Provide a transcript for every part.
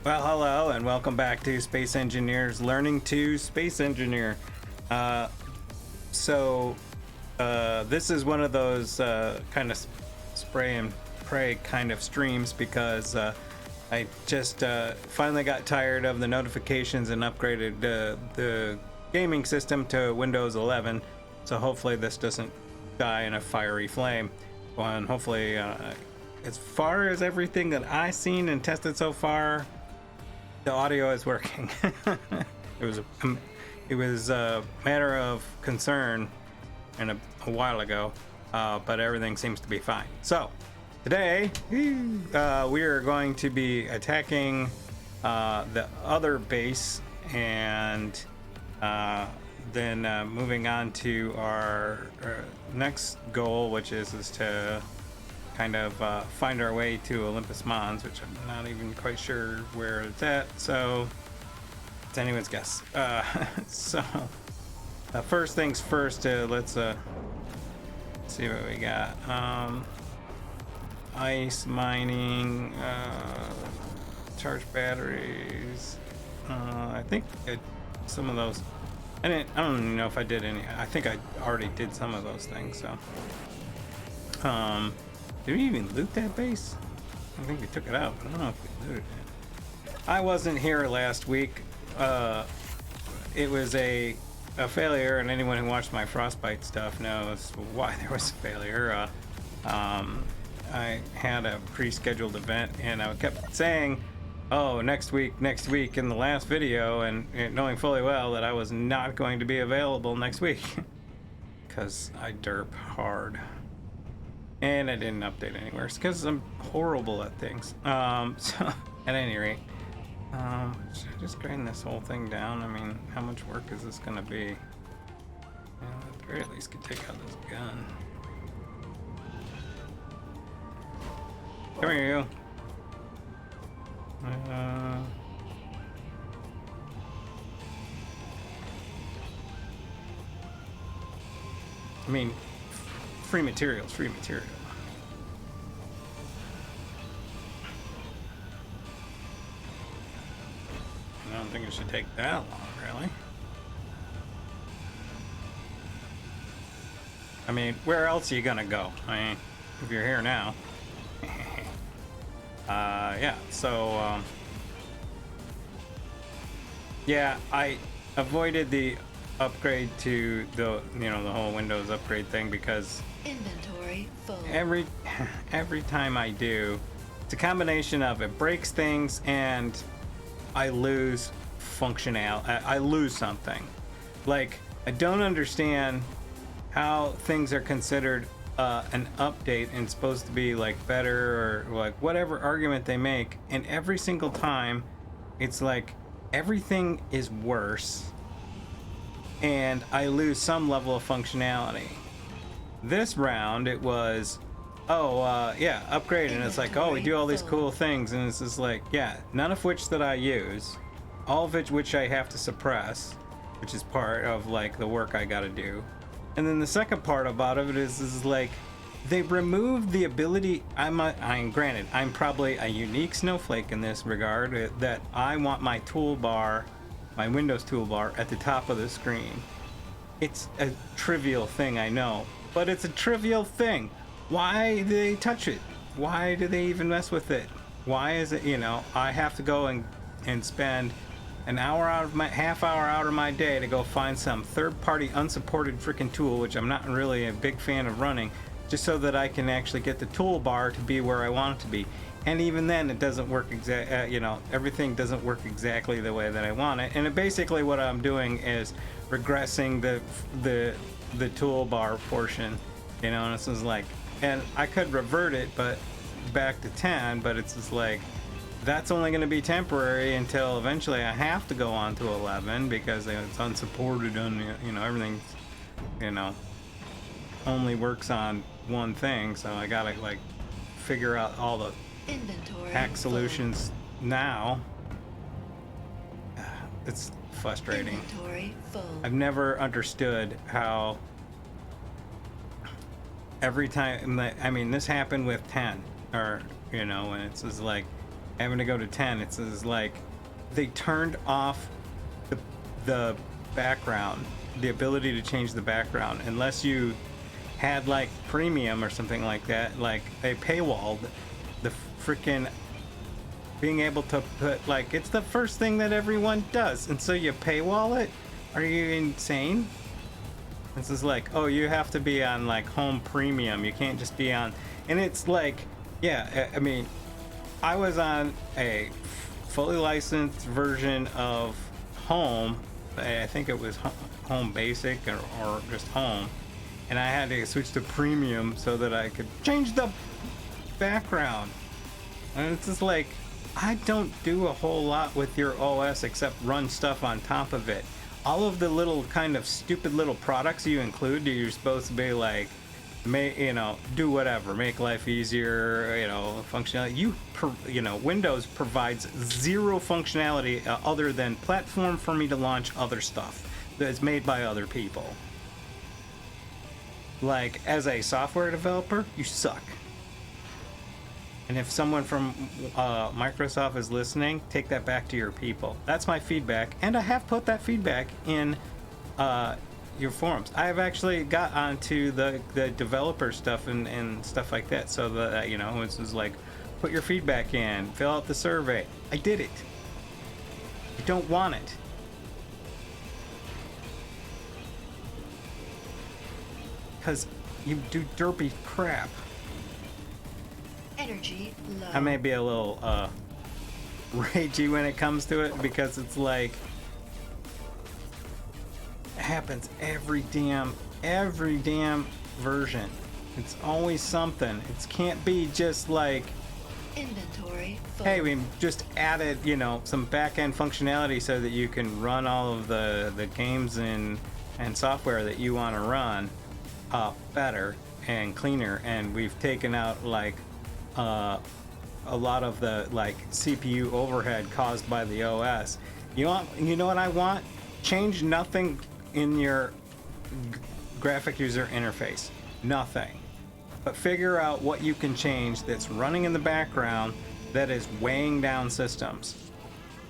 Well, hello and welcome back to Space Engineers Learning to Space Engineer. This is one of those kind of spray and pray kind of streams because I just finally got tired of the notifications and upgraded the gaming system to Windows 11. So hopefully this doesn't die in a fiery flame. And hopefully, as far as everything that I've seen and tested so far, the audio is working. It was a matter of concern a while ago, but everything seems to be fine. So today we are going to be attacking the other base and then moving on to our next goal, which is to kind of find our way to Olympus Mons, which I'm not even quite sure where it's at, so it's anyone's guess. First things first, let's see what we got. Ice mining, charge batteries. I think some of those. I don't even know if I did any. I think I already did some of those things. So, did we even loot that base? I think we took it out, but I don't know if we looted it. I wasn't here last week. It was a failure, and anyone who watched my Frostbite stuff knows why there was a failure. I had a pre-scheduled event, and I kept saying, "Oh, next week," in the last video, and knowing fully well that I was not going to be available next week because I derp hard. And I didn't update anywhere because I'm horrible at things. So at any rate, should I just grind this whole thing down? I mean, how much work is this gonna be? At the very least, could take out this gun. Come here, you. I mean, free materials, free material. I don't think it should take that long, really. I mean, where else are you gonna go? I mean, if you're here now. Yeah, so, yeah, I avoided the upgrade to the whole Windows upgrade thing because inventory full. Every time I do, it's a combination of it breaks things and I lose functionality. I lose something. Like, I don't understand how things are considered an update and supposed to be like better or like whatever argument they make, and every single time it's like everything is worse and I lose some level of functionality. This round it was, yeah, upgrade, and it's like, oh, we do all these cool things, and it's just like, yeah, none of which that I use, all of which I have to suppress, which is part of like the work I gotta do. And then the second part about it is like they removed the ability. Granted, I'm probably a unique snowflake in this regard, that I want my toolbar, my Windows toolbar, at the top of the screen. It's a trivial thing, I know, but it's a trivial thing. Why do they touch it? Why do they even mess with it? Why is it, I have to go and spend an hour out of my half hour out of my day to go find some third-party unsupported freaking tool, which I'm not really a big fan of running, just so that I can actually get the toolbar to be where I want it to be. And even then, it doesn't work everything doesn't work exactly the way that I want it. And basically, what I'm doing is regressing the toolbar portion, and this is like, and I could revert it, but back to 10, but it's just like, that's only going to be temporary until eventually I have to go on to 11 because it's unsupported on, everything, only works on one thing. So I got to like figure out all the inventory hack solutions now. It's frustrating. Inventory full. I've never understood how every time, I mean, this happened with 10, or, when it's just like, having to go to 10. It's like they turned off the background, the ability to change the background, unless you had like premium or something like that. Like they paywalled the freaking being able to put, like, it's the first thing that everyone does, and so you paywall it. Are you insane? This is like, oh, you have to be on like home premium, you can't just be on. And it's like, yeah, I mean, I was on a fully licensed version of home. I think it was home basic or just home, and I had to switch to premium so that I could change the background. And it's just like, I don't do a whole lot with your OS except run stuff on top of it. All of the little kind of stupid little products you include, you're supposed to be like, do whatever, make life easier, functionality. Windows provides zero functionality other than platform for me to launch other stuff that's made by other people. Like, as a software developer, you suck. And if someone from Microsoft is listening, take that back to your people. That's my feedback, and I have put that feedback in your forums. I have actually got onto the developer stuff and stuff like that, so that it's just like, put your feedback in, fill out the survey. I did it. I don't want it. Because you do derpy crap. Energy low. I may be a little ragey when it comes to it, because it's like, it happens every damn version. It's always something. It can't be just like, Inventory full. hey, we just added, some back-end functionality so that you can run all of the games and software that you want to run better and cleaner, and we've taken out like a lot of the like CPU overhead caused by the OS. You know what I want? Change nothing in your graphic user interface. Nothing. But figure out what you can change that's running in the background that is weighing down systems.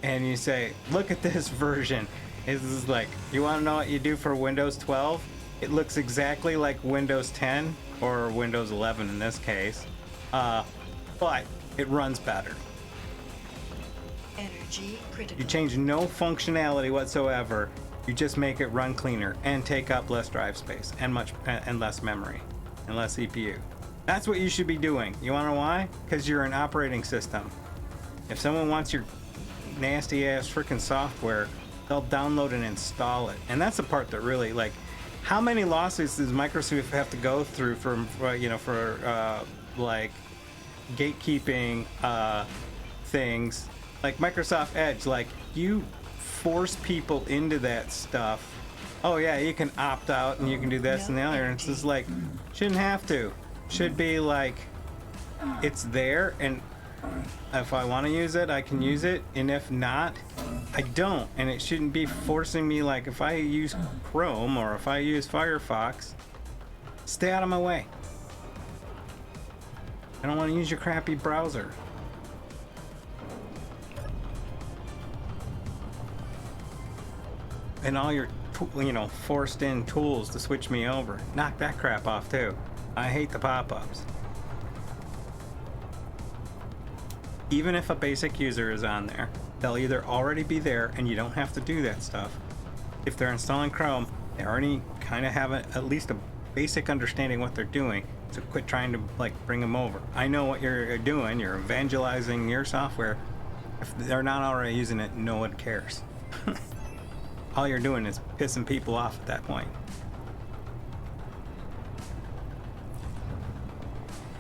And you say, look at this version. This is like, you want to know what you do for Windows 12? It looks exactly like Windows 10 or Windows 11 in this case. But it runs better. Energy critical. You change no functionality whatsoever. You just make it run cleaner and take up less drive space and less memory and less CPU. That's what you should be doing. You wanna know why? Because you're an operating system. If someone wants your nasty ass freaking software, they'll download and install it. And that's the part that really, like, how many lawsuits does Microsoft have to go through for like gatekeeping things like Microsoft Edge? Like, you force people into that stuff. Oh yeah, you can opt out and you can do this and the other, and it's just like, shouldn't have to. Should be like, it's there, and if I want to use it, I can use it, and if not, I don't. And it shouldn't be forcing me, like, if I use Chrome or if I use Firefox, stay out of my way. I don't want to use your crappy browser. And all your, forced in tools to switch me over. Knock that crap off too. I hate the pop-ups. Even if a basic user is on there, they'll either already be there and you don't have to do that stuff. If they're installing Chrome, they already kind of have at least a basic understanding what they're doing. So quit trying to like bring them over. I know what you're doing. You're evangelizing your software. If they're not already using it, no one cares. All you're doing is pissing people off at that point.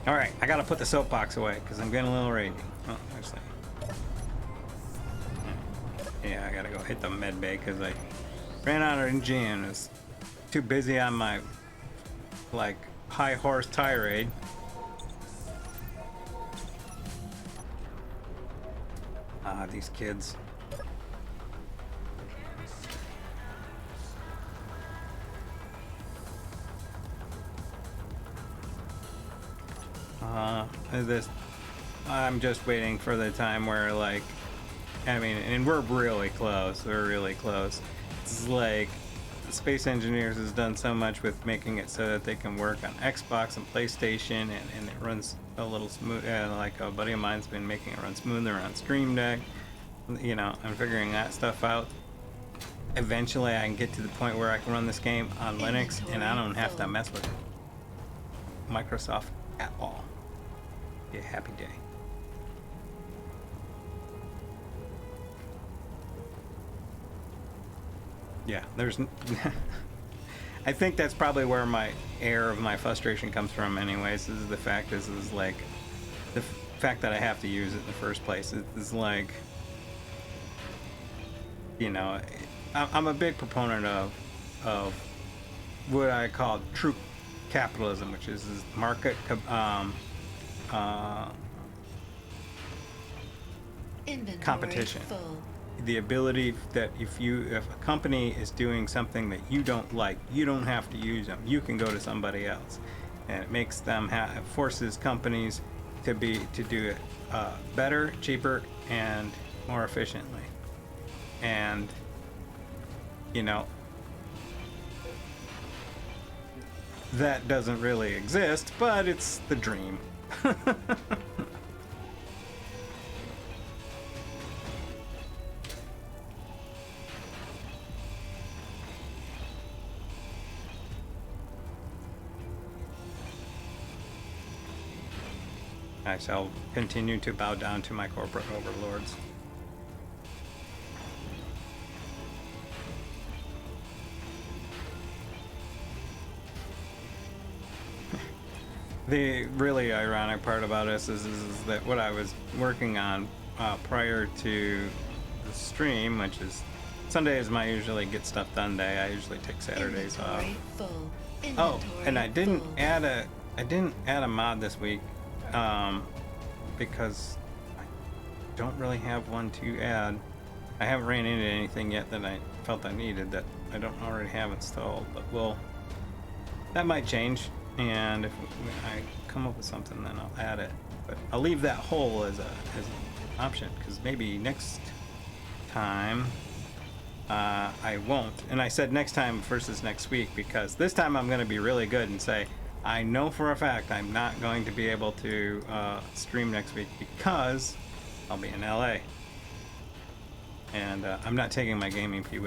All right, I gotta put the soapbox away because I'm getting a little ragey. Oh, actually, yeah, I gotta go hit the med bay because I ran out of engine. I was too busy on my like high horse tirade. Ah, these kids. This I'm just waiting for the time where, like, I mean, and we're really close. We're really close. It's like Space Engineers has done so much with making it so that they can work on Xbox and PlayStation, and it runs a little smooth. Like a buddy of mine's been making it run smoother on Stream Deck. You know, I'm figuring that stuff out. Eventually, I can get to the point where I can run this game on Linux, and I don't have to mess with Microsoft at all. Be a happy day. Yeah, there's. I think that's probably where my air of my frustration comes from. Anyways, is the fact is like the fact that I have to use it in the first place. It's like, you know, I'm a big proponent of what I call true capitalism, which is market Inventory competition. full. The ability that if a company is doing something that you don't like, you don't have to use them. You can go to somebody else, and it makes them forces companies to do it better, cheaper, and more efficiently. And you know, that doesn't really exist, but it's the dream. I shall continue to bow down to my corporate overlords. The really ironic part about this is that what I was working on prior to the stream, which is Sunday is my usually get stuff done day. I usually take Saturdays off. Full. Oh, and I didn't full. add a mod this week because I don't really have one to add. I haven't ran into anything yet that I felt I needed that I don't already have installed, but that might change, and if I come up with something, then I'll add it. But I'll leave that hole as an option, because maybe next time I won't. And I said next time versus next week, because this time I'm going to be really good and say, I know for a fact I'm not going to be able to stream next week because I'll be in LA. And I'm not taking my gaming PC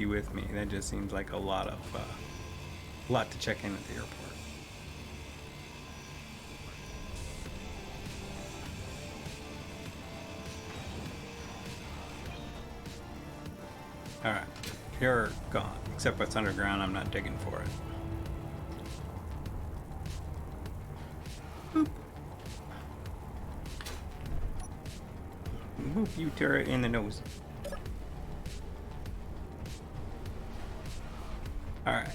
with me. That just seems like a lot to check in at the airport. All right, you're gone. Except what's underground, I'm not digging for it. Boop. Boop, you turret in the nose. Alright.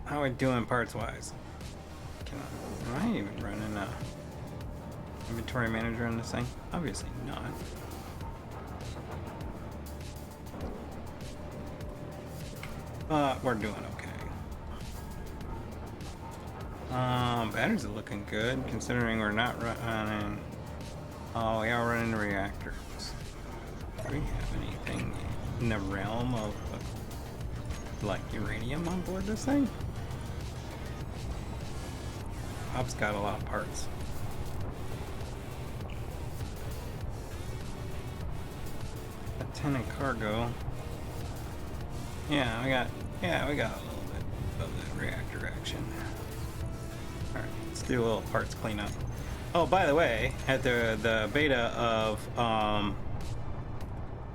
How are we doing parts wise? Am I even running a inventory manager on this thing? Obviously not. But we're doing okay. Batteries are looking good considering we're not running. Oh, we are running reactors. Do we have anything in the realm of like uranium on board this thing? Bob's got a lot of parts. A tenant cargo. Yeah, we got a little bit of that reactor action. Alright, let's do a little parts cleanup. Oh, by the way, at the beta of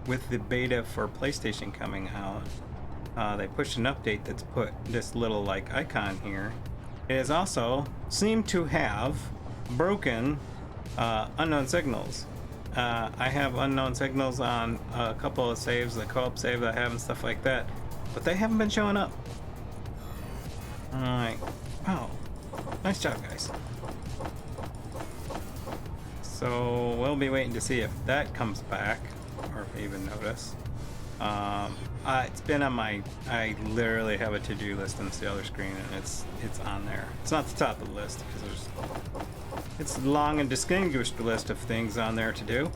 with the beta for PlayStation coming out, they pushed an update that's put this little like icon here. It has also seemed to have broken unknown signals. I have unknown signals on a couple of saves, the co-op save that I have and stuff like that, but they haven't been showing up. Alright. Wow. Nice job, guys. So we'll be waiting to see if that comes back, or if they even notice. It's been on my. I literally have a to-do list on the other screen, and it's on there. It's not the top of the list because there's it's a long and distinguished list of things on there to do.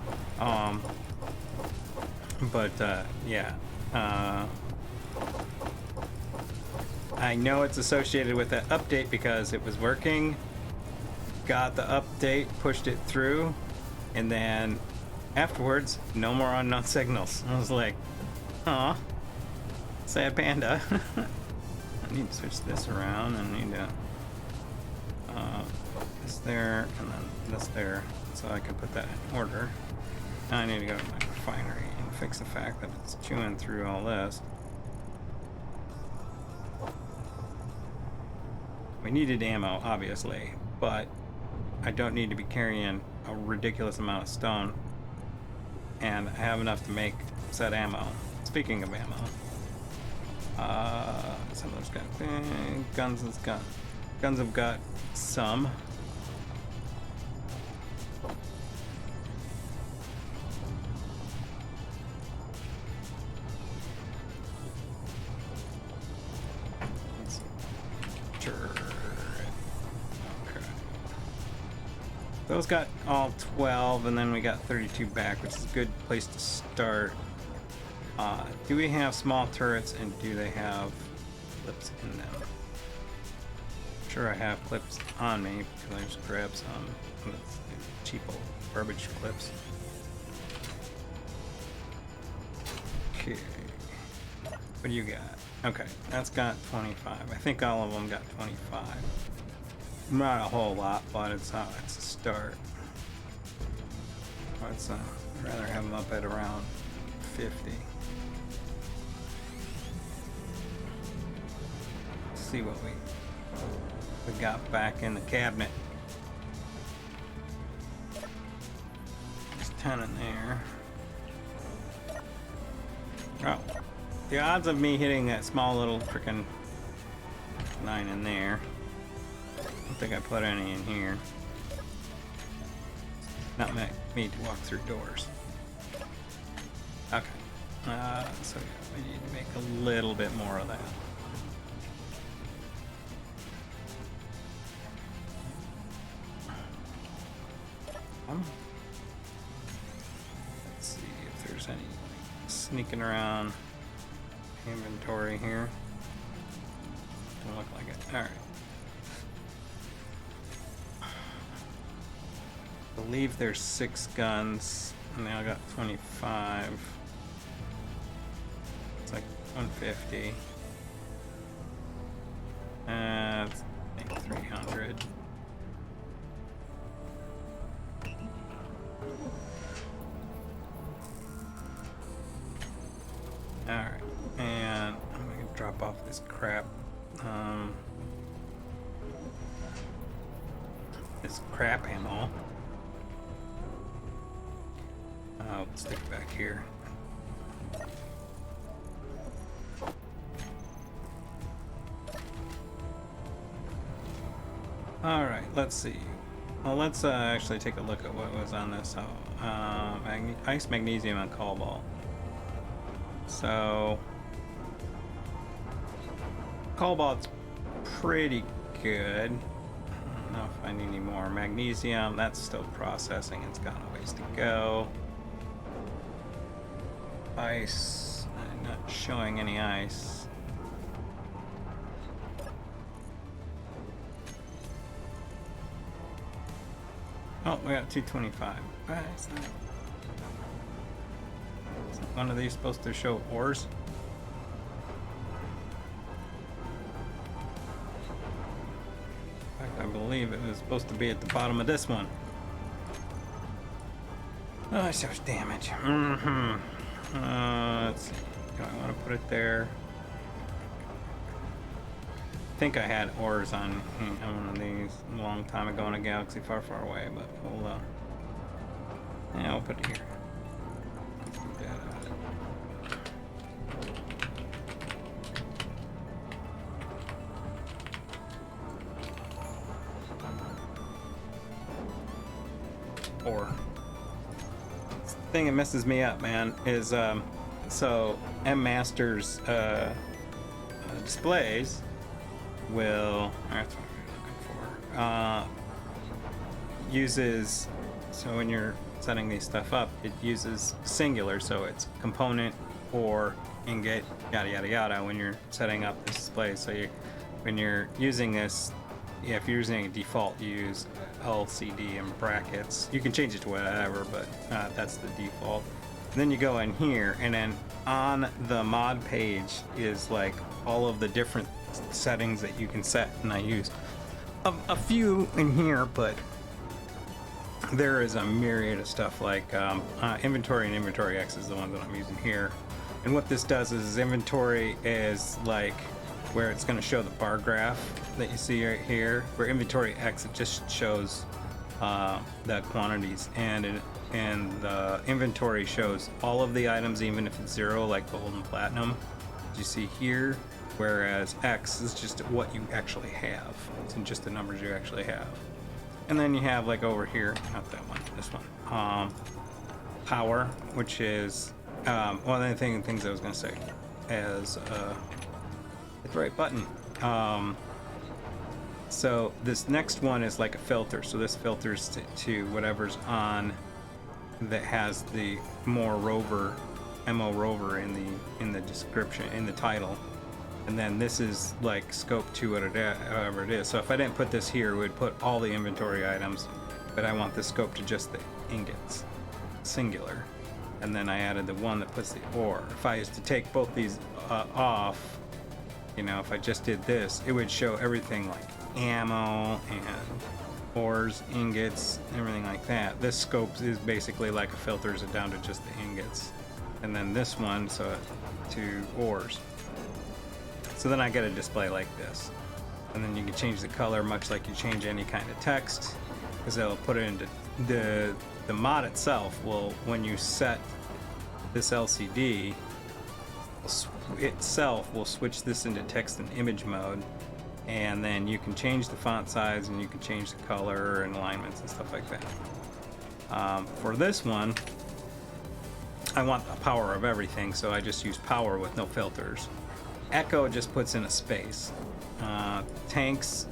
Yeah. I know it's associated with that update because it was working. Got the update, pushed it through, and then afterwards, no more unknown signals. I was like, aw, sad panda. I need to switch this around. I need to put this there and then this there so I can put that in order. Now I need to go to my refinery and fix the fact that it's chewing through all this. We needed ammo, obviously, but I don't need to be carrying a ridiculous amount of stone, and I have enough to make said ammo. Speaking of ammo, some of those got guns have got some. Those got all 12, and then we got 32 back, which is a good place to start. Do we have small turrets, and do they have clips in them? I'm sure I have clips on me, because I just grabbed some of the cheap old garbage clips. Okay. What do you got? Okay, that's got 25. I think all of them got 25. Not a whole lot, but it's a start. I'd rather have them up at around 50. Let's see what we got back in the cabinet. There's 10 in there. Oh, the odds of me hitting that small little freaking 9 in there. I don't think I put any in here. Not me to walk through doors. Okay. So yeah, we need to make a little bit more of that. Let's see if there's any sneaking around inventory here. Don't look like it. All right. I believe there's 6 guns, and now I got 25. It's like 150. It's like 300. Alright, and I'm gonna drop off this crap. This crap ammo. Let's stick it back here. All right, let's see. Well, let's actually take a look at what was on this. Ice, magnesium, and cobalt. So, cobalt's pretty good. I don't know if I need any more. Magnesium, that's still processing. It's got a ways to go. Ice, I'm not showing any ice. Oh, we got 225. Is one of these supposed to show ores? In fact, I believe it was supposed to be at the bottom of this one. Oh, it shows damage. Let's see. Do I want to put it there? I think I had ores on one of these a long time ago in a galaxy far, far away, but we'll, yeah, we'll put it here. Ore. The thing that messes me up, man, is so M Master's displays will, that's what we're looking for, uses, so when you're setting these stuff up, it uses singular, so it's component or ingot, yada yada yada, when you're setting up this display. So when you're using this, yeah, if you're using a default, you use LCD in brackets. You can change it to whatever, but that's the default. And then you go in here, and then on the mod page is like all of the different settings that you can set, and I use a few in here, but there is a myriad of stuff like inventory, and inventory X is the one that I'm using here. And what this does is inventory is like where it's going to show the bar graph that you see right here. For inventory X, it just shows the quantities, and the inventory shows all of the items, even if it's 0, like gold and platinum, as you see here. Whereas X is just what you actually have. It's just the numbers you actually have. And then you have like over here, not that one, this one, power, which is one of the things I was going to say is hit the right button. So this next one is like a filter. So this filters to whatever's on that has the MO rover in the description, in the title. And then this is like scope to whatever it is. So if I didn't put this here, it would put all the inventory items, but I want the scope to just the ingots, singular. And then I added the one that puts the ore. If I used to take both these off, you know, if I just did this, it would show everything like ammo and ores, ingots, everything like that. This scope is basically like a filters it down to just the ingots. And then this one, so to ores. So then I get a display like this. And then you can change the color much like you change any kind of text, because it'll put it into the mod itself. Will, when you set this LCD, itself will switch this into text and image mode, and then you can change the font size and you can change the color and alignments and stuff like that. For this one, I want the power of everything, so I just use power with no filters. Echo just puts in a space. Tanks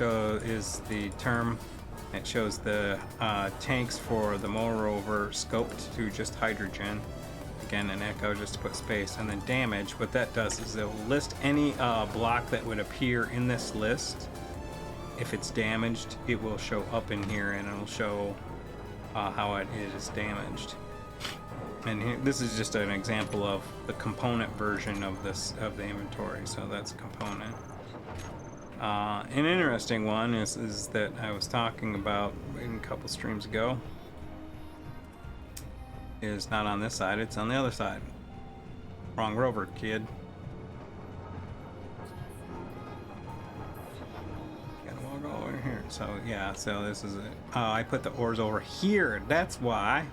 is the term. It shows the tanks for the MO rover scoped to just hydrogen. Again, an echo just to put space. And then damage, what that does is it'll list any block that would appear in this list. If it's damaged, it will show up in here, and it'll show how it is damaged. And here, this is just an example of the component version of the inventory. So that's a component. An interesting one is that I was talking about a couple streams ago. Is not on this side; it's on the other side. Wrong rover, kid. Gotta walk all over here. So yeah, so this is it. I put the ores over here. That's why.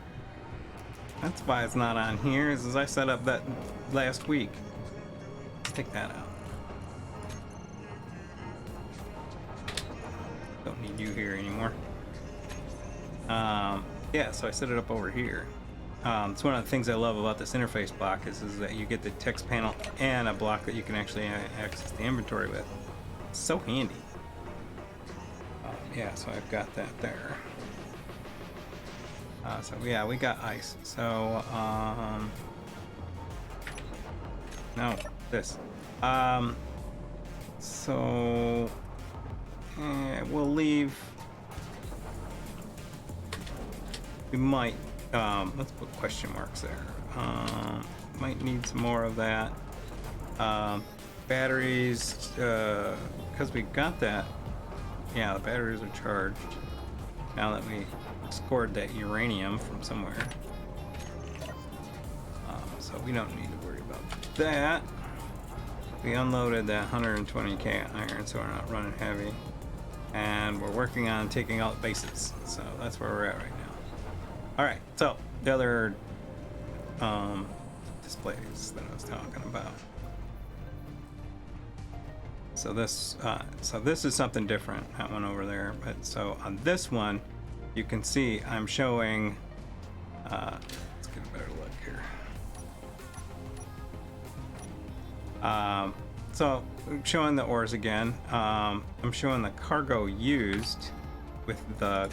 That's why it's not on here, is I set up that last week. Let's take that out. Don't need you here anymore. Yeah, so I set it up over here. It's one of the things I love about this interface block is that you get the text panel and a block that you can actually access the inventory with. It's so handy. Yeah, so I've got that there. So yeah, we got ice. So no, this. So we'll leave. We might. Let's put question marks there. Might need some more of that. Batteries, because we got that. Yeah, the batteries are charged. Now that we scored that uranium from somewhere. So we don't need to worry about that. We unloaded that 120k iron, so we're not running heavy. And we're working on taking out bases. So that's where we're at right now. Alright, so the other displays that I was talking about. So this is something different, that one over there. But so on this one, you can see I'm showing, let's get a better look here. So I'm showing the ores again. I'm showing the cargo used with the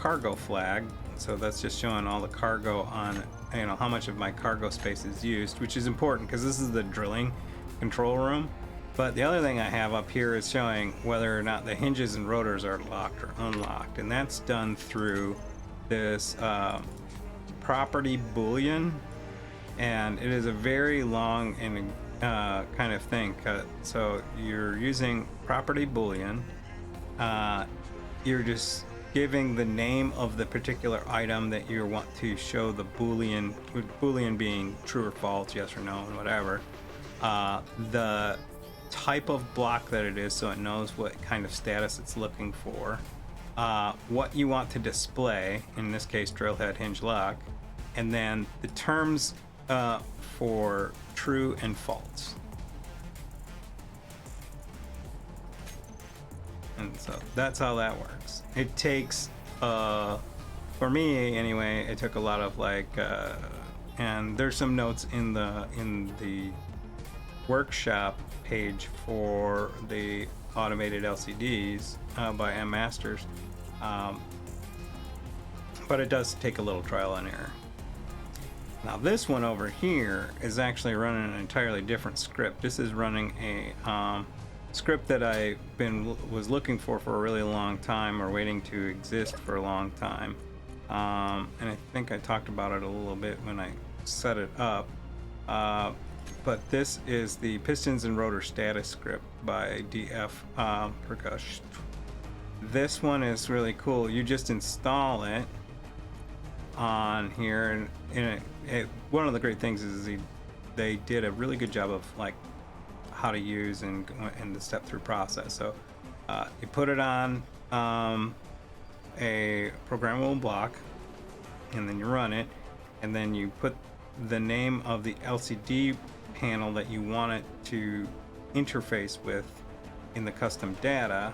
cargo flag. So that's just showing all the cargo on, you know, how much of my cargo space is used, which is important because this is the drilling control room. But the other thing I have up here is showing whether or not the hinges and rotors are locked or unlocked, and that's done through this property boolean, and it is a very long and kind of thing. So you're using property boolean. You're just giving the name of the particular item that you want to show the boolean, with boolean being true or false, yes or no, and whatever. The type of block that it is, so it knows what kind of status it's looking for. What you want to display, in this case drill head hinge lock, and then the terms for true and false. And so that's how that works. It takes, for me anyway, it took a lot of like, and there's some notes in the workshop page for the automated LCDs by M Masters, but it does take a little trial and error. Now this one over here is actually running an entirely different script. This is running a script that I was looking for a really long time, or waiting to exist for a long time, and I think I talked about it a little bit when I set it up. But this is the pistons and rotor status script by DF Perkush. This one is really cool. You just install it on here, and one of the great things is they did a really good job of like how to use and the step through process. So you put it on a programmable block, and then you run it, and then you put the name of the LCD panel that you want it to interface with in the custom data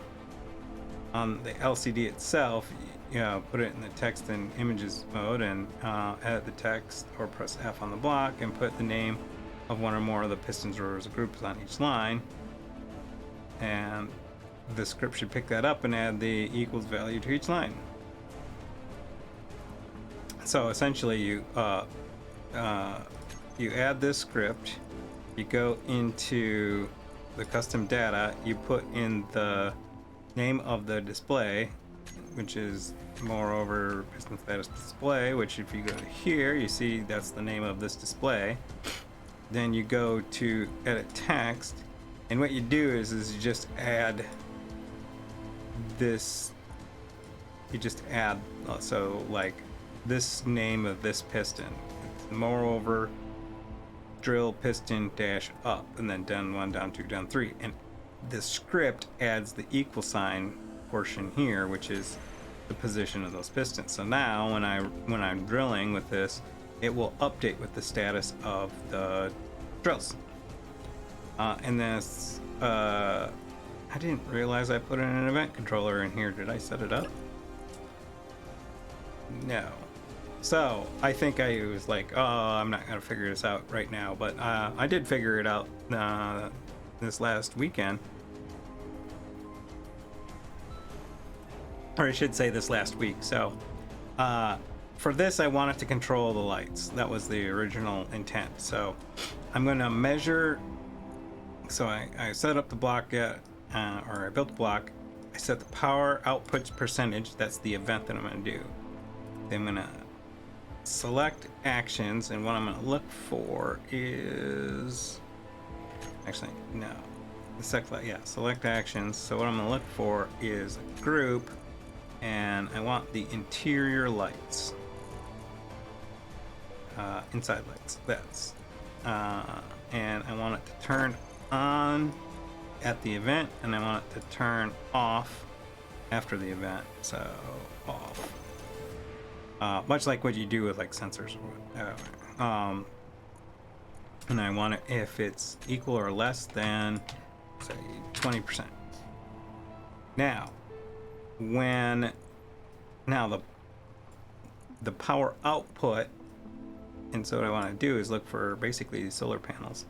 on the LCD itself. You know, put it in the text and images mode, and edit the text, or press F on the block and put the name of one or more of the pistons, rotors, or groups on each line, and the script should pick that up and add the equals value to each line. So essentially you add this script, you go into the custom data, you put in the name of the display, which is moreover piston status display, which if you go to here, you see that's the name of this display. Then you go to edit text, and what you do is you just add this, so like this name of this piston, moreover drill piston dash up, and then down 1, down 2, down 3, and the script adds the equal sign portion here, which is the position of those pistons. So now when I'm drilling with this, it will update with the status of the drills. And this, I didn't realize I put in an event controller in here. Did I set it up? No. So I think I was like, oh, I'm not gonna figure this out right now, but I did figure it out this last weekend. Or I should say this last week. So for this, I wanted to control the lights. That was the original intent. So I'm going to measure. So I set up the block, or I built the block. I set the power output percentage. That's the event that I'm going to do. Then I'm going to select actions, and what I'm going to look for is, actually no, select actions. So what I'm going to look for is a group, and I want the interior lights, inside lights. That's and I want it to turn on at the event, and I want it to turn off after the event. So off, much like what you do with like sensors or whatever. And I want it if it's equal or less than, say, 20%. Now the power output, and so what I want to do is look for basically solar panels.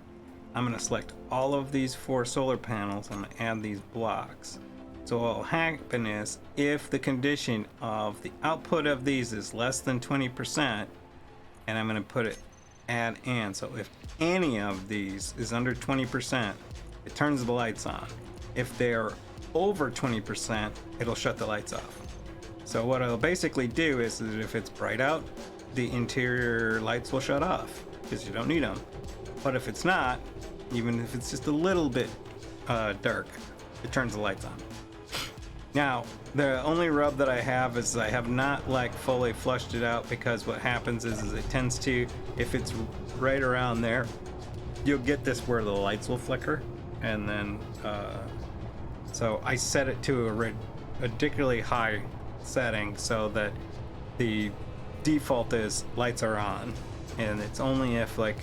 I'm going to select all of these 4 solar panels. I'm going to add these blocks. So what will happen is, if the condition of the output of these is less than 20%, and I'm going to put it add and, so if any of these is under 20%, it turns the lights on. If they're over 20%, it'll shut the lights off. So what I'll basically do is that if it's bright out, the interior lights will shut off because you don't need them. But if it's not, even if it's just a little bit dark, it turns the lights on. Now, the only rub that I have is I have not like fully flushed it out, because what happens is it tends to, if it's right around there, you'll get this where the lights will flicker, and then so I set it to a ridiculously high setting so that the default is lights are on, and it's only if like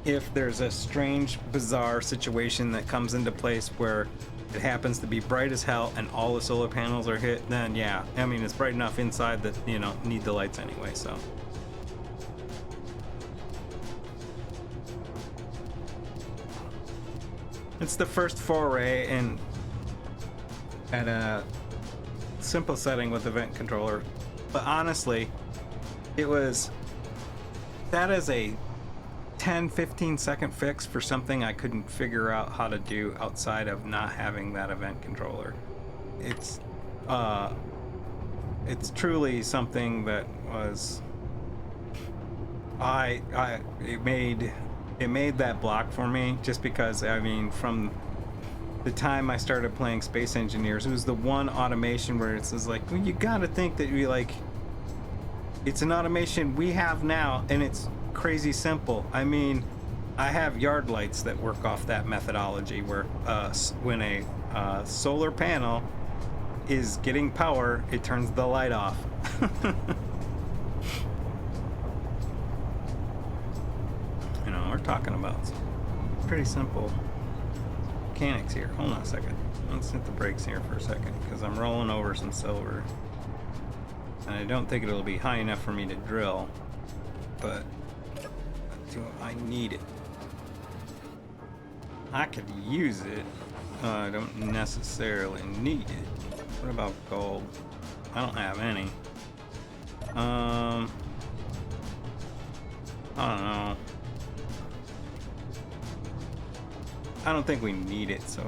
if there's a strange bizarre situation that comes into place where it happens to be bright as hell and all the solar panels are hit, then yeah, I mean it's bright enough inside that you know need the lights anyway. So it's the first foray in at a simple setting with event controller, but honestly that is a 10-15 second fix for something I couldn't figure out how to do outside of not having that event controller. It's truly something that was it made that block for me, just because I mean from the time I started playing Space Engineers, it was the one automation where it's just like, well, you gotta think that you like it's an automation we have now, and it's crazy simple. I mean, I have yard lights that work off that methodology where when a solar panel is getting power, it turns the light off. You know, we're talking about some pretty simple mechanics here. Hold on a second. Let's hit the brakes here for a second, because I'm rolling over some silver. And I don't think it'll be high enough for me to drill, but I need it. I could use it. I don't necessarily need it. What about gold? I don't have any. I don't know. I don't think we need it, so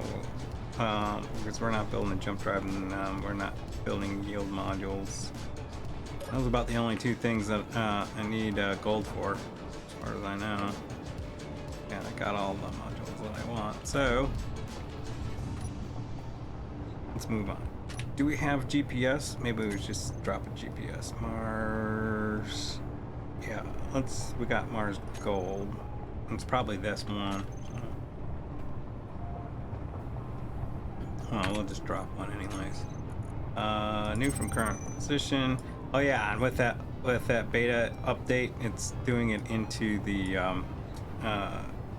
because we're not building a jump drive, and we're not building yield modules. Those are about the only two things that I need gold for, as far as I know. And I got all the modules that I want, so let's move on. Do we have GPS? Maybe we just drop a GPS. Mars. Yeah, we got Mars gold. It's probably this one. Oh, we'll just drop one anyways. New from current position. Oh yeah, and with that beta update, it's doing it into the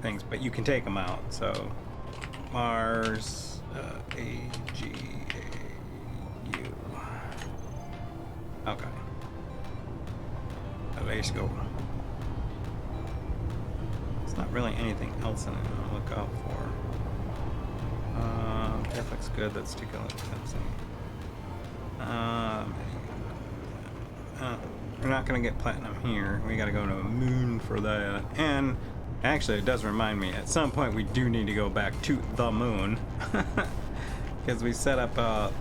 things, but you can take them out. So Mars AGAU. Okay. Let's go. There's not really anything else in it to look out for. That looks good. Let's take a look at something. We're not gonna get platinum here. We gotta go to a moon for that. And actually, it does remind me, at some point we do need to go back to the moon. Because we set up,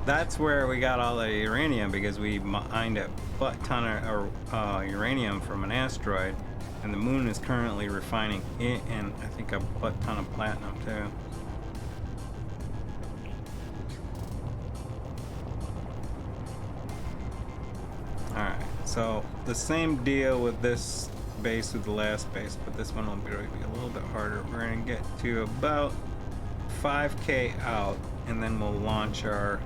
that's where we got all the uranium, because we mined a butt ton of uranium from an asteroid. And the moon is currently refining it, and I think a butt ton of platinum too. Alright, so the same deal with this base with the last base, but this one will be a little bit harder. We're going to get to about 5k out, and then we'll launch our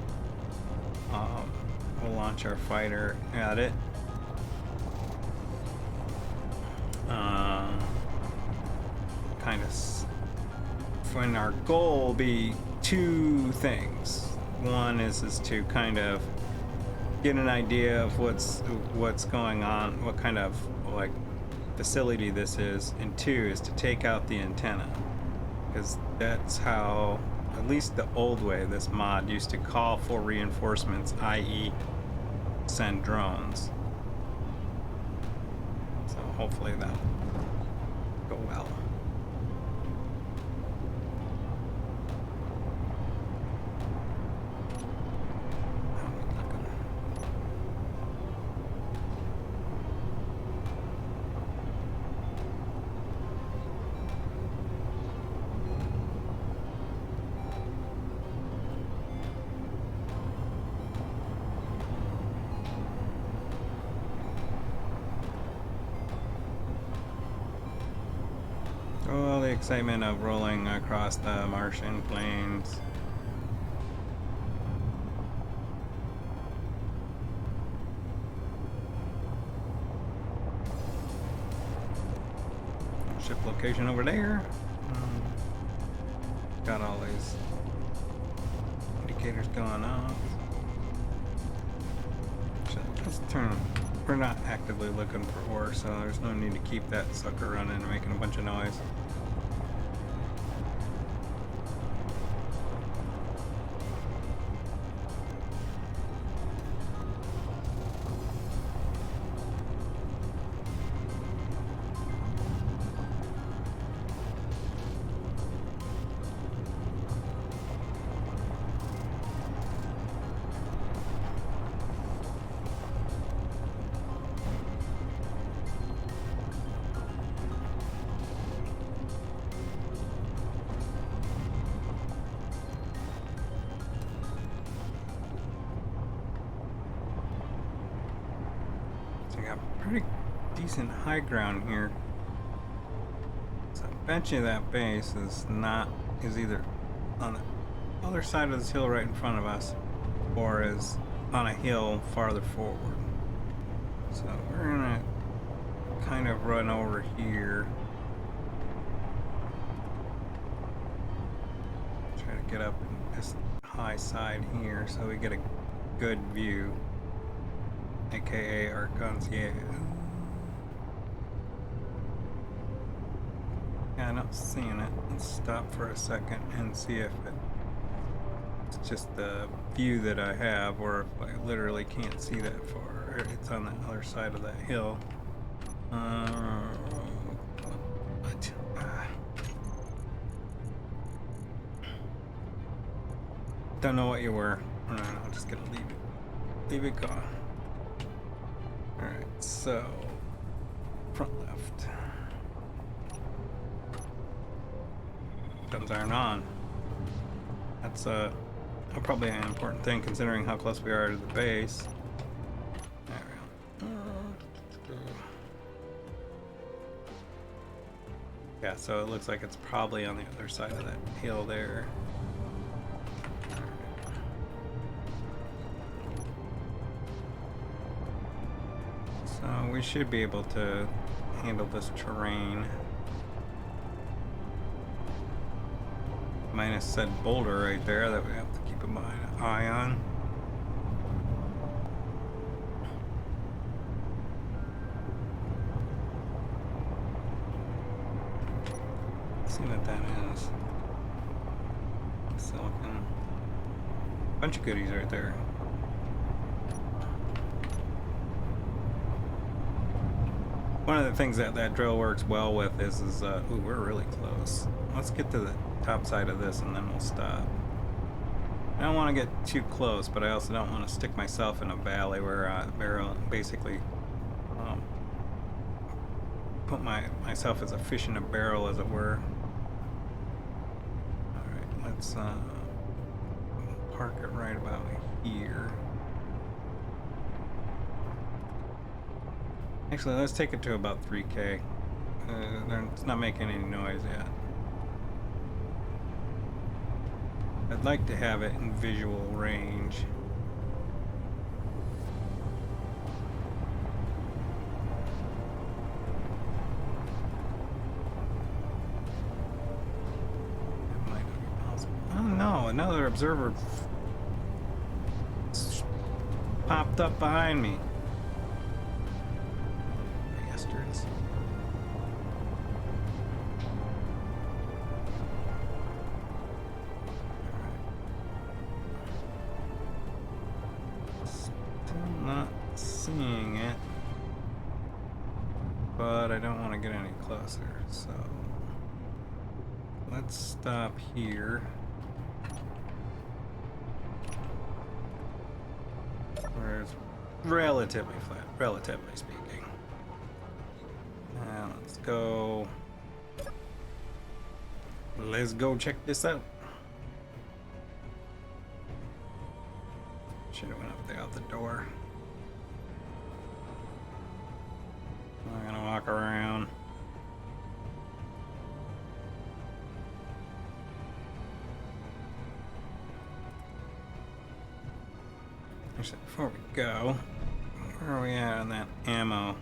fighter at it. Kind of when our goal will be two things. One is to kind of get an idea of what's going on, what kind of like facility this is, and two is to take out the antenna, because that's how at least the old way, this mod used to call for reinforcements, i.e. send drones. So hopefully that'll go well. Oh, the excitement of rolling across the Martian plains. Ship location over there. Got all these indicators going off. Let's turn. We're not actively looking for ore, so there's no need to keep that sucker running and making a bunch of noise. Pretty decent high ground here. So I bet you that base is either on the other side of this hill right in front of us, or is on a hill farther forward. So we're gonna kind of run over here. Try to get up in this high side here so we get a good view. AKA our concierge. Yeah, I'm not seeing it. Let's stop for a second and see if it's just the view that I have, or if I literally can't see that far. It's on the other side of that hill. Don't know what you were. No, I'm just gonna leave it. Leave it go. Alright, so front left. Guns aren't on. That's probably an important thing considering how close we are to the base. There we go. Yeah, so it looks like it's probably on the other side of that hill there. So we should be able to handle this terrain. Minus said boulder right there that we have to keep an eye on. Let's see what that is. Silicon. Bunch of goodies right there. One of the things that drill works well with is ooh, we're really close. Let's get to the top side of this and then we'll stop. I don't want to get too close, but I also don't want to stick myself in a valley where I basically put myself as a fish in a barrel, as it were. Alright, let's park it right about here. Actually, let's take it to about 3K. It's not making any noise yet. I'd like to have it in visual range. It might not be possible. Oh no, another observer popped up behind me. Bastards. I don't want to get any closer, so let's stop here. Where it's relatively flat, relatively speaking. Now let's go. Let's go check this out. Should have went up there out the door. I'm gonna walk around. Actually, before we go, where are we at on that ammo?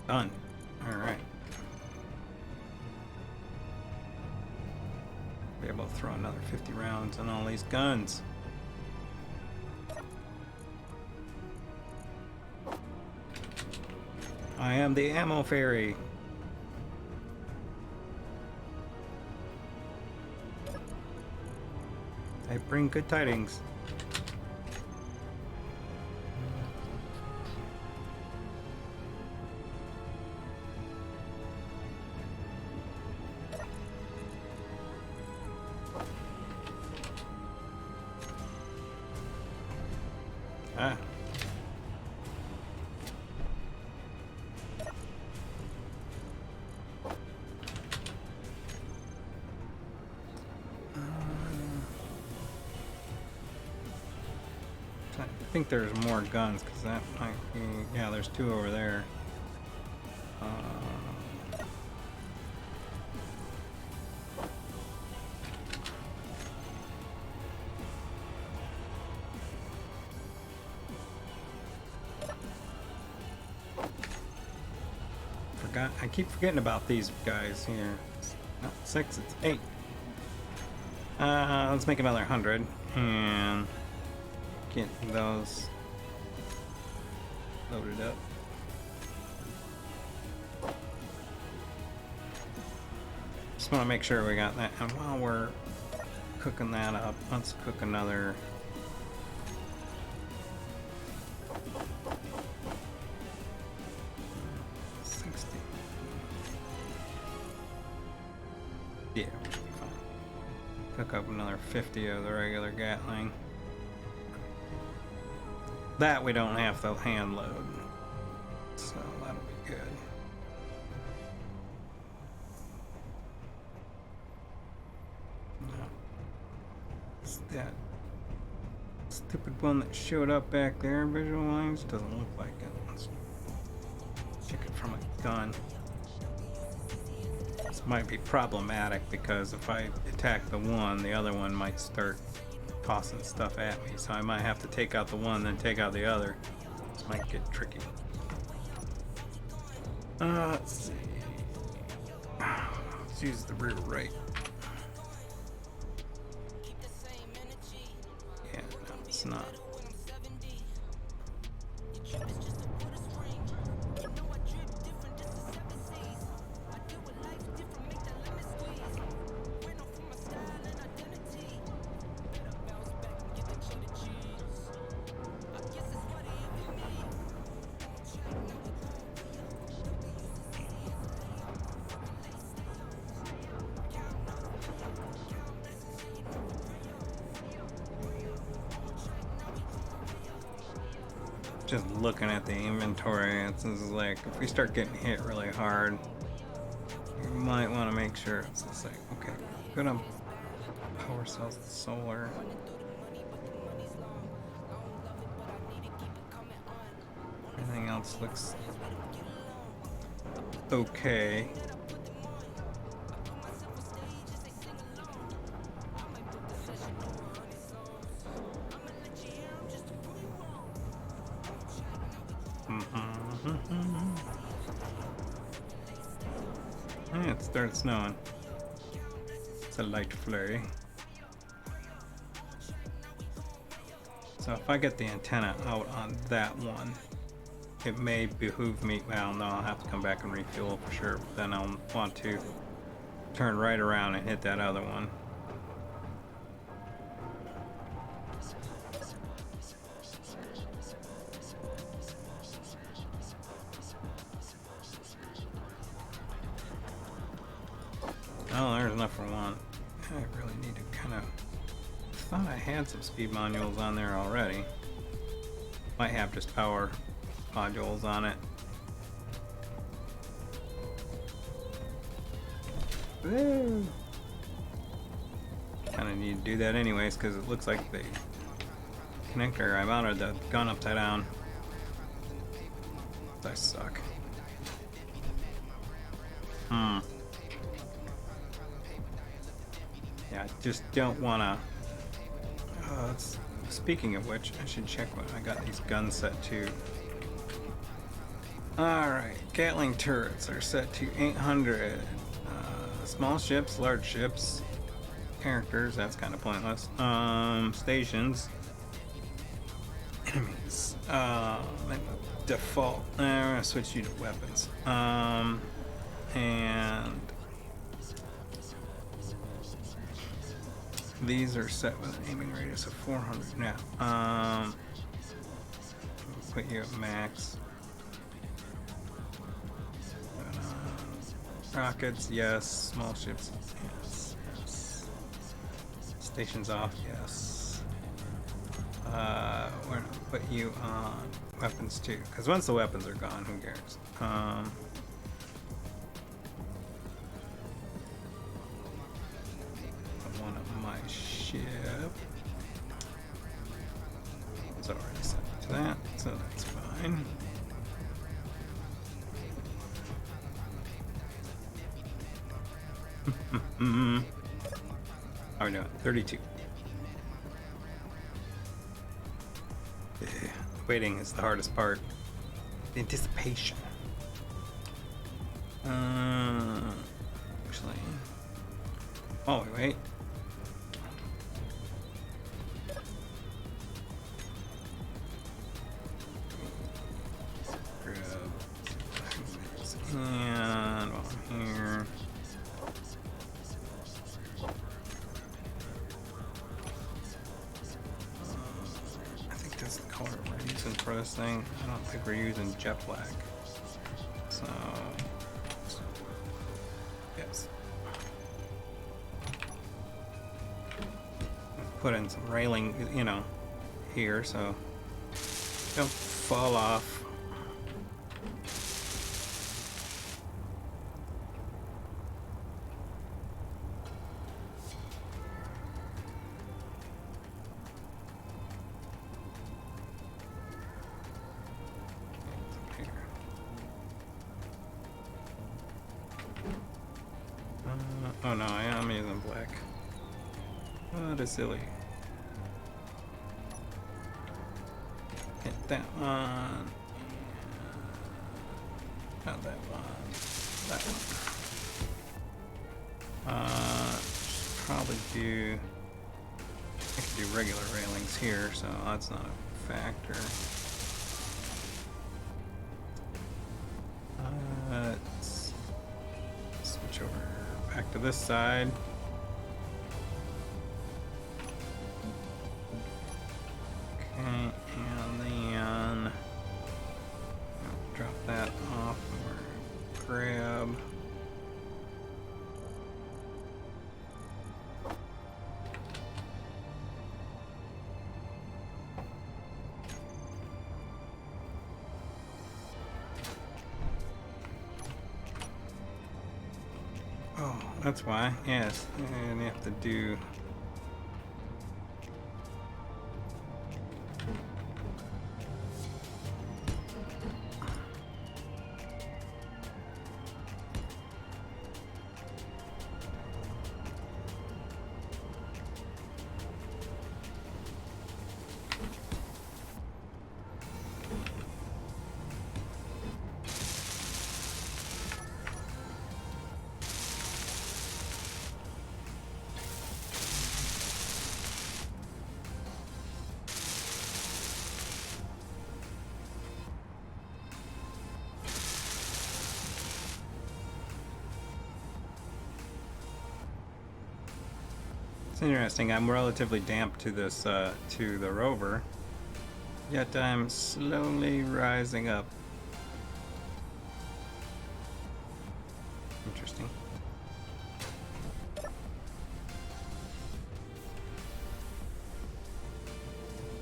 Done. Alright. Be able to throw another 50 rounds on all these guns. I am the ammo fairy. I bring good tidings. Ah. I think there's more guns because that might be. Yeah, there's two over there. I keep forgetting about these guys here. It's not 6, it's 8. Let's make another 100 and get those loaded up. Just want to make sure we got that. And while we're cooking that up, let's cook another. Yeah, we'll be fine. Cook up another 50 of the regular Gatling. That we don't have to hand load, so that'll be good. No. It's that stupid one that showed up back there. Visual lines doesn't look like it. Let's check it from a gun. This might be problematic because if I attack the one, the other one might start tossing stuff at me. So I might have to take out the one, then take out the other. This might get tricky. Let's see. Let's use the rear right. Yeah, no, it's not. Just looking at the inventory, it's like if we start getting hit really hard, you might want to make sure it's just like, okay, good on power cells and solar. Everything else looks okay. Yeah, it started snowing. It's a light flurry. So if I get the antenna out on that one, it may behoove me. Well, no, I'll have to come back and refuel for sure. But then I'll want to turn right around and hit that other one. Oh, there's enough for one. I really need to kind of... thought I had some speed modules on there already. Might have just power modules on it. Woo! Kind of need to do that anyways because it looks like the connector, I mounted the gun upside down. I suck. Yeah, I just don't want to... speaking of which, I should check what I got these guns set to. Alright, Gatling turrets are set to 800. Small ships, large ships, characters, that's kind of pointless. Stations, enemies, default. I'm gonna switch you to weapons. And these are set with an aiming radius of 400 now. Put you at max. Rockets, yes. Small ships, yes. Stations off, yes. We're gonna put you on weapons too, because once the weapons are gone, who cares? One of my ship. It's already set to that, so that's fine. How are we doing? 32. Waiting is the hardest part. The anticipation. Actually, while we wait, grab and while I'm here. For this thing, I don't think we're using jet black, so yes, put in some railing, you know, here so don't fall off. Oh no, I am using black. What is silly. Hit that one. Not that one. That one. Probably do. I could do regular railings here, so that's not a factor. Let's switch over back to this side. Okay, and then drop that off or grab. Oh, that's why. Yes, and you have to do. It's interesting. I'm relatively damp to this, to the rover, yet I'm slowly rising up. Interesting.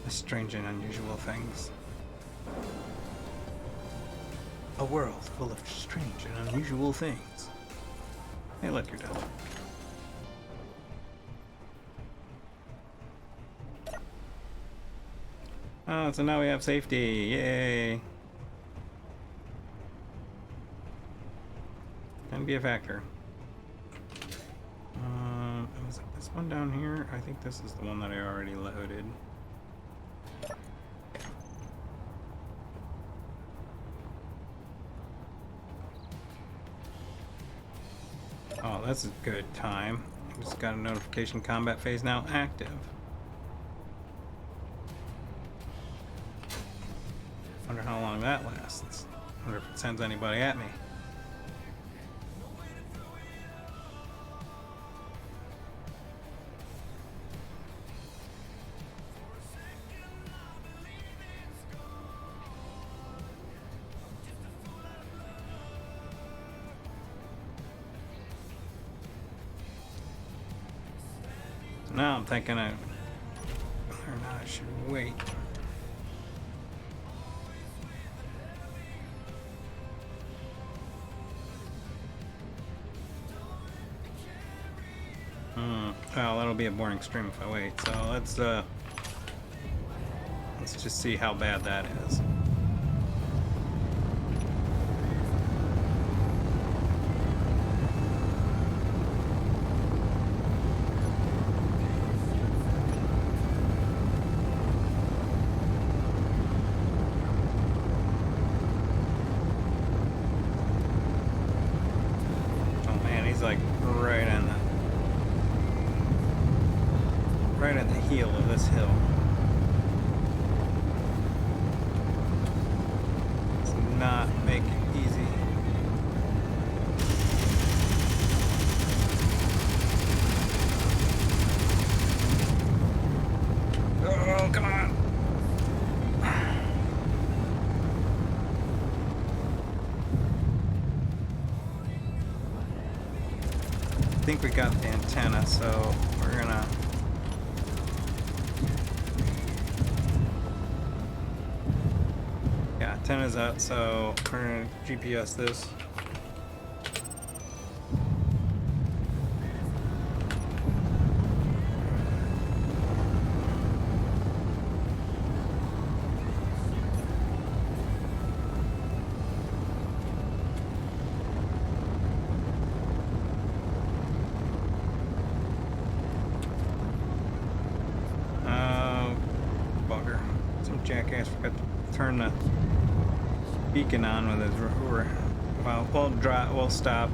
Strange and unusual things. A world full of strange and unusual things. Hey, look, you're done. Oh, so now we have safety. Yay. Can be a factor. Was it this one down here? I think this is the one that I already loaded. Oh, that's a good time. Just got a notification, combat phase now active. Wonder how long that lasts. Wonder if it sends anybody at me. Now I'm thinking I should wait. Well, that'll be a boring stream if I wait. So let's just see how bad that is. Like right at the heel of this hill. It's not make it easy. Oh, come on. I think we got the antenna, so we're gonna antenna's up, so we're gonna GPS this. Bugger. Some jackass forgot to turn the beacon on with his well, we'll stop,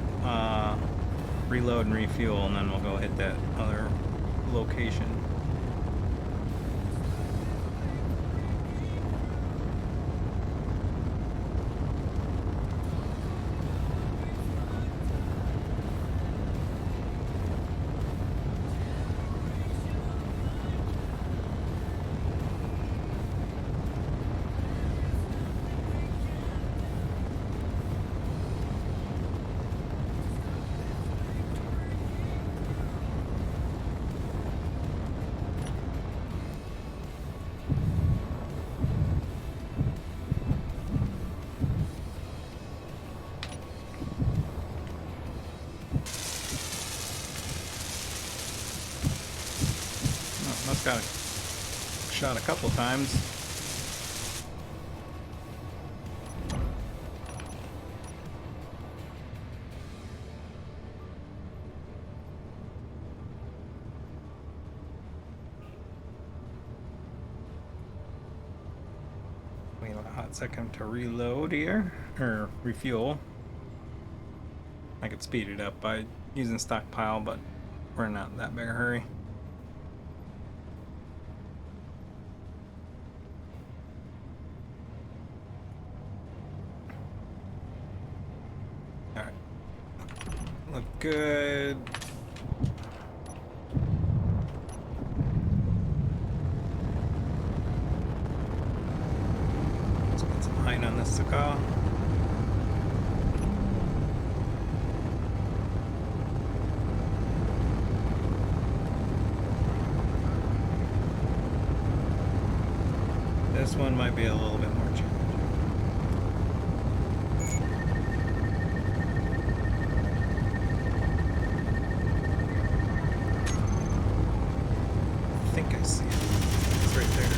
reload and refuel, and then we'll go hit that other location. Got shot a couple times. Wait a hot second to reload here, or refuel. I could speed it up by using stockpile, but we're not in that big a hurry. Look good. Let's get some height on this cigar. This one might be a little bit more challenging. I think I see it. It's right there.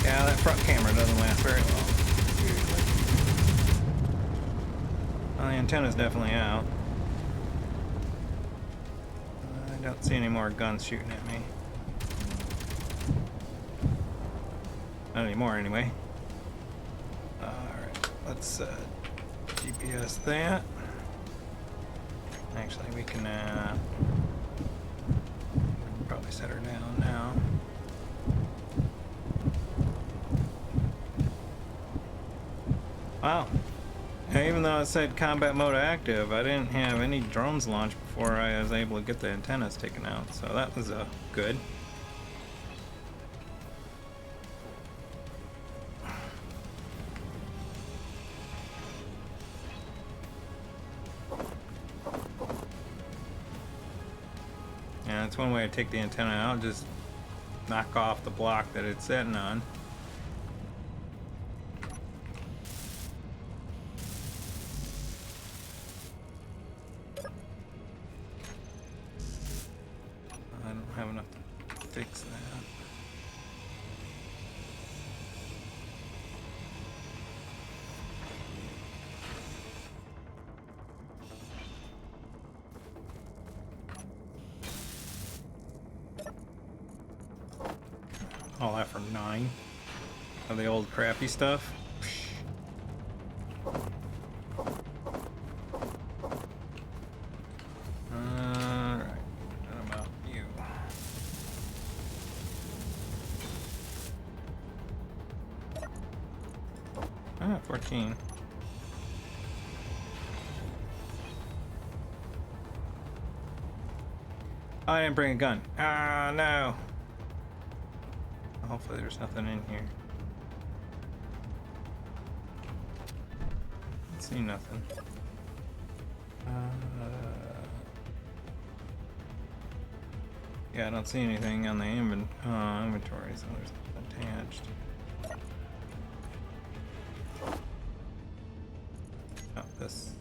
Yeah, that front camera doesn't last very long. Well, the antenna's definitely out. I don't see any more guns shooting at me. Not anymore, anyway. Alright, let's GPS that. Actually, we can probably set her down now. Wow. Even though it said combat mode active, I didn't have any drones launched before I was able to get the antennas taken out, so that was good. Yeah, that's one way to take the antenna out, just knock off the block that it's sitting on. Have enough to fix that. All that for 9 of the old crappy stuff. Ah, 14. Oh, I didn't bring a gun. Ah, no. Hopefully there's nothing in here. I see nothing. Yeah, I don't see anything on the inventory, so there's nothing attached. Oh, this.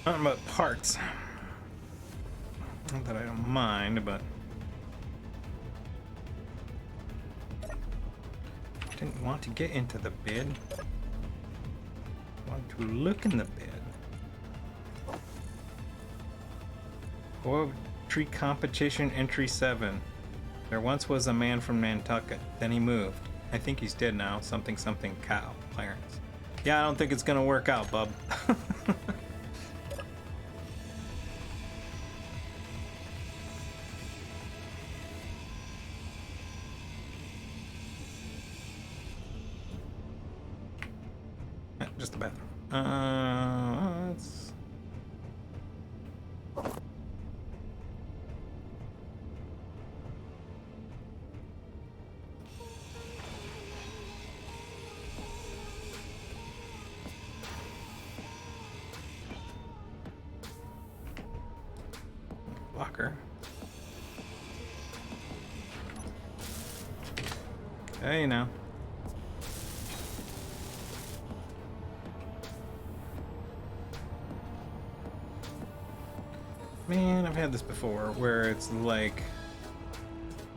Nothing but parts. Not that I don't mind, but I didn't want to get into the bid. I want to look in the bid. Poetry competition entry 7. There once was a man from Nantucket. Then he moved. I think he's dead now. Something something cow. Clarence. Yeah, I don't think it's gonna work out, bub. Just the bathroom. Let's... Locker. Hey, now. Man, I've had this before, where it's like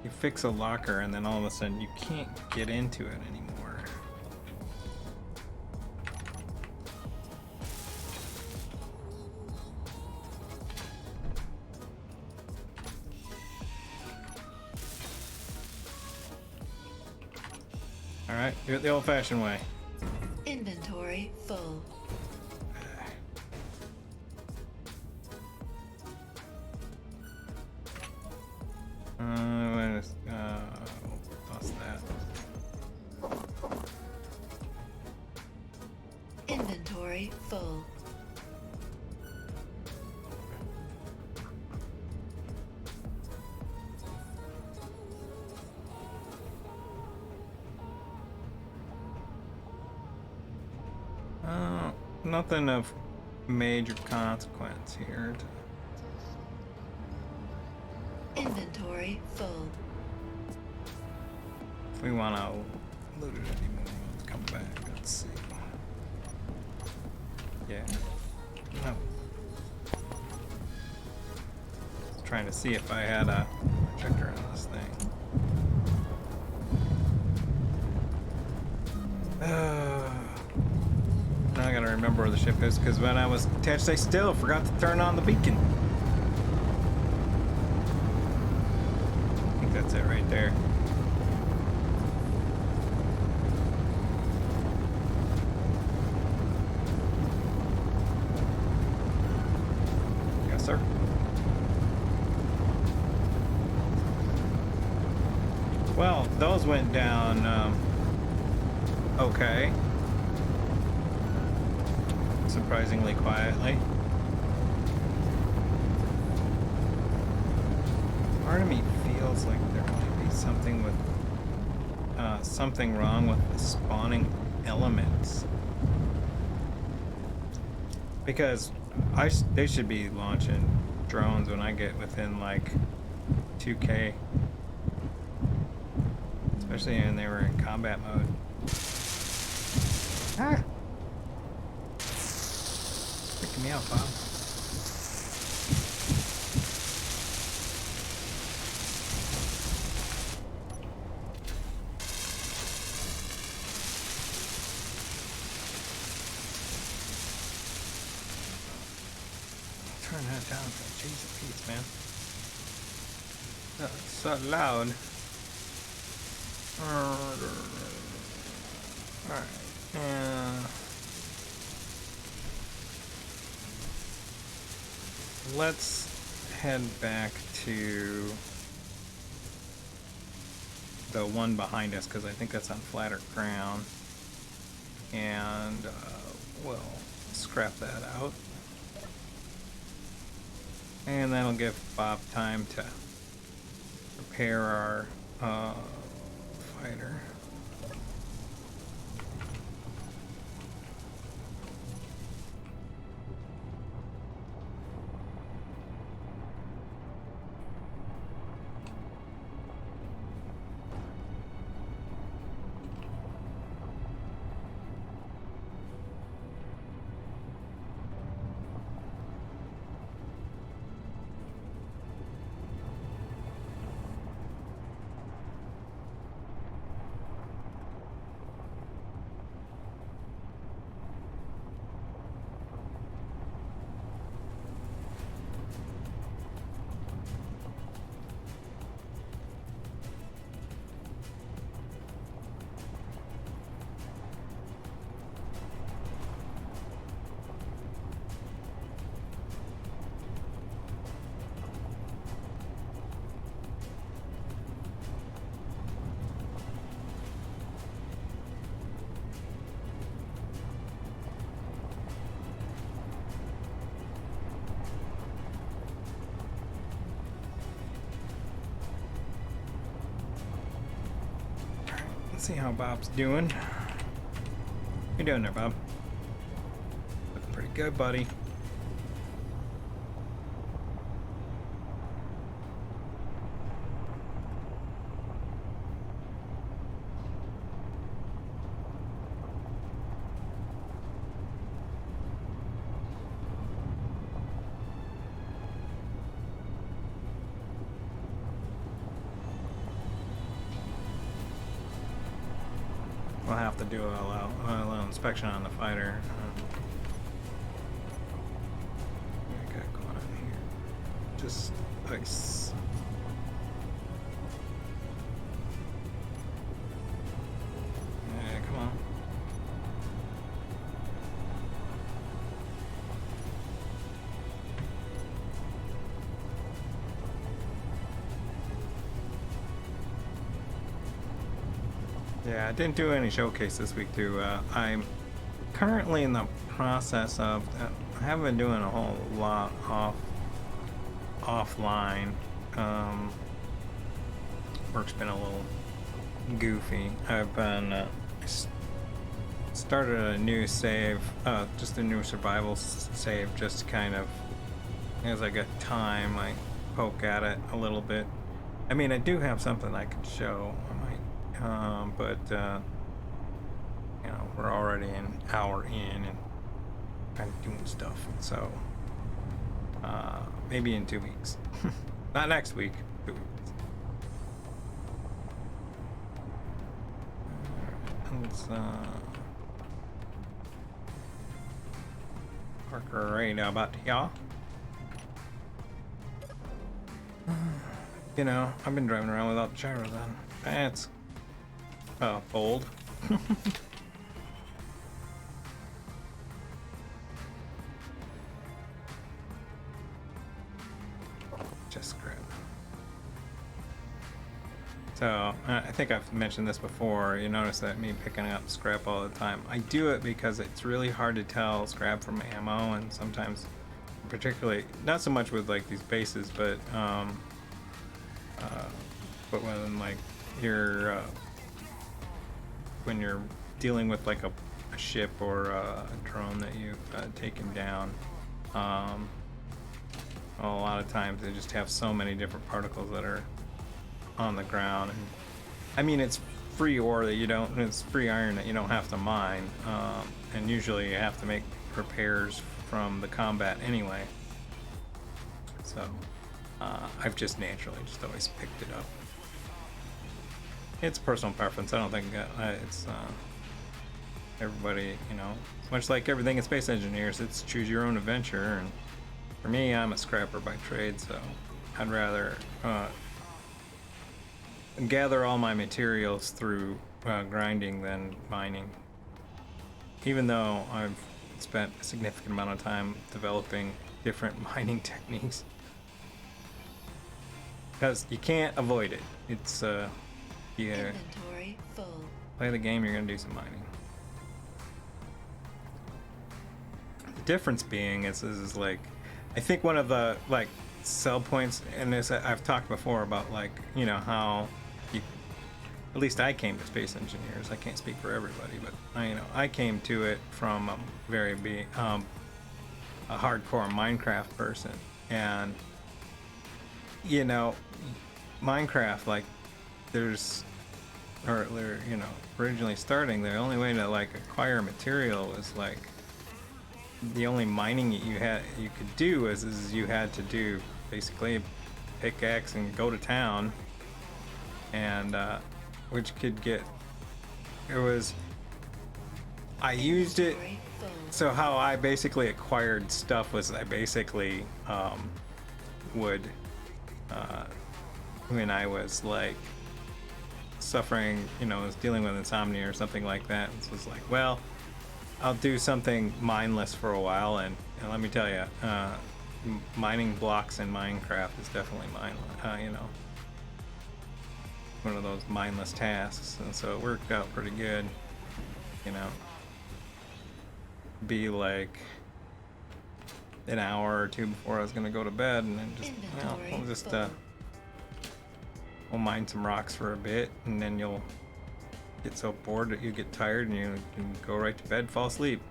you fix a locker and then all of a sudden you can't get into it anymore. Alright, do it the old-fashioned way. Inventory full. What's that? Inventory full. Nothing of major consequence here. Inventory full. If we want to loot it anymore, let's come back. Let's see. Yeah. No. Trying to see if I had a projector on this thing. Now I gotta remember where the ship is, because when I was attached, I still forgot to turn on the beacon. I think that's it right there. Yes, sir. Well, those went down, okay. Surprisingly quietly. Part of me feels like there might be something with something wrong with the spawning elements, because they should be launching drones when I get within like 2K, especially when they were in combat mode. Ah. Freaking me out, Bob. Turn that down for a cheese piece, man. That's so loud. Alright. Let's head back to the one behind us, because I think that's on flatter ground, and we'll scrap that out, and that'll give Bob time to repair our fighter. Let's see how Bob's doing. How you doing there, Bob? Looking pretty good, buddy. We'll have to do a little inspection on the fighter. What do we got going on here? Just ice. Yeah, come on. Yeah, I didn't do any showcase this week too. I'm currently in the process of. I haven't been doing a whole lot offline. Work's been a little goofy. I've been started a new save, just a new survival save, just kind of as I get time, I poke at it a little bit. I mean, I do have something I could show. I might, but you know, we're already an hour in and kind of doing stuff, and so maybe in 2 weeks, not next week. 2 weeks. Let's Parker right now about y'all. You know, I've been driving around without the gyros on. That's bold. Just scrap. So I think I've mentioned this before. You notice that me picking up scrap all the time. I do it because it's really hard to tell scrap from ammo, and sometimes, particularly, not so much with like these bases, but when like you're when you're dealing with like a ship or a drone that you've taken down, a lot of times they just have so many different particles that are on the ground. And I mean, it's free ore that you don't, it's free iron that you don't have to mine, and usually you have to make repairs from the combat anyway. So I've just naturally just always picked it up. It's personal preference. I don't think it's everybody, you know, much like everything in Space Engineers, it's choose your own adventure. And for me, I'm a scrapper by trade, so I'd rather gather all my materials through grinding than mining. Even though I've spent a significant amount of time developing different mining techniques, because you can't avoid it. It's you Inventory full. play the game, you're gonna do some mining. The difference being is like, I think one of the like sell points in this, I've talked before about, like, you know, how you, at least I came to Space Engineers. I can't speak for everybody, but I came to it from a hardcore Minecraft person, and you know, Minecraft, like, originally starting, the only way to like acquire material was like, the only mining you could do is you had to do basically pickaxe and go to town, and which could get, I used it. Inventory full. So how I basically acquired stuff was I basically would when I was like suffering, was dealing with insomnia or something like that, it was like, well, I'll do something mindless for a while, and let me tell you, mining blocks in Minecraft is definitely mindless, one of those mindless tasks, and so it worked out pretty good, be like an hour or two before I was gonna go to bed, and then just we'll mine some rocks for a bit, and then you'll get so bored that you get tired and you can go right to bed, fall asleep.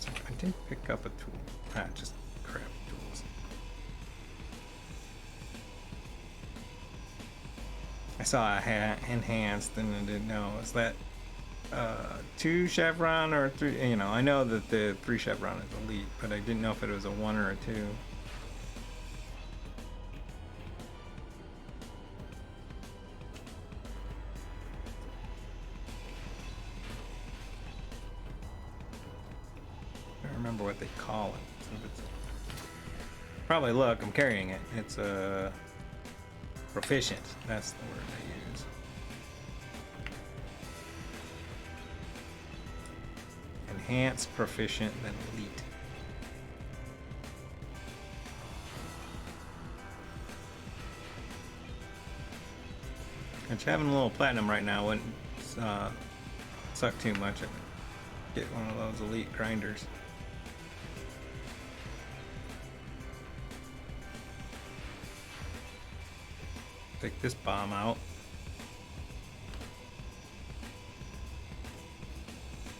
So I did pick up a tool. Just crap tools. I saw a enhanced, and I didn't know, is that 2 chevron or 3? I know that the 3 chevron is elite, but I didn't know if it was a 1 or a 2. I don't remember what they call it. So it's probably, look, I'm carrying it. It's proficient. That's the word I use. Enhanced, proficient, then elite. Which having a little platinum right now wouldn't suck too much. I could get one of those elite grinders. Take this bomb out.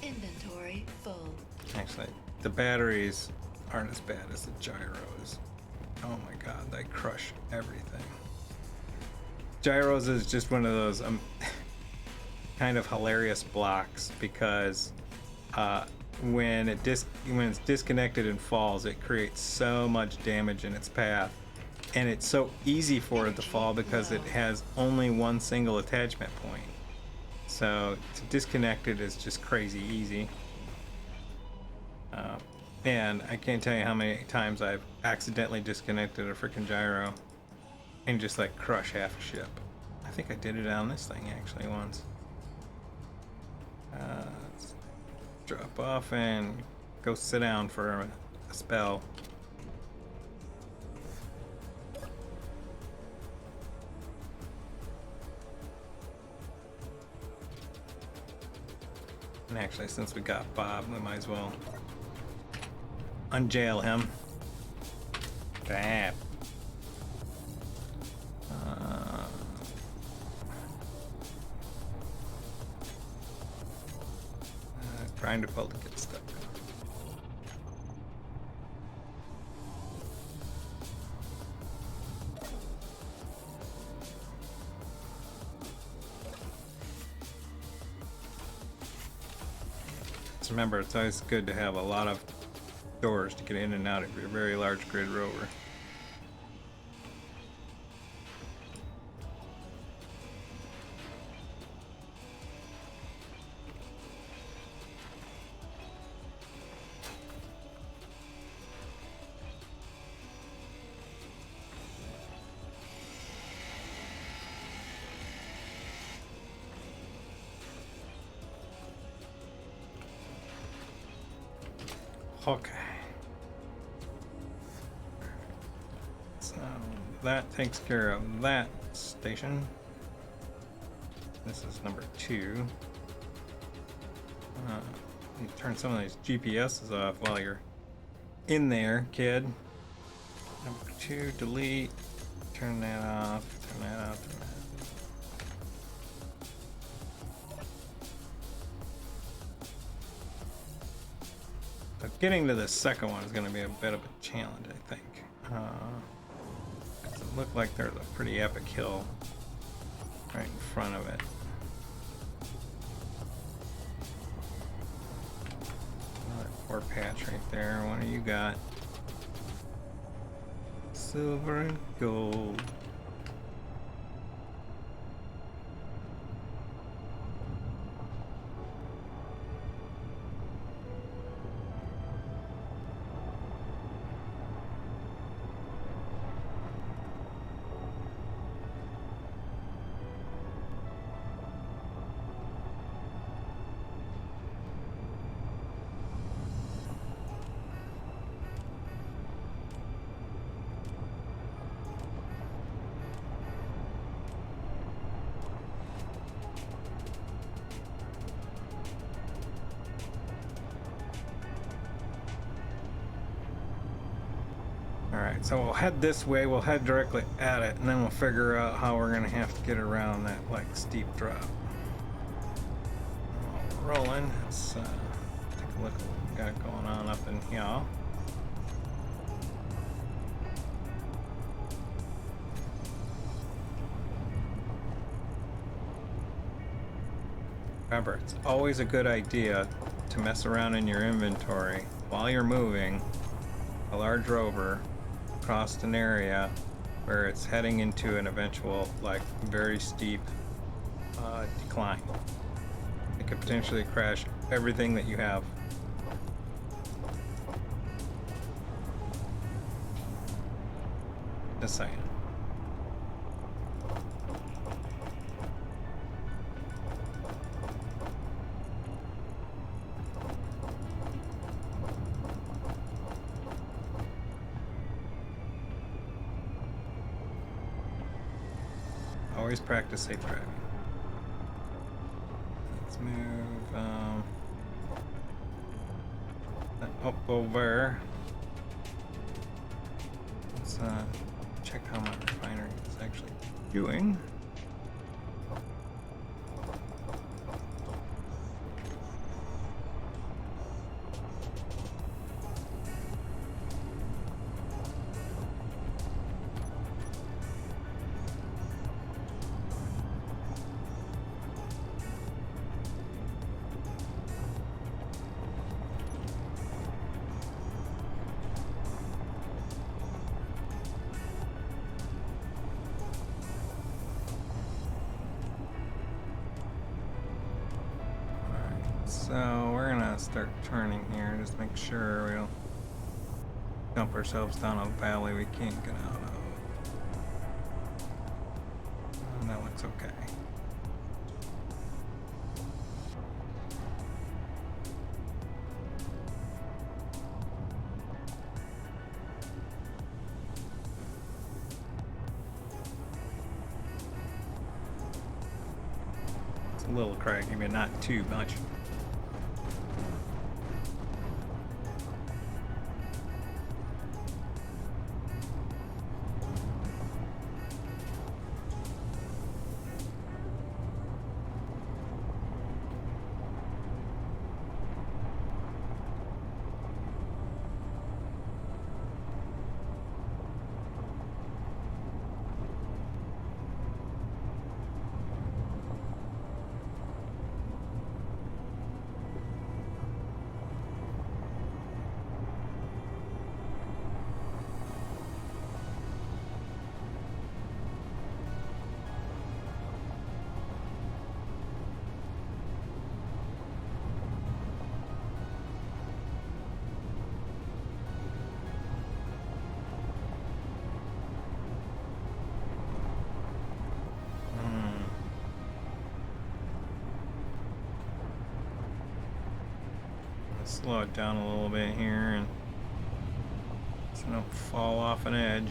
Inventory full. Actually, the batteries aren't as bad as the gyros. Oh my god, they crush everything. Gyros is just one of those kind of hilarious blocks because when it's disconnected and falls, it creates so much damage in its path, and it's so easy for it to fall because it has only one single attachment point. So to disconnect it is just crazy easy. And I can't tell you how many times I've accidentally disconnected a freaking gyro and just like crush half a ship. I think I did it on this thing actually once. Let's drop off and go sit down for a spell. And actually, since we got Bob, we might as well unjail him. Bam. Grinder bolt to get stuck. Just remember, it's always good to have a lot of doors to get in and out of your very large grid rover. Okay. So that takes care of that station. This is number 2. You turn some of these GPSs off while you're in there, kid. Number 2, delete. Turn that off. Turn that off. Turn that off. Getting to the second one is going to be a bit of a challenge, I think. It looked like there's a pretty epic hill right in front of it. Another poor patch right there. What do you got? Silver and gold. Alright, so we'll head this way, we'll head directly at it, and then we'll figure out how we're gonna have to get around that, like, steep drop. Rolling, let's take a look at what we got going on up in here. Remember, it's always a good idea to mess around in your inventory while you're moving a large rover across an area where it's heading into an eventual, like, very steep decline. It could potentially crash everything that you have. Just saying. Always practice safe driving. up over. Let's check how my refinery is actually doing. So we're gonna start turning here, just make sure we don't dump ourselves down a valley we can't get out of. And that looks okay. It's a little craggy, but not too much. Slow it down a little bit here and so I don't fall off an edge.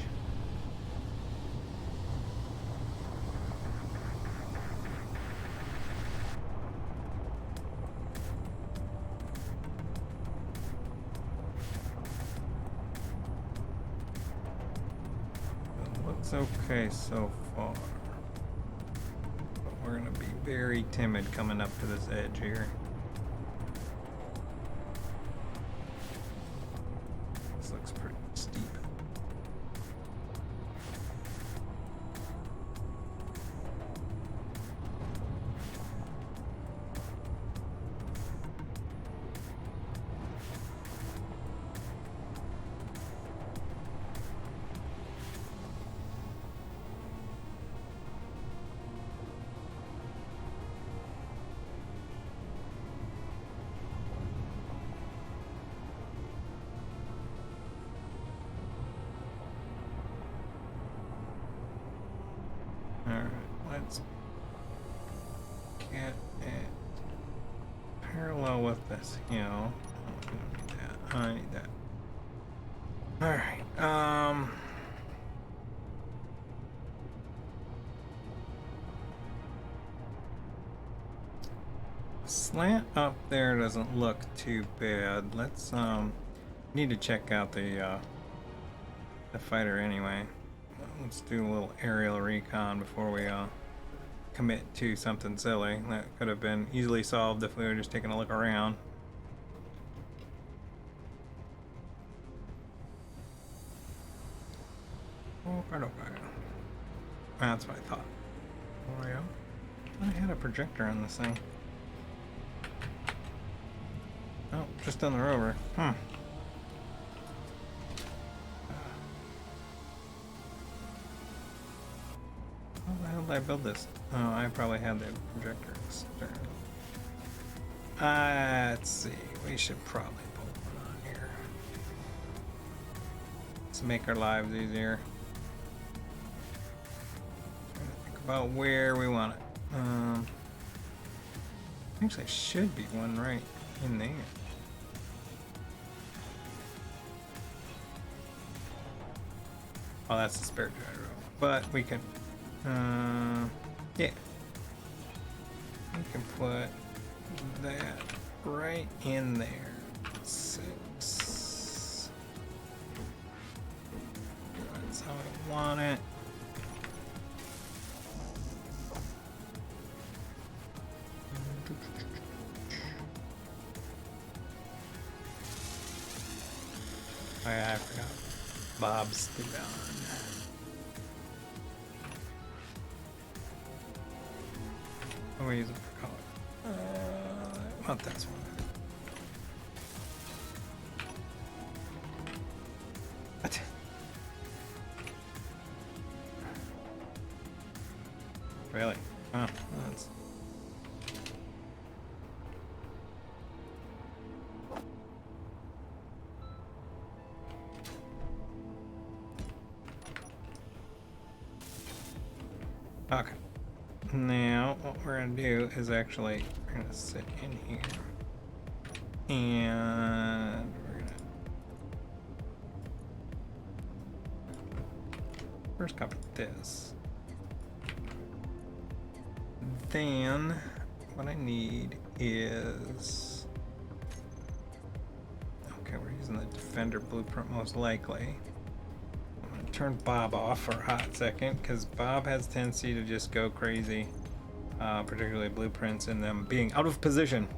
It looks okay so far, but we're gonna be very timid coming up to this edge here. Looks pretty steep. Alright, let's get it parallel with this hill. Oh, I don't need that. I need that. Alright, slant up there doesn't look too bad. Let's need to check out the fighter anyway. Let's do a little aerial recon before we commit to something silly. That could have been easily solved if we were just taking a look around. Okay. That's what I thought. Oh yeah. I had a projector on this thing. Oh, just down the rover. How the hell did I build this? Oh, I probably had the projector external. Let's see. We should probably put one on here. Let's make our lives easier. Trying to think about where we want it. Actually, should be one right in there. Oh, that's the spare gyro. But we can, yeah. We can put that right in there. 6. want it. Oh yeah, I forgot. Bob's the gun. What do we use it for color? I want this one. What? Really? Oh, that's... Okay. Now, what we're going to do is actually, we're going to sit in here. And we're going to first copy this. Then, what I need is... Okay, we're using the Defender blueprint most likely. Turn Bob off for a hot second because Bob has tendency to just go crazy, particularly blueprints and them being out of position.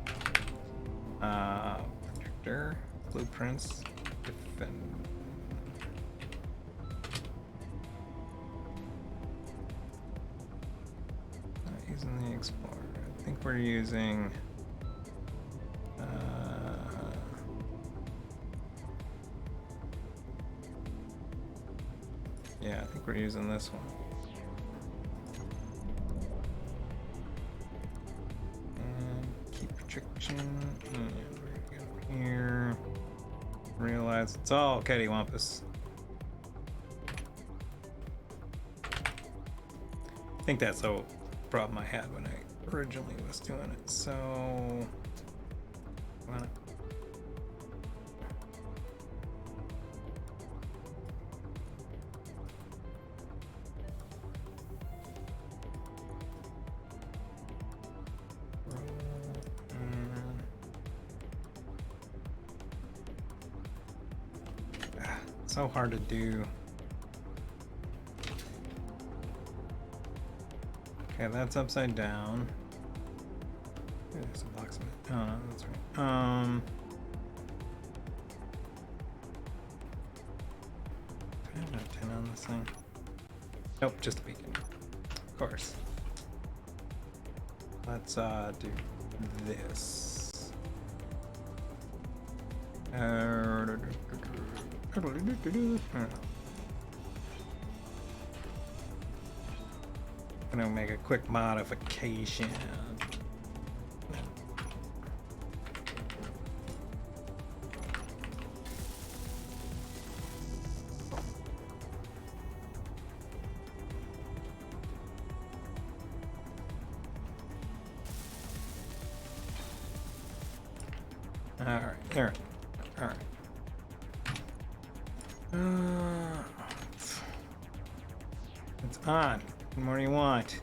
Detector, blueprints, defend. Not using the Explorer. I think we're using. Yeah, I think we're using this one. And keep projection. And we're gonna go here. Realize it's all cattywampus. I think that's the problem I had when I originally was doing it. So, so hard to do. Okay, that's upside down. There's a box of it. Oh no, that's right. Do I have a 10 on this thing? Nope, just a beacon. Of course. Let's do this. Gonna make a quick modification. All right, there. All right. It's on. What more do you want?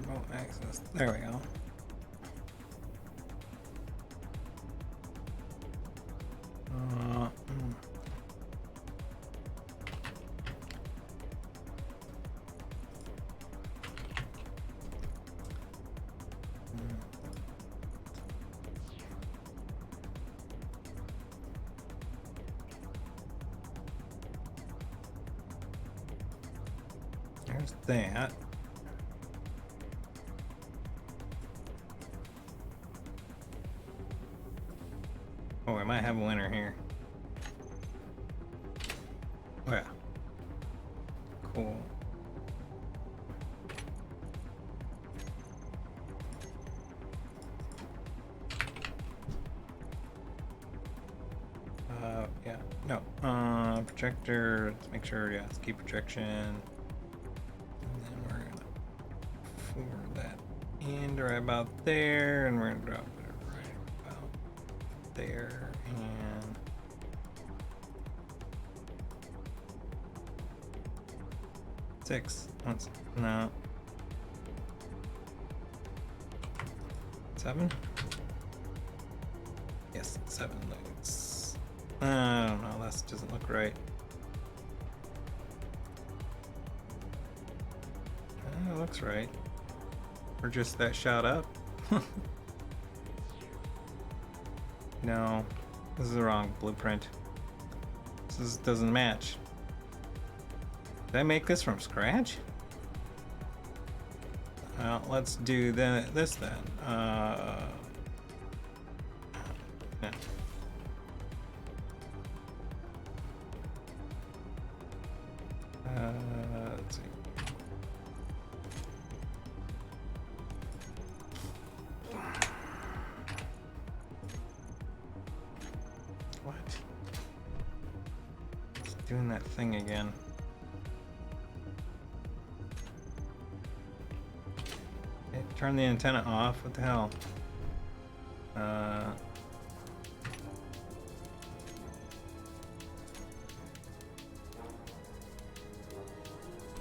Remote access. There we go. There's that. Oh, I might have a winner here. Oh yeah. Cool. Yeah. No. Projector. Let's make sure. Yeah. Let's keep projection. And then we're gonna forward that in right about there, and we're gonna drop it right about there, and six. Once. No. 7. guess 7 links. I don't know, that doesn't look right. It looks right. Or just that shot up. No, this is the wrong blueprint. This doesn't match. Did I make this from scratch? Well, let's do this then. Yeah. Let's see. What? It's doing that thing again. Hey, turn the antenna off. What the hell?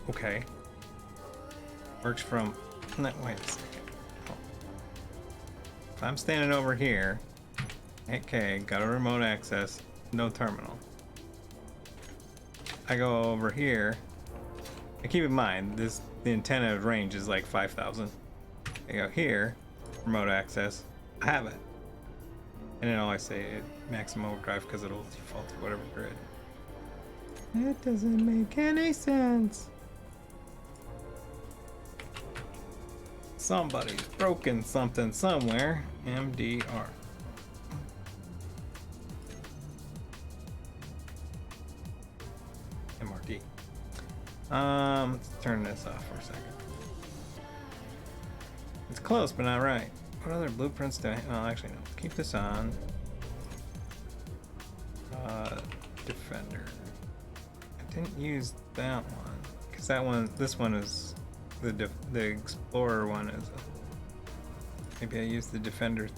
Okay. Works from. No, wait a second. Oh. If I'm standing over here, okay, got a remote access, no terminal. I go over here. And keep in mind, the antenna range is like 5,000. I go here, remote access. I have it. And then all I say is maximum overdrive because it'll default to whatever grid. That doesn't make any sense. Somebody's broken something somewhere. MDR. MRD. Let's turn this off for a second. It's close, but not right. What other blueprints do I? Well, actually, no. Keep this on. Defender. I didn't use that one because that one. This one is the Explorer one is. Maybe I used the Defender.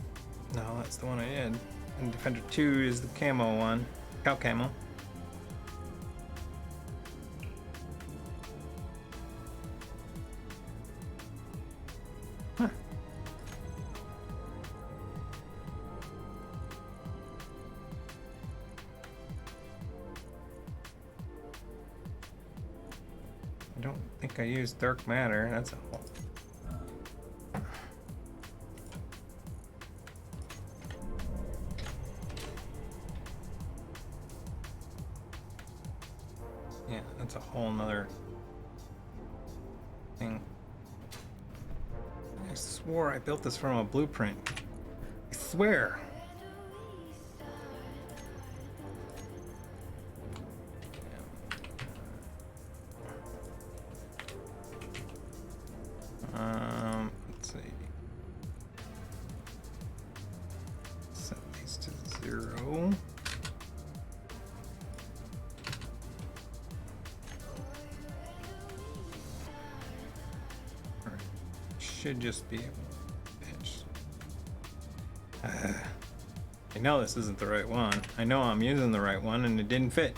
No, that's the one I did. And Defender 2 is the camo one. Cow camo. Huh. I don't think I used dark matter. That's a whole. Yeah, that's a whole nother thing. I swore I built this from a blueprint. I swear. Let's see. Set these to 0. Alright. Should just be able to pitch. I know this isn't the right one. I know I'm using the right one and it didn't fit.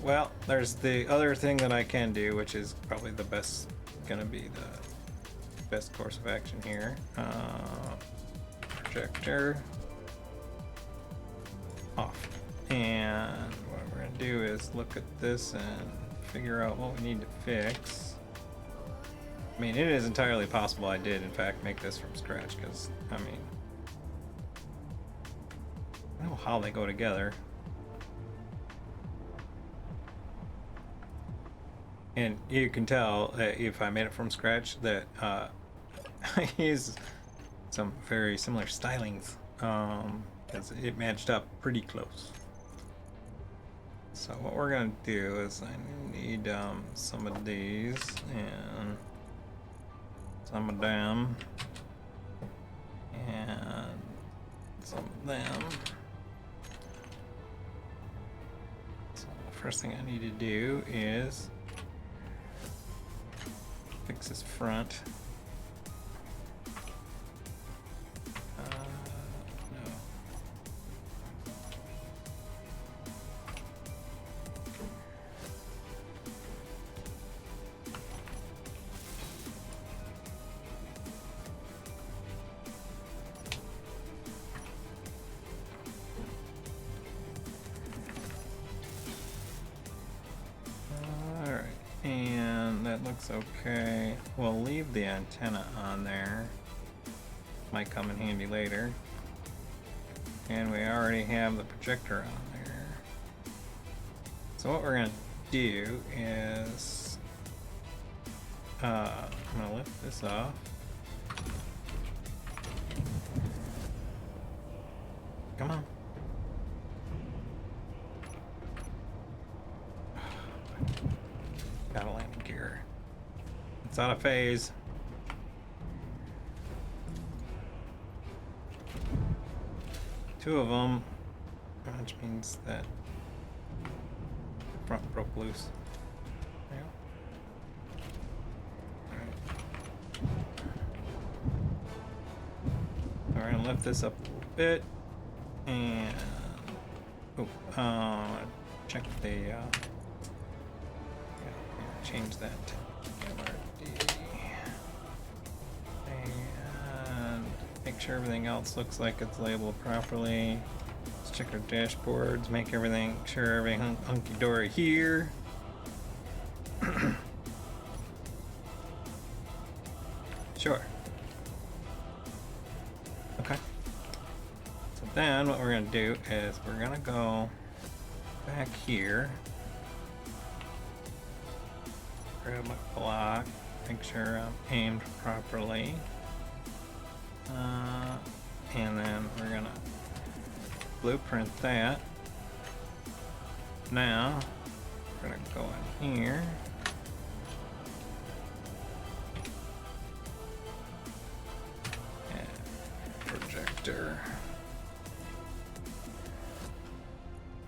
Well, there's the other thing that I can do, which is probably the best, gonna be the best course of action here. Projector off. And what we're gonna do is look at this and figure out what we need to fix. I mean, it is entirely possible I did, in fact, make this from scratch, because, I mean, I don't know how they go together. And you can tell if I made it from scratch that I use some very similar stylings because it matched up pretty close. So what we're gonna do is I need some of these and some of them and some of them. So the first thing I need to do is fix this front. No. looks okay. We'll leave the antenna on there. Might come in handy later. And we already have the projector on there. So what we're gonna do is I'm gonna lift this off. Come on. Got a landing gear. It's out of phase. Two of them, which means that front broke loose. There you go. Alright. We're gonna lift this up a little bit and check the change that MRD and make sure everything else looks like it's labeled properly. Let's check our dashboards, make everything sure everything hunky-dory here. Sure. Okay. So then what we're gonna do is we're gonna go back here. Grab my block, make sure I'm aimed properly. And then we're gonna blueprint that. Now, we're gonna go in here. And projector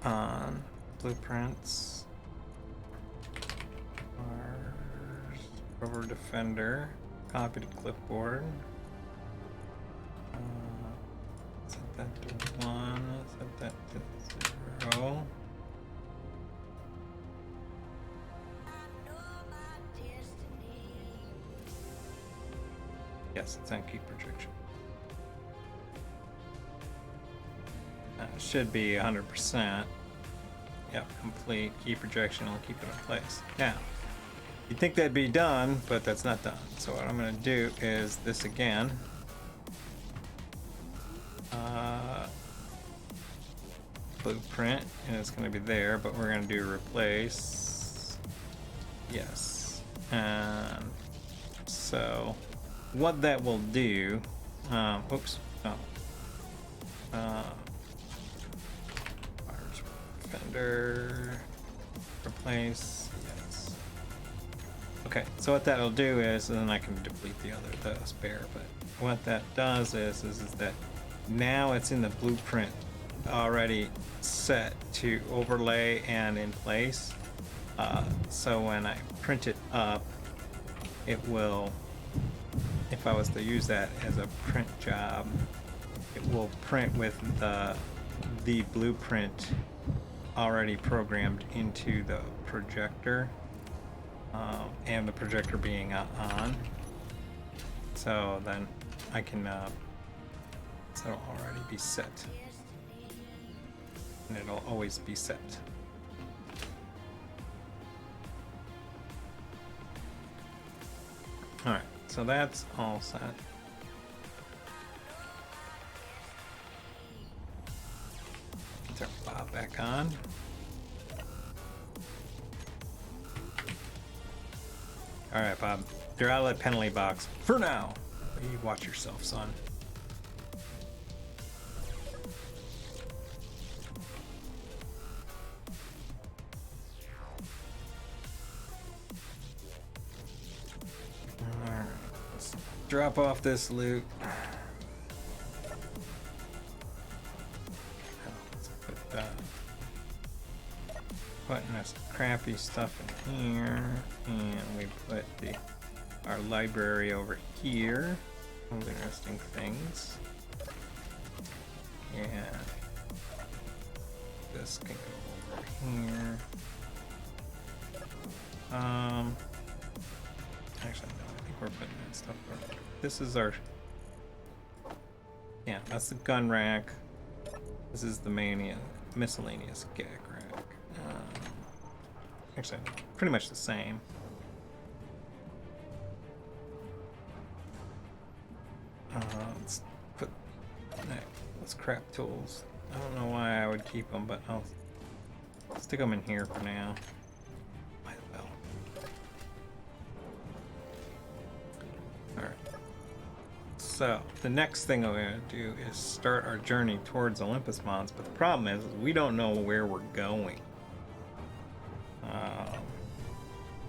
on blueprints. Over defender, copy to clipboard. Set that to 1, set that to 0. Yes, it's on key projection. It should be 100%. Yep, complete key projection will keep it in place. Now, you'd think that'd be done, but that's not done. So what I'm going to do is this again. Blueprint, and it's going to be there, but we're going to do replace. Yes. And so what that will do, oops, oh. Defender, replace. Okay, so what that'll do is, and then I can deplete the spare, but what that does is that now it's in the blueprint already set to overlay and in place. So when I print it up, it will, if I was to use that as a print job, it will print with the blueprint already programmed into the projector. And the projector being on, so then I can so it'll already be set, and it'll always be set. All right, so that's all set. Turn Bob back on. All right, Bob. You're out of that penalty box for now. You watch yourself, son. All right, let's drop off this loot. Let's putting this crappy stuff in here, and we put our library over here. Some interesting things. And this can go over here. Actually, no, I think we're putting that stuff over. This is our, yeah, that's the gun rack. This is the miscellaneous gag rack. Actually, pretty much the same. Let's put let's scrap tools. I don't know why I would keep them, but I'll stick them in here for now. Might as well. Alright. So, the next thing we're going to do is start our journey towards Olympus Mons, but the problem is we don't know where we're going.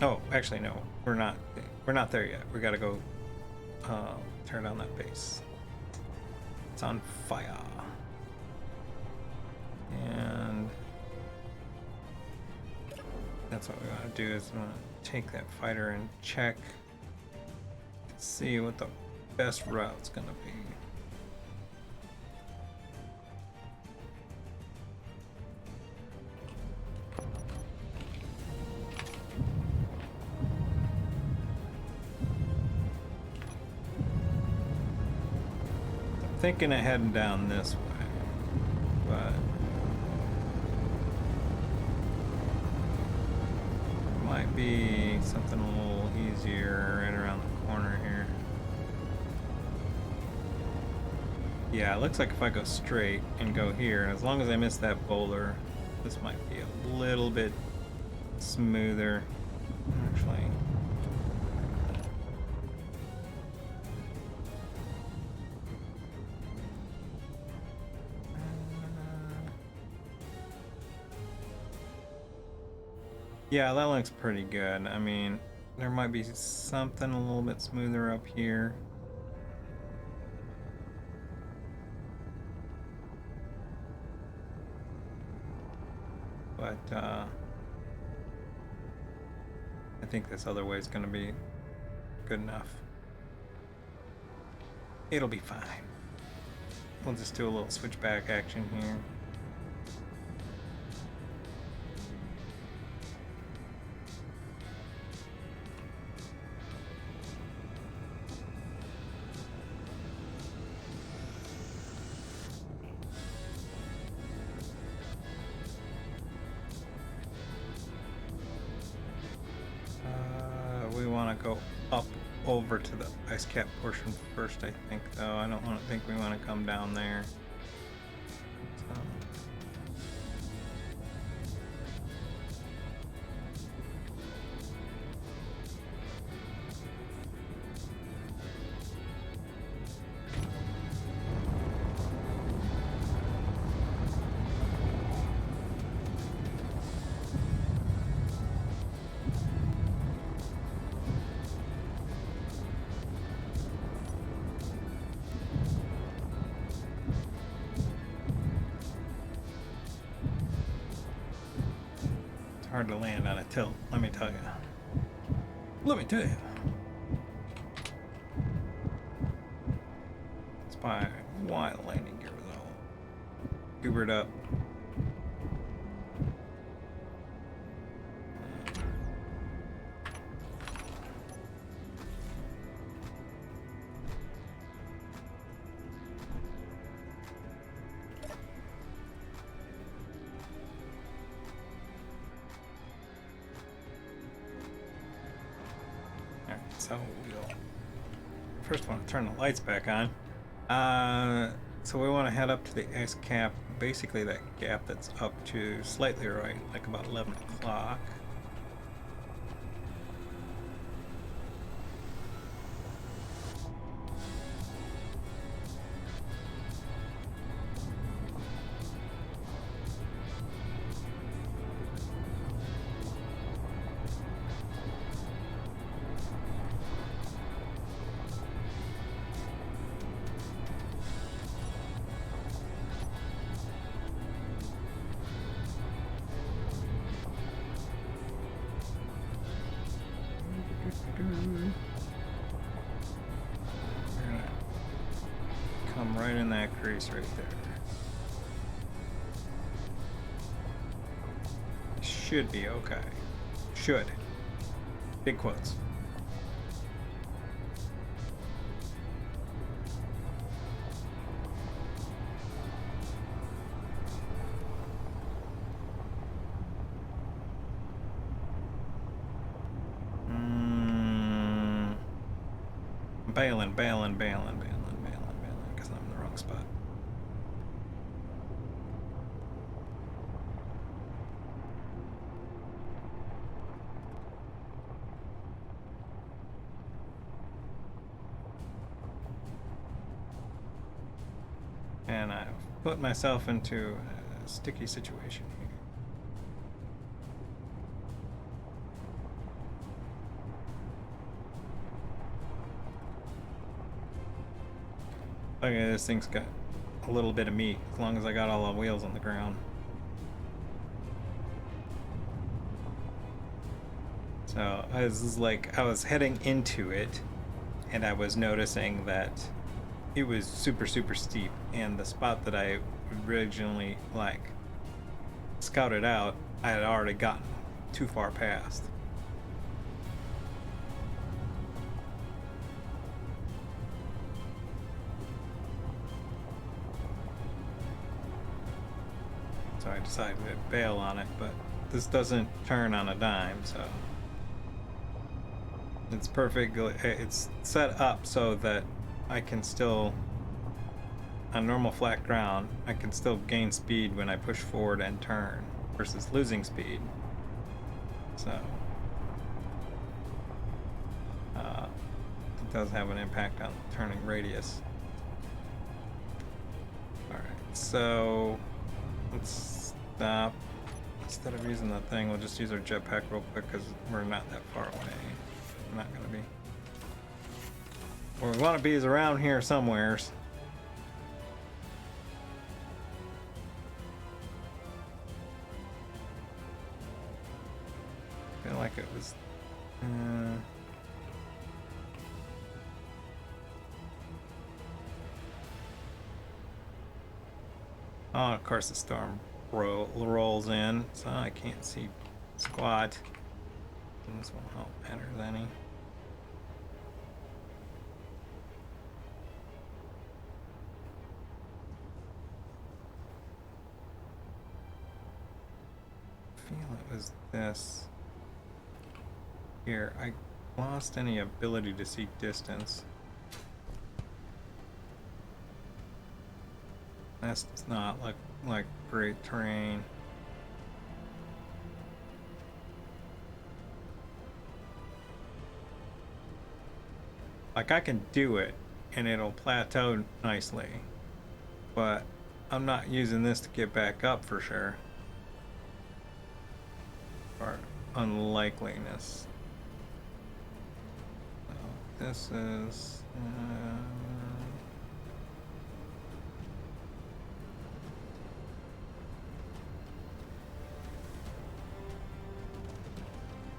Oh, actually no, we're not there yet. We gotta go tear down that base. It's on fire. And that's what we want to do is we want to take that fighter and check, see what the best route's gonna be. Thinking of heading down this way, but there might be something a little easier right around the corner here. Yeah, it looks like if I go straight and go here, as long as I miss that boulder, this might be a little bit smoother, actually. Yeah, that looks pretty good. I mean, there might be something a little bit smoother up here. But, I think this other way is going to be good enough. It'll be fine. We'll just do a little switchback action here. Go up over to the ice cap portion first, I think, though. I don't think we want to come down there. So. Hard to land on a tilt, let me tell you. Let me tell you. That's why the landing gear was all goobered up. So we'll first want to turn the lights back on. So we want to head up to the ice cap, basically that gap that's up to slightly right, like about 11 o'clock. Come right in that crease right there. Should be okay. Should. Big quotes. Bailing. And I've put myself into a sticky situation here. Okay, this thing's got a little bit of meat, as long as I got all the wheels on the ground. So I was heading into it, and I was noticing that it was super steep, and the spot that I originally scouted out, I had already gotten too far past. So I decided to bail on it, but this doesn't turn on a dime, so it's perfect. It's set up so that I can still, on normal flat ground, I can still gain speed when I push forward and turn versus losing speed. So it does have an impact on turning radius. Alright, so let's stop. Instead of using that thing, we'll just use our jetpack real quick because we're not that far away. We're not going to be. Where we want to be is around here somewheres. I feel like it was. Oh, of course the storm rolls in, so I can't see squat. And this won't help matters any. I feel it was this. Here, I lost any ability to see distance. That's not like great terrain. Like I can do it and it'll plateau nicely, but I'm not using this to get back up for sure. Or unlikeliness. So this is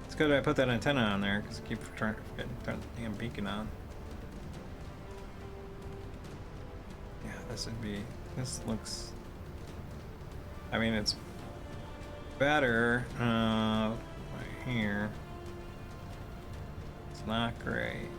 it's good I put that antenna on there because I keep forgetting to turn the damn beacon on. Yeah, this looks, I mean, it's better right here. It's not great.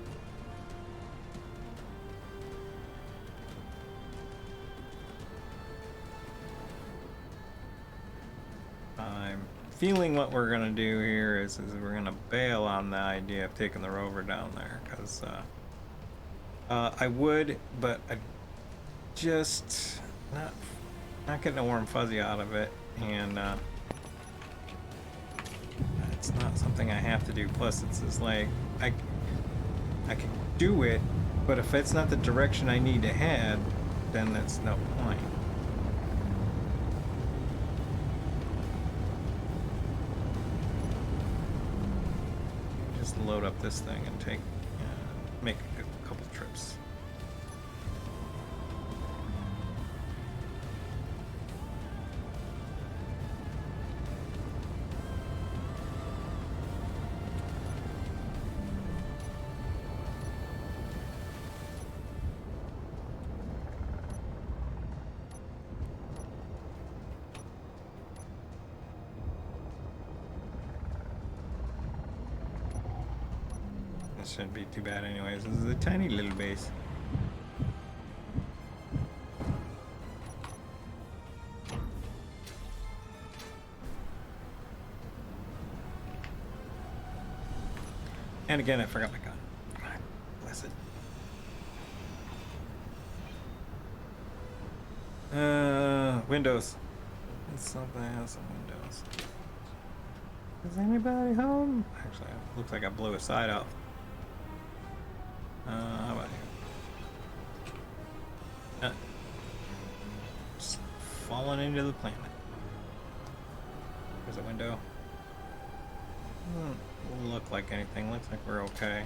I'm feeling what we're gonna do here is we're gonna bail on the idea of taking the rover down there, because I would, but I just not getting a warm fuzzy out of it, and it's not something I have to do. Plus, it's just like I can do it, but if it's not the direction I need to head, then that's no point. Just load up this thing and make a couple trips. Shouldn't be too bad anyways. This is a tiny little base. And again, I forgot my gun. God bless it. Windows. Let's something else on Windows. Is anybody home? Actually, it looks like I blew a side out. How about here? fallen into the planet. There's a window. Doesn't look like anything. Looks like we're okay.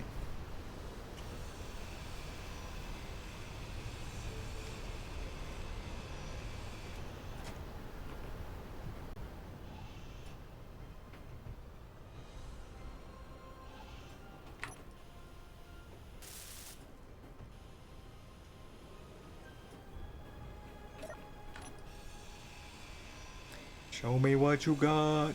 Show me what you got.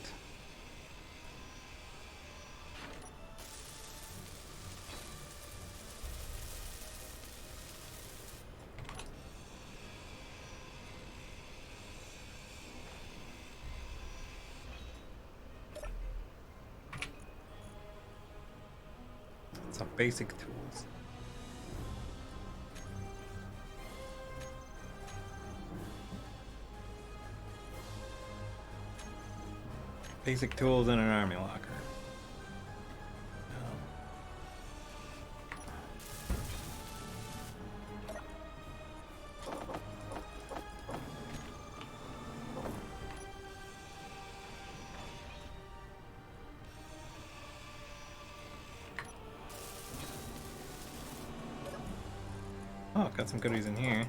Some basic tools. Basic tools in an army locker. Oh, got some goodies in here.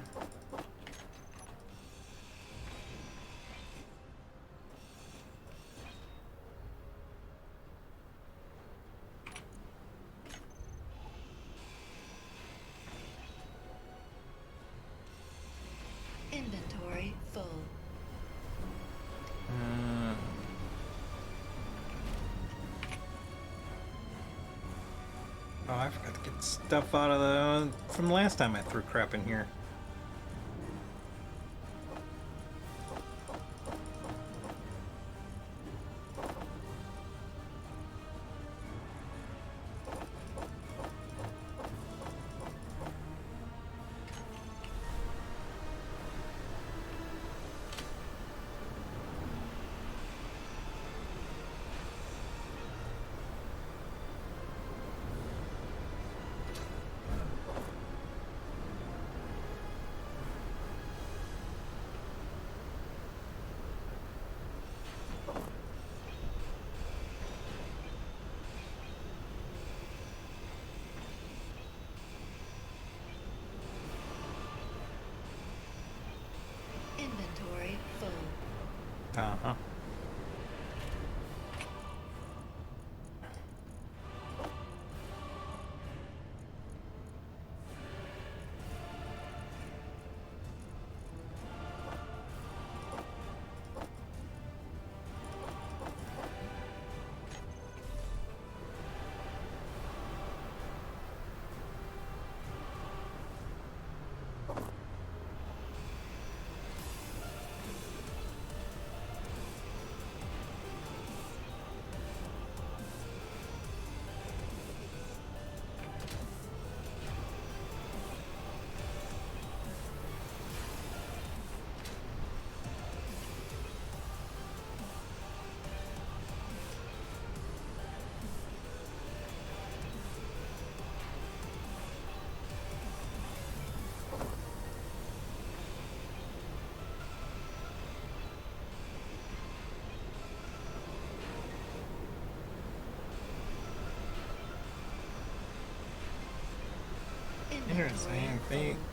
Inventory full. Oh, I forgot to get stuff out of the from last time I threw crap in here. Inventory full. Uh-huh.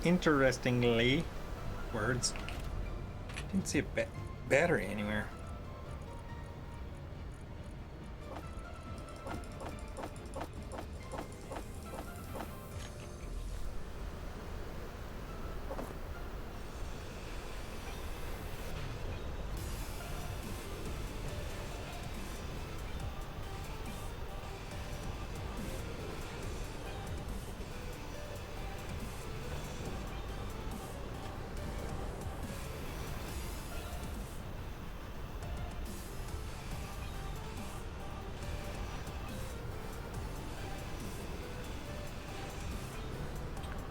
Interestingly, words. Didn't see a battery anywhere.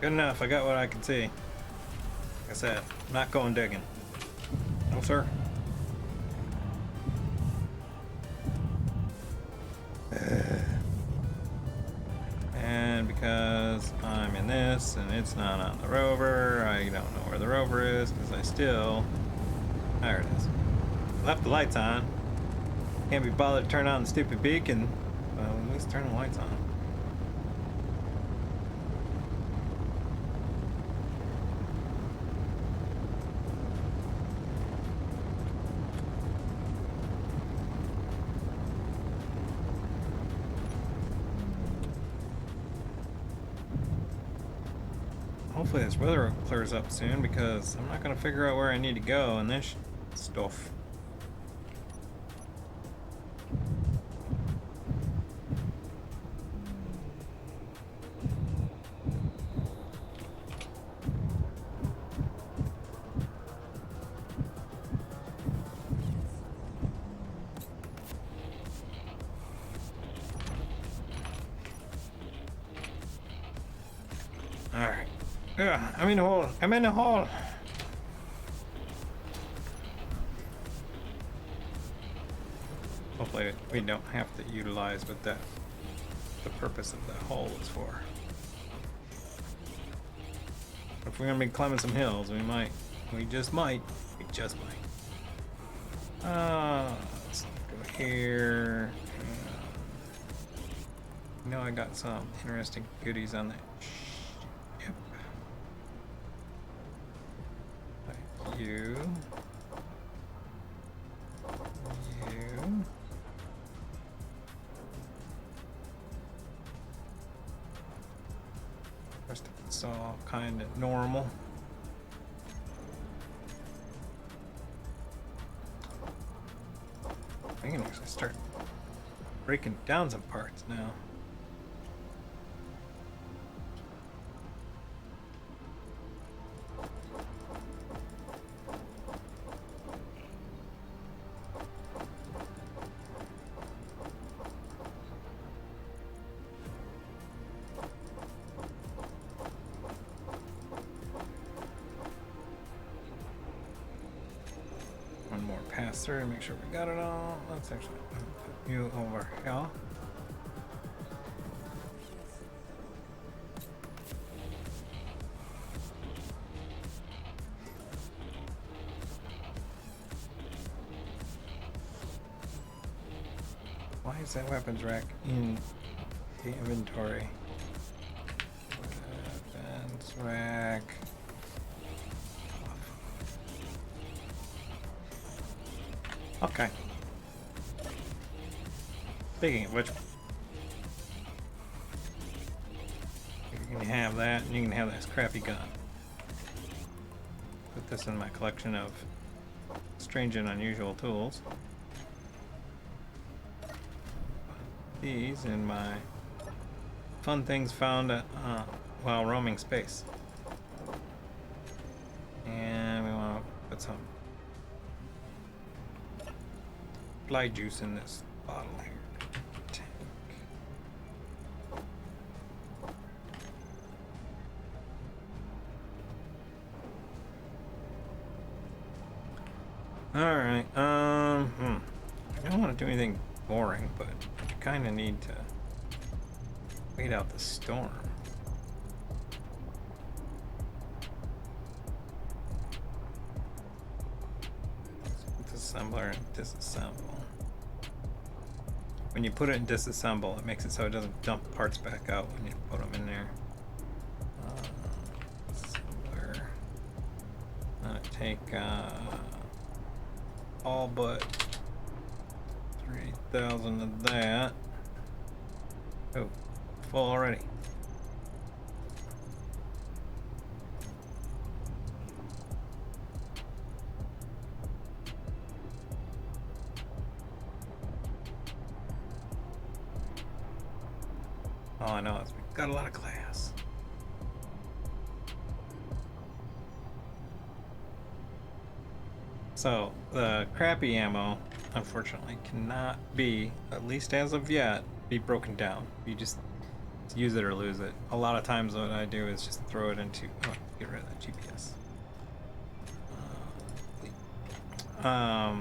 Good enough, I got what I can see. Like I said, I'm not going digging. No, sir. And because I'm in this and it's not on the rover, I don't know where the rover is because I still There it is. Left the lights on. Can't be bothered to turn on the stupid beacon. Well, at least turn the lights on. Hopefully this weather clears up soon because I'm not going to figure out where I need to go in this stuff. Alright. I'm in the hole. I'm in the hole. Hopefully we don't have to utilize what the purpose of that hole was for. If we're gonna be climbing some hills, we might. We just might. Let's go here. You know I got some interesting goodies on that. Yep. Like you. You. Rest of it's all kind of normal. I can actually start breaking down some parts now. One more pass through, make sure we got it all. Let's actually put you over here. Why is that weapons rack in the inventory? Weapons rack. Okay. Speaking of which, you can have that, and you can have this crappy gun. Put this in my collection of strange and unusual tools. These in my fun things found while roaming space. And we want to put some fly juice in this bottle here. Tank. All right. I don't want to do anything boring, but I kind of need to wait out the storm. Disassembler and disassemble. When you put it in disassemble, it makes it so it doesn't dump parts back out when you put them in there. Assembler. I'm gonna take all but 3,000 of that. Oh, full already. All I know is we've got a lot of glass. So, the crappy ammo, unfortunately, cannot be, at least as of yet, be broken down. You just use it or lose it. A lot of times what I do is just throw it into... Oh, get rid of that GPS. A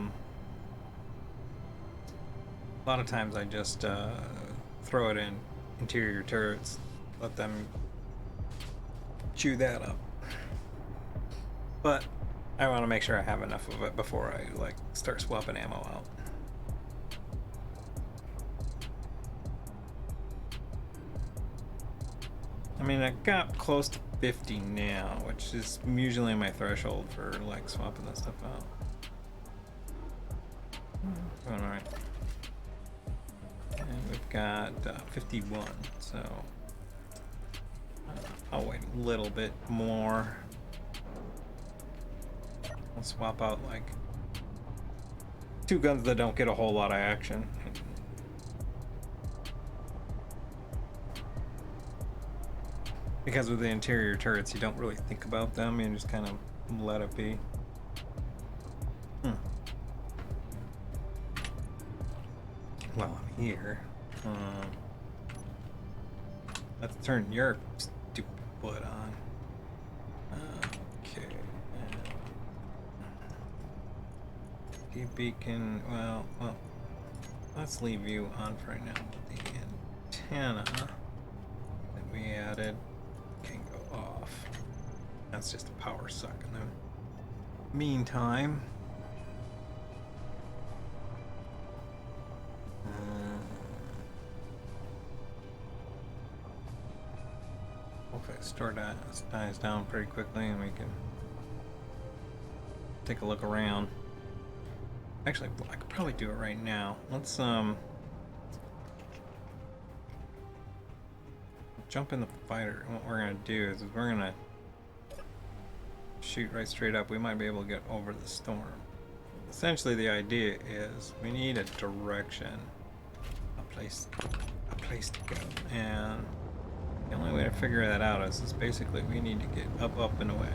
lot of times I just throw it in interior turrets, let them chew that up. But I want to make sure I have enough of it before I like start swapping ammo out. I mean, I got close to 50 now, which is usually my threshold for like swapping that stuff out. All right. And we've got 51, so I'll wait a little bit more. I'll swap out like 2 guns that don't get a whole lot of action. Because with the interior turrets, you don't really think about them, you just kind of let it be. Well, I'm here. Let's turn your stupid butt on. Okay. Beacon. Well. Let's leave you on for right now. The antenna that we added can go off. That's just a power suck in the meantime. Hopefully the store dies down pretty quickly and we can take a look around. Actually, I could probably do it right now. Let's jump in the fighter. And what we're gonna do is we're gonna shoot right straight up. We might be able to get over the storm. Essentially, the idea is we need a direction, a place to go, and the only way to figure that out is basically we need to get up, and away.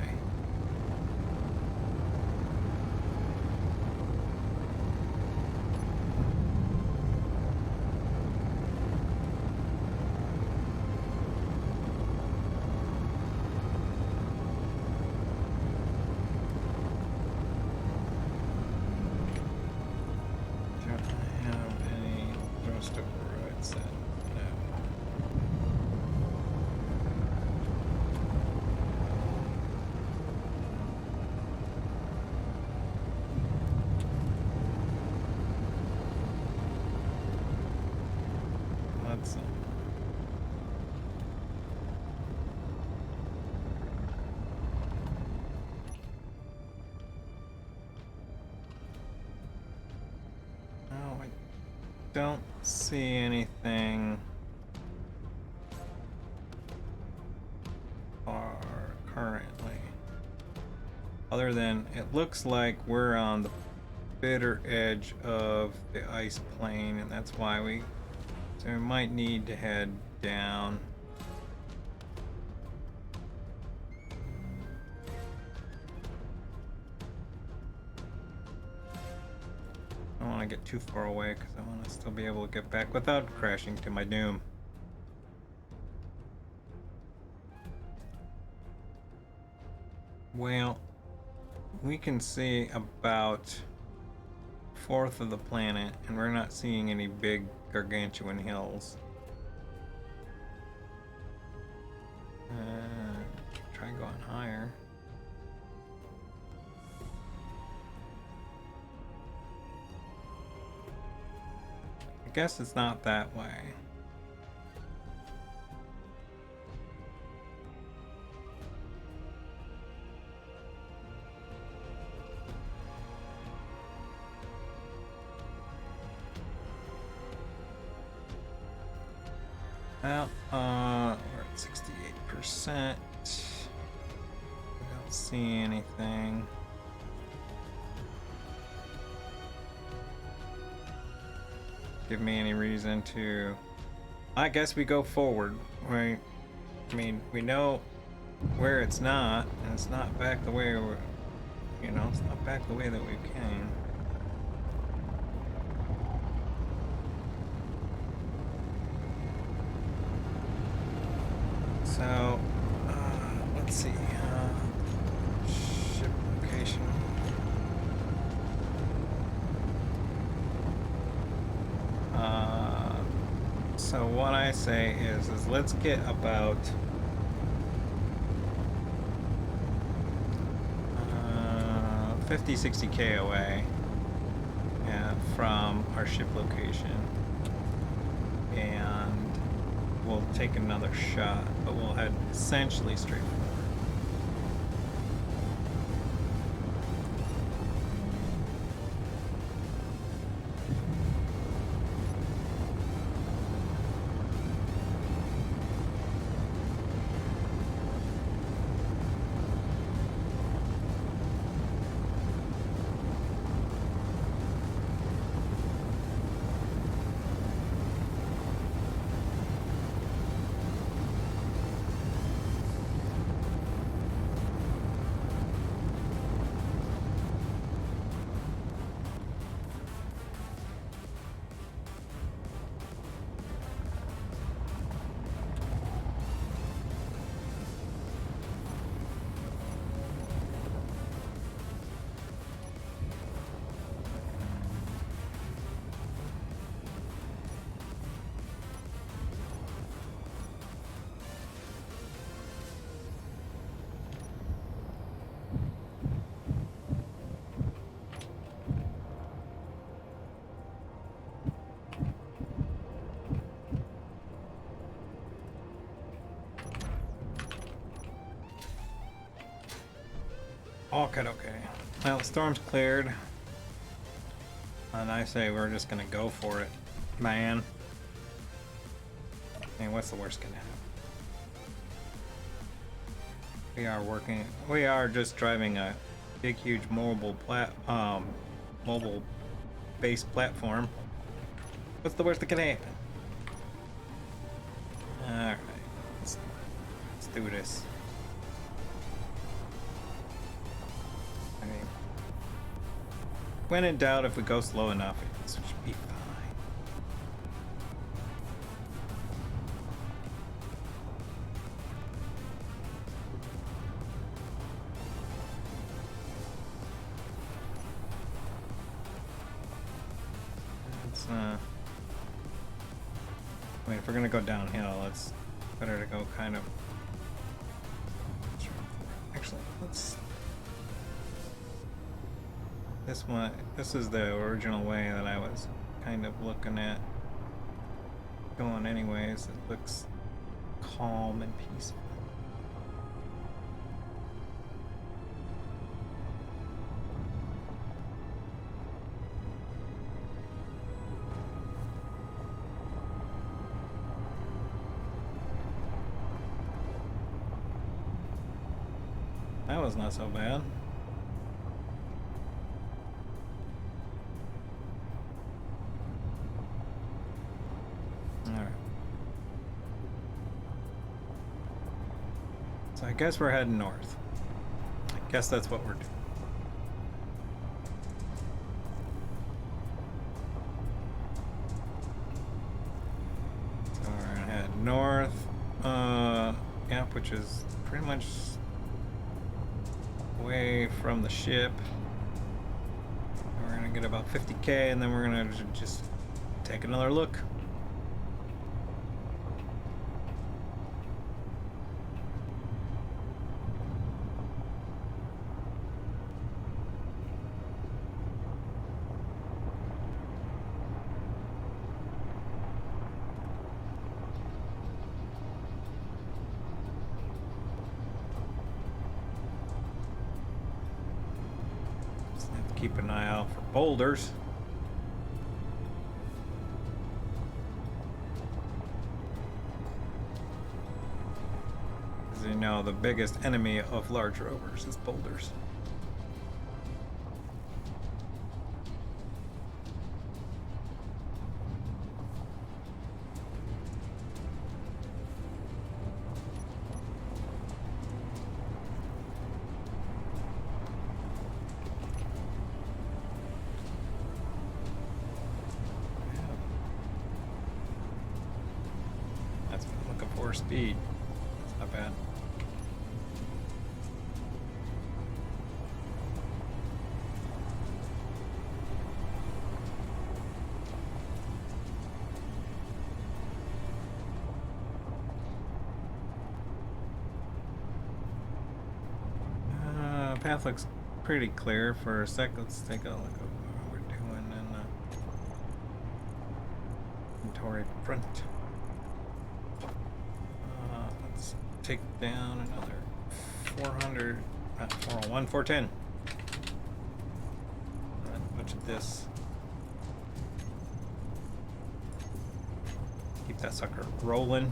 Don't see anything currently, other than it looks like we're on the bitter edge of the ice plain, and that's why we might need to head down. I don't want to get too far away because I want to still be able to get back without crashing to my doom. Well, we can see about 1/4 of the planet, and we're not seeing any big gargantuan hills. Try going higher. I guess it's not that way. Well, we're at 68%. I don't see anything. Give me any reason to... I guess we go forward, right? I mean, we know where it's not, and it's not back the way we're... You know, it's not back the way that we came. So, let's see, ship location. So what I say is let's get about, 50, 60K away from our ship location. And we'll take another shot, but we'll head essentially straight forward. Okay. Well, the storm's cleared. And I say we're just gonna go for it, man. And what's the worst gonna happen? We are just driving a big, huge mobile based platform. What's the worst that can happen? Alright, let's do this. When in doubt, if we go slow enough, it should be fine. I mean, if we're gonna go downhill, it's better to go kind of. Actually, let's. This is the original way that I was kind of looking at going anyways. It looks calm and peaceful. That was not so bad. So I guess we're heading north. I guess that's what we're doing. So we're gonna head north, yeah, which is pretty much away from the ship. We're gonna get about 50K and then we're gonna just take another look. Keep an eye out for boulders. As you know, the biggest enemy of large rovers is boulders. Speed. It's not bad. Path looks pretty clear for a sec. Let's take a look at what we're doing in the inventory front. Let's take down another 400, not 401, 410. Run a bunch of this. Keep that sucker rolling.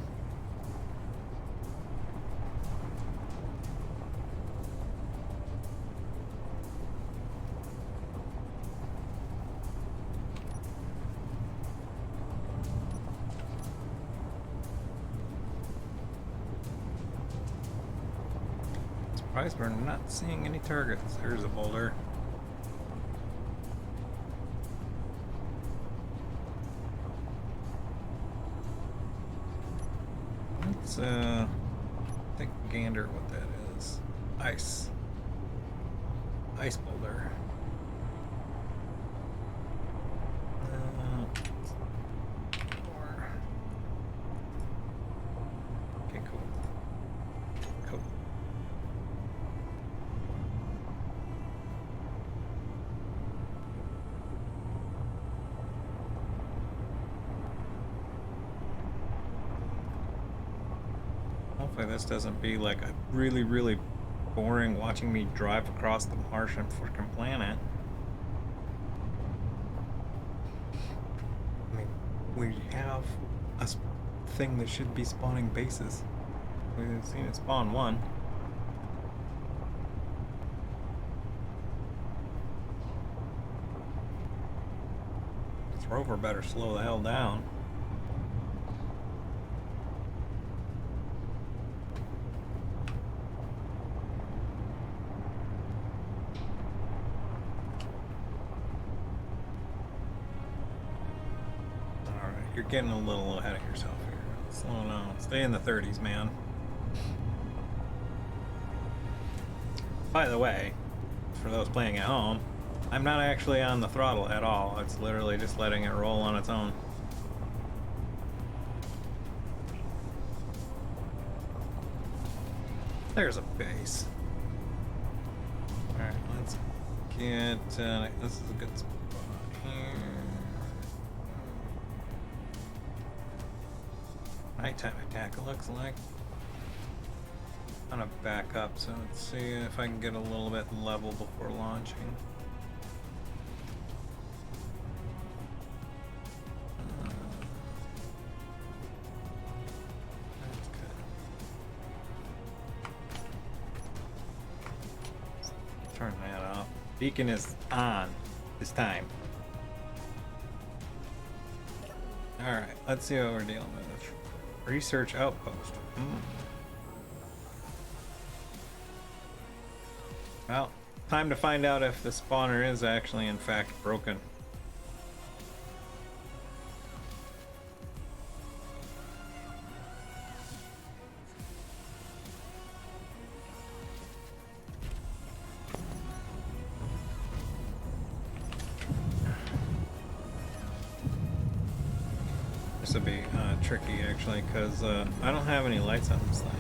Surprised we're not seeing any targets. There's a boulder. Let's take a gander what that is. Ice. Ice boulder. Okay, cool. Cool. Hopefully this doesn't be like a really, really boring watching me drive across the Martian freaking planet. I mean, we have a thing that should be spawning bases. We've seen it spawn one. This rover better slow the hell down. You're getting a little ahead of yourself here. Slow down. Stay in the 30s, man. By the way, for those playing at home, I'm not actually on the throttle at all. It's literally just letting it roll on its own. There's a base. Alright, let's get... this is a good spot here. Nighttime attack, it looks like. I'm gonna back up, so let's see if I can get a little bit level before launching. That's good. Turn that off. Beacon is on this time. Alright, let's see what we're dealing with. Research outpost. Well, time to find out if the spawner is actually in fact broken. This would be tricky actually, because I don't have any lights on this thing.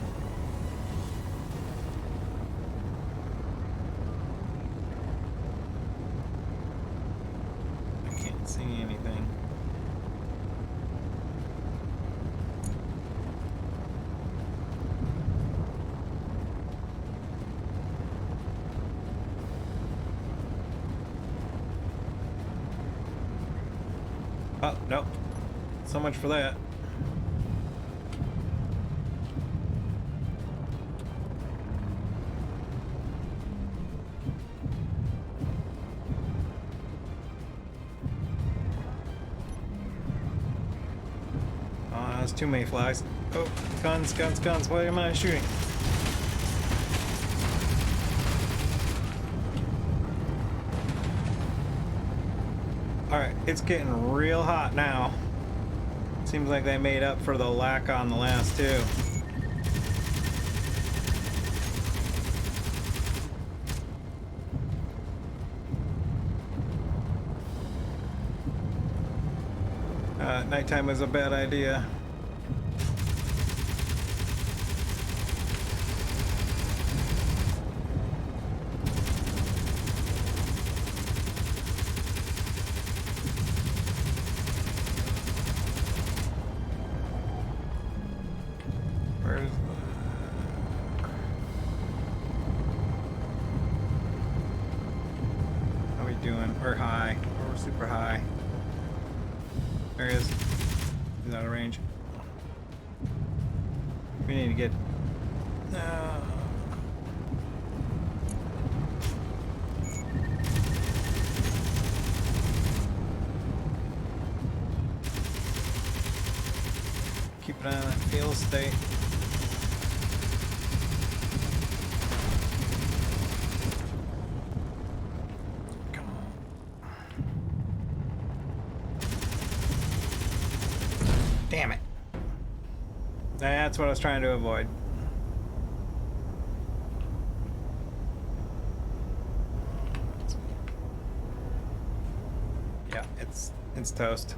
I can't see anything. Oh, nope. So much for that. That's too many flies. Oh, guns, guns, guns. Why am I shooting? Alright, it's getting real hot now. Seems like they made up for the lack on the last two. Nighttime was a bad idea. high. We're super high. There he is. He's out of range. We need to get... Keep an eye on that field state. Come on. Damn it. That's what I was trying to avoid. Yeah, it's toast.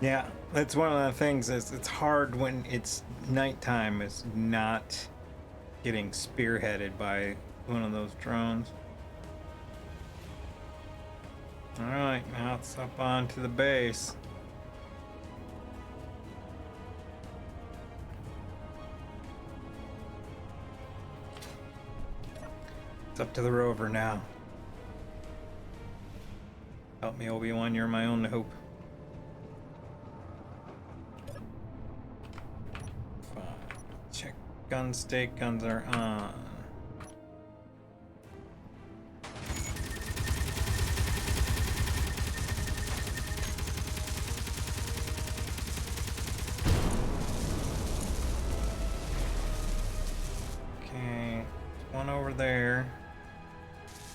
Yeah, that's one of the things is it's hard when it's nighttime is not getting spearheaded by one of those drones. Alright, now it's up onto the base. It's up to the rover now. Help me, Obi-Wan, you're my only hope. Check gun state, guns are on. Okay, one over there.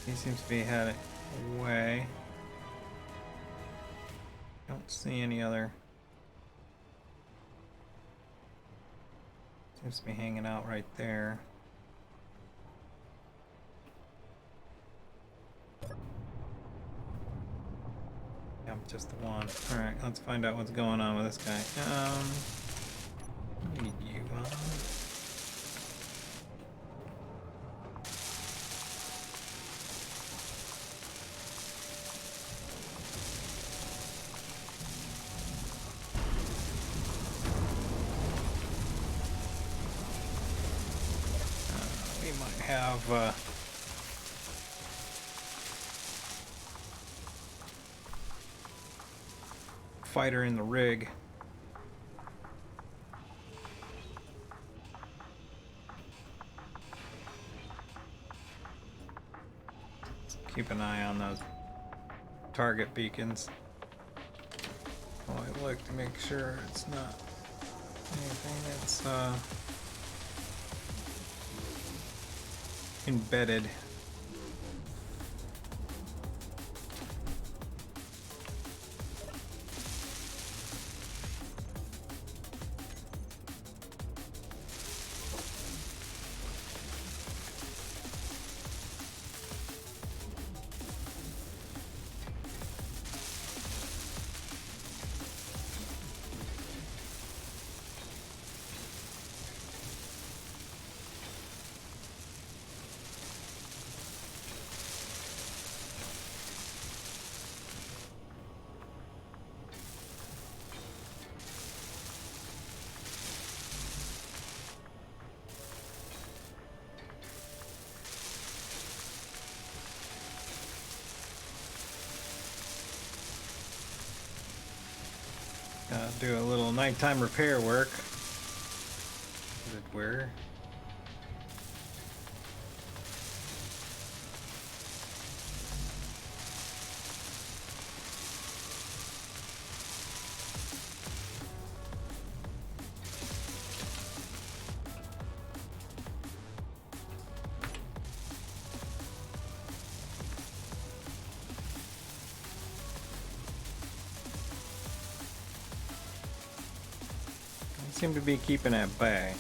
He seems to be heading away. Don't see any other. Seems to be hanging out right there. Yep, just the one. Alright, let's find out what's going on with this guy. Need you on. Have fighter in the rig. Keep an eye on those target beacons. Oh, I look to make sure it's not anything that's embedded. Do a little nighttime repair work. Is it where? Seem to be keeping at bay.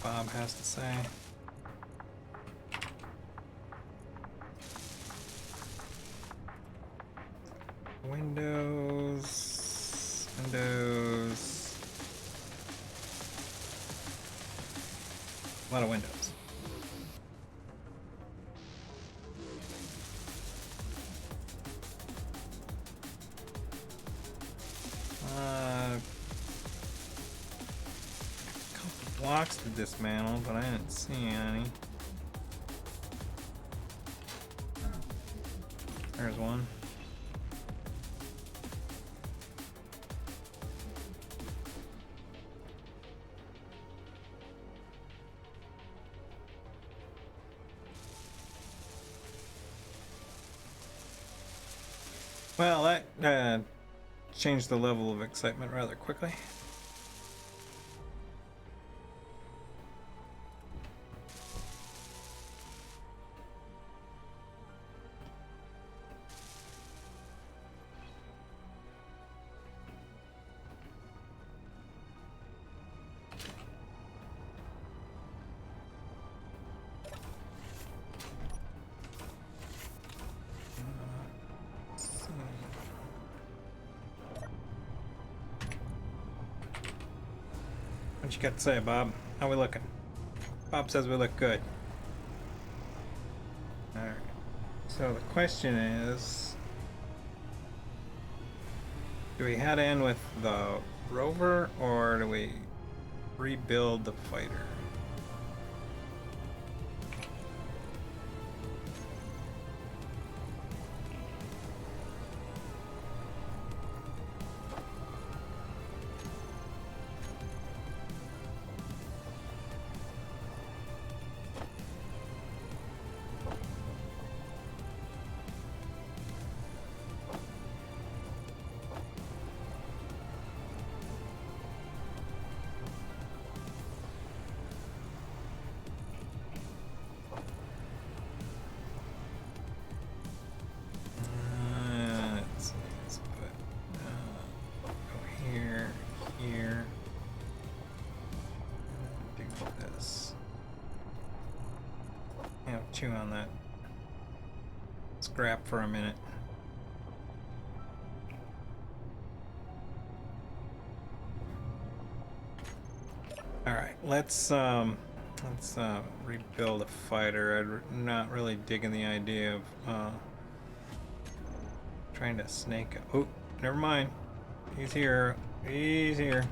Bob has to say. Windows. A lot of windows. Blocks to dismantle, but I didn't see any. There's one. Well, that changed the level of excitement rather quickly. What you got to say, Bob? How we looking? Bob says we look good. Alright. So the question is, do we head in with the rover or do we rebuild the fighter? Chew on that scrap for a minute. Alright, let's rebuild a fighter. I'm not really digging the idea of trying to snake. Oh, never mind. He's here. He's here.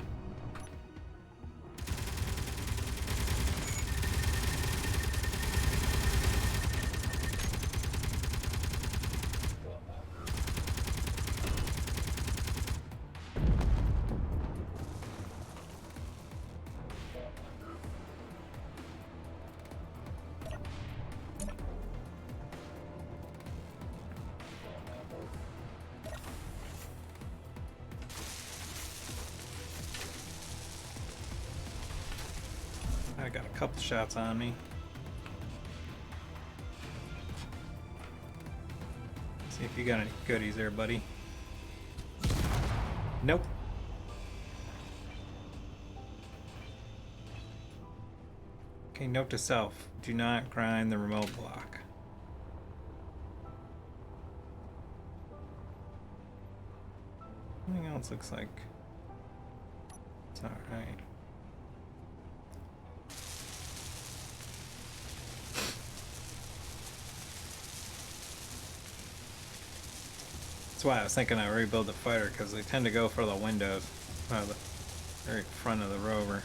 I got a couple shots on me. See if you got any goodies there, buddy. Nope. Okay, note to self. Do not grind the remote block. Everything else looks like it's alright. That's why I was thinking I rebuild the fighter, because they tend to go for the windows, the very front of the rover.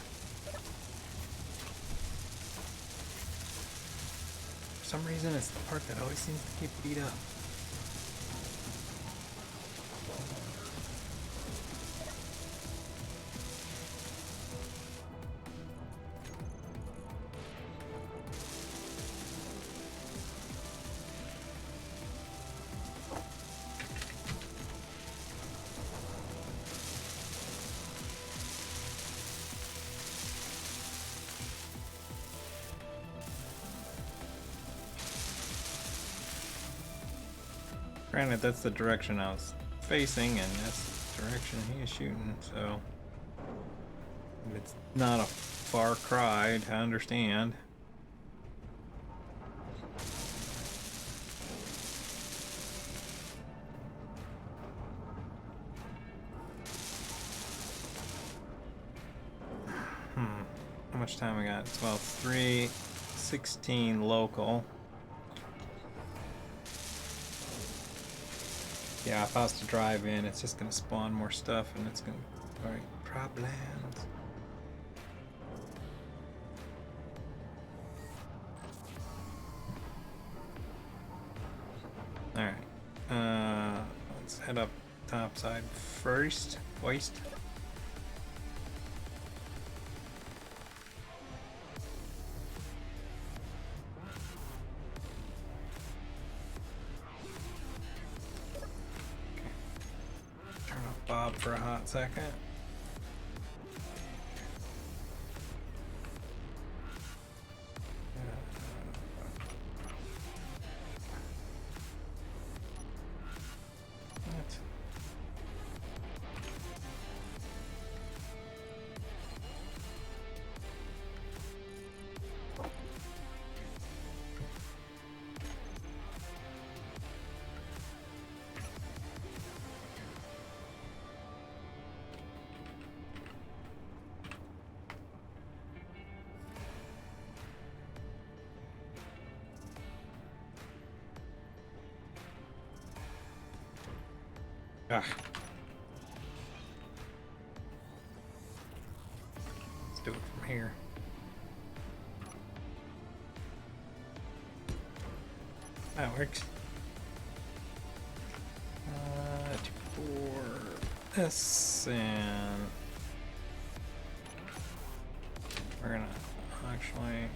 For some reason, it's the part that always seems to get beat up. Granted, that's the direction I was facing, and that's the direction he is shooting, so it's not a far cry to understand. How much time we got? 12:03, 16 local. Yeah, if I was to drive in, it's just gonna spawn more stuff and it's gonna create problems. Alright. Let's head up top side first. Turn off Bob for a hot second. Let's do it from here. That works. For this, and we're gonna actually.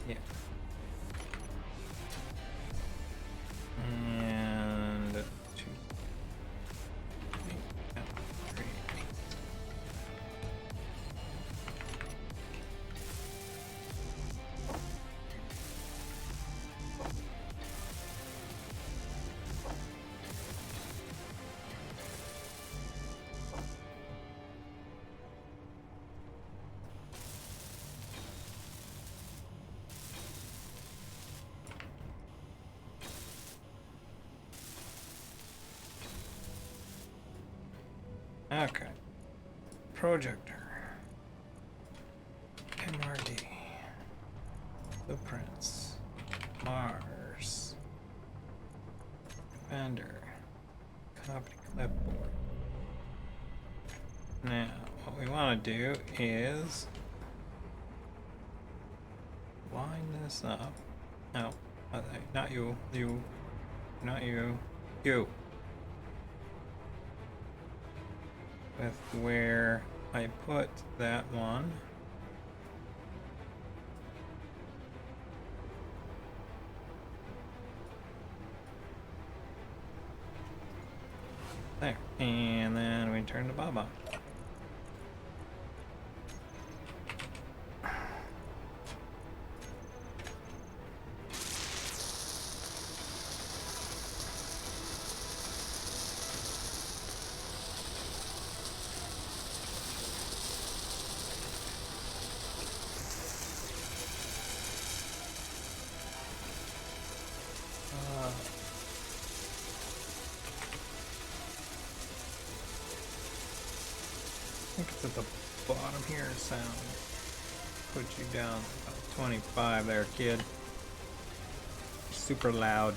Yeah. And 2, 8, 3. Okay. Projector. MRD. Blueprints. Mars. Defender. Copy clipboard. Now, what we want to do is line this up. No, not you. You. Not you. You. With where I put that one. There. And then we turn the bob on. I think it's at the bottom here, sound. Put you down about 25 there, kid. Super loud.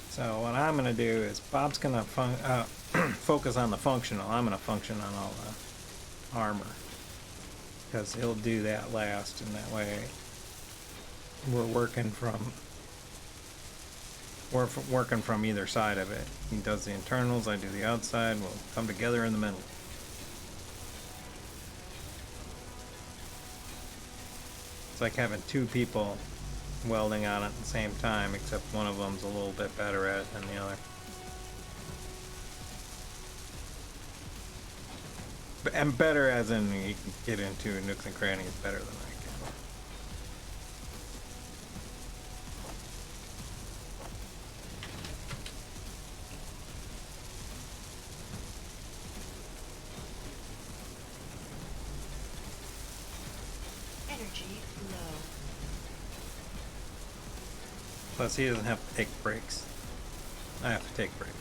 So what I'm going to do is Bob's going to focus on the functional. I'm going to function on all the armor. Because he'll do that last, and that way we're working from we're working from either side of it. He does the internals, I do the outside. We'll come together in the middle. It's like having two people welding on it at the same time, except one of them's a little bit better at it than the other. And better as in you can get into nooks and crannies better than I can. Energy low. Plus he doesn't have to take breaks. I have to take breaks.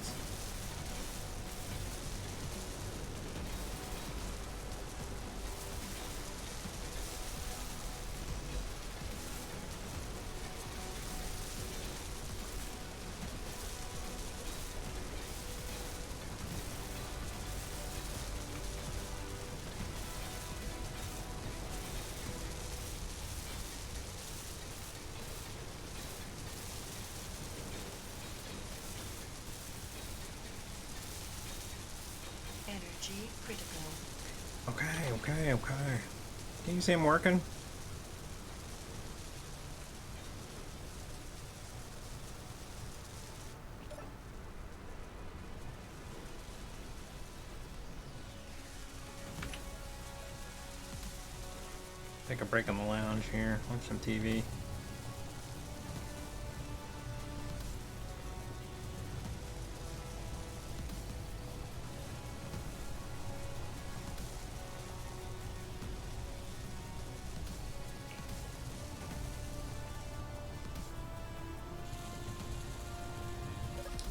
Energy critical. Okay. Can you see him working? Take a break in the lounge here, watch some TV.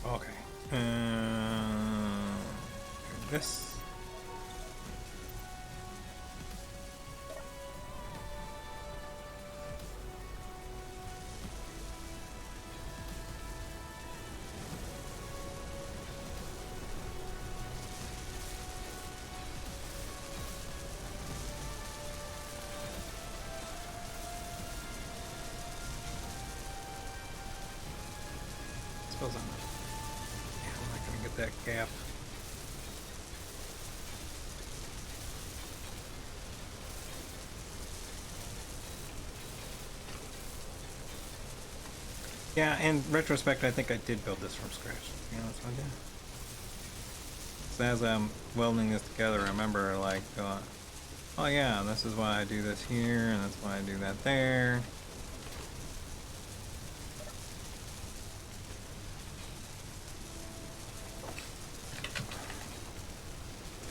Okay. This. Suppose I'm not gonna get that gap. Yeah, in retrospect, I think I did build this from scratch. To be honest with you. So as I'm welding this together, I remember like going, oh yeah, this is why I do this here, and that's why I do that there.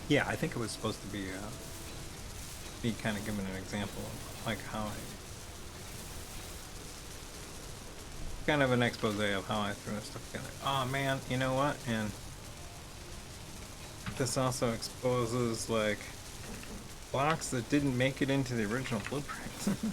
Yeah, I think it was supposed to be me kind of giving an example of like how I kind of an expose of how I threw this stuff together. Oh man, you know what? And this also exposes like blocks that didn't make it into the original blueprint.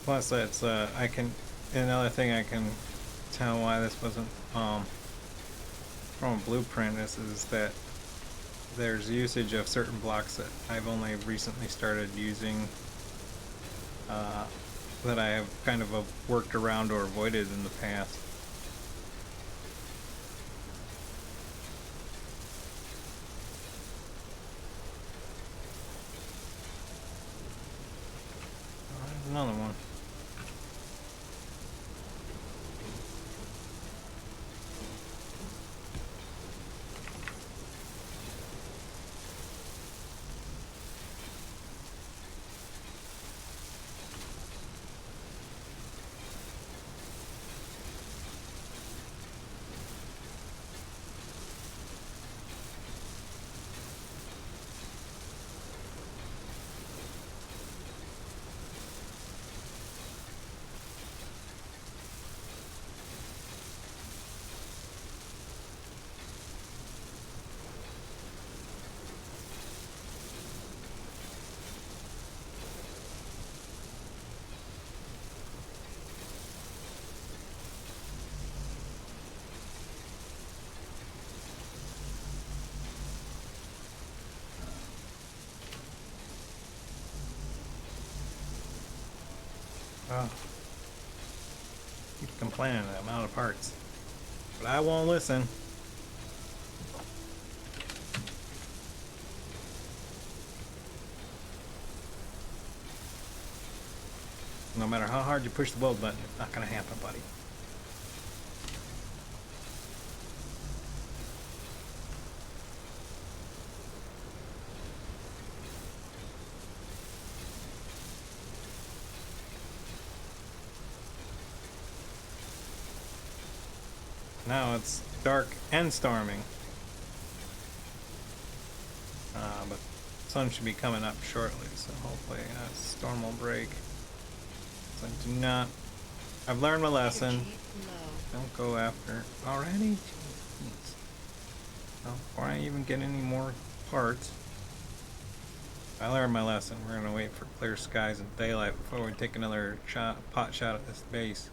Plus, it's I can another thing I can tell why this wasn't from a blueprint is that there's usage of certain blocks that I've only recently started using that I have kind of worked around or avoided in the past. Oh, there's another one. Oh. Keep complaining that I'm out of parts. But I won't listen. No matter how hard you push the weld button, it's not gonna happen, buddy. Now it's dark and storming. But the sun should be coming up shortly, so hopefully storm will break. So do not... I've learned my lesson. Energy low. Don't go after... Already? Jeez. Well, before I even get any more parts, I learned my lesson. We're gonna wait for clear skies and daylight before we take another pot shot at this base.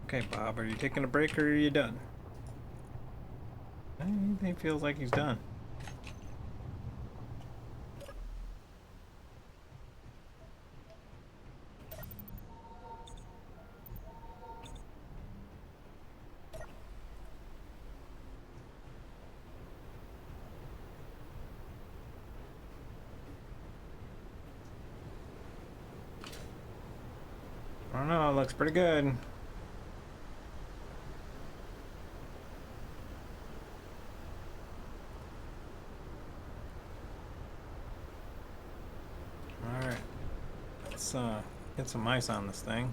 Okay, Bob, are you taking a break or are you done? He feels like he's done. I don't know, it looks pretty good. Alright, let's get some ice on this thing.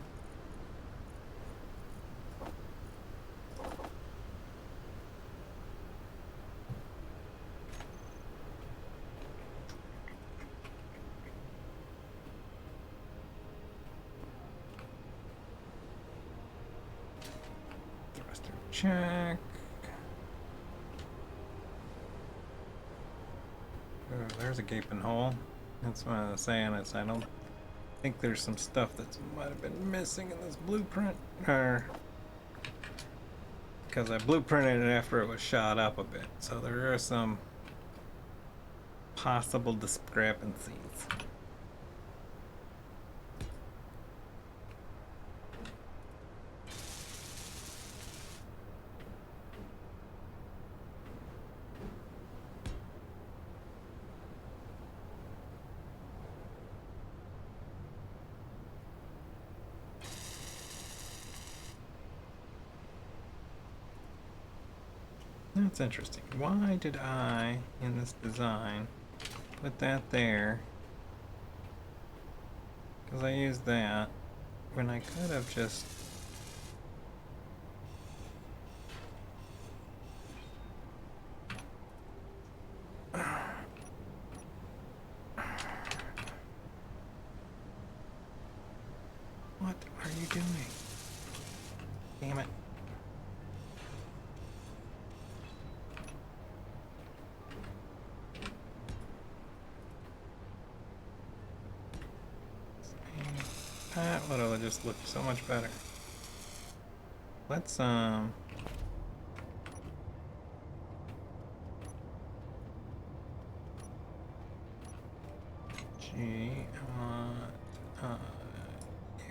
Thruster check. Oh, there's a gaping hole. That's what I was saying, is I don't think there's some stuff that might have been missing in this blueprint, or because I blueprinted it after it was shot up a bit, so there are some possible discrepancies. That's interesting. Why did I, in this design, put that there? Because I used that when I could have just... What are you doing? Damn it. That would have just looked so much better. Let's G,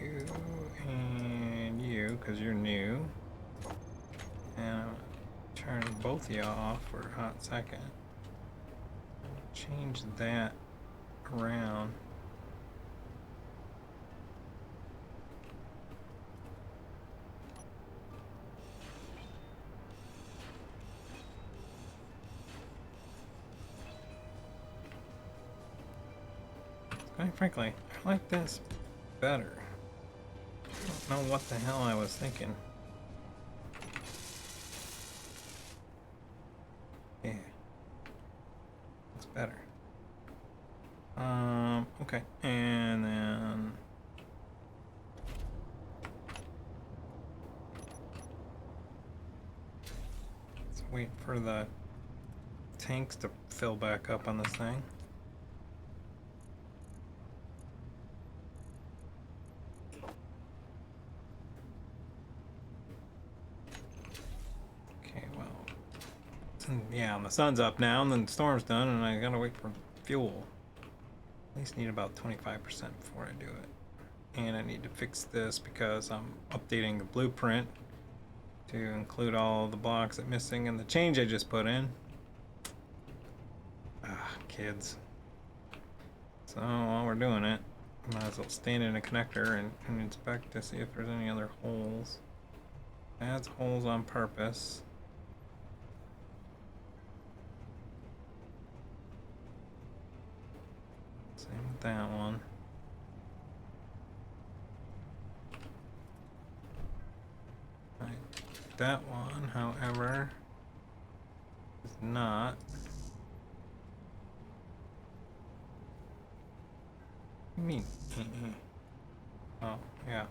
you and you, because you're new. And I'm gonna turn both of y'all off for a hot second. Change that around. Quite frankly, I like this better. I don't know what the hell I was thinking. Yeah. It's better. Okay. And then... let's wait for the tanks to fill back up on this thing. Okay, well, yeah, and the sun's up now, and then the storm's done, and I gotta wait for fuel. At least need about 25% before I do it. And I need to fix this because I'm updating the blueprint to include all the blocks that missing and the change I just put in. Ah, kids. So while we're doing it, might as well stand in a connector and inspect to see if there's any other holes. Adds holes on purpose. Same with that one. Right. That one, however, is not. What do you mean? Oh, yeah.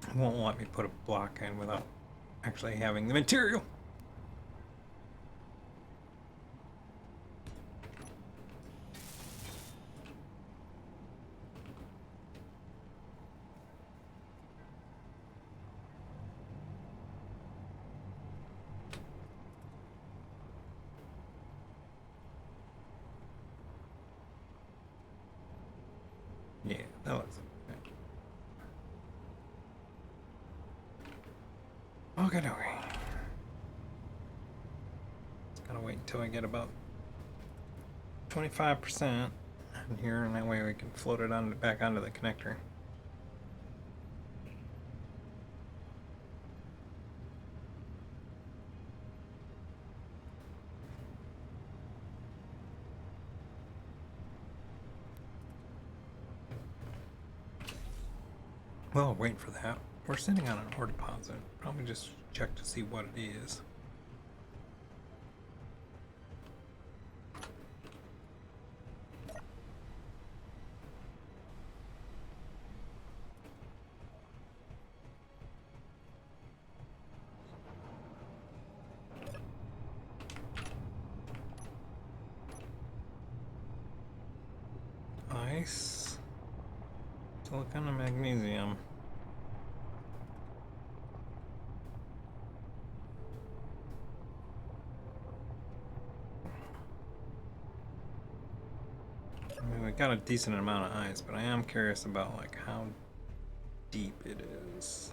It won't let me put a block in without actually having the material. Yeah, that looks okay. Okay. Just gotta wait until I get about 25% in here, and that way we can float it on back onto the connector. Well, wait for that. We're sitting on an ore deposit. Probably just check to see what it is. Ice. Silicon and magnesium. I mean, we got a decent amount of ice, but I am curious about like how deep it is.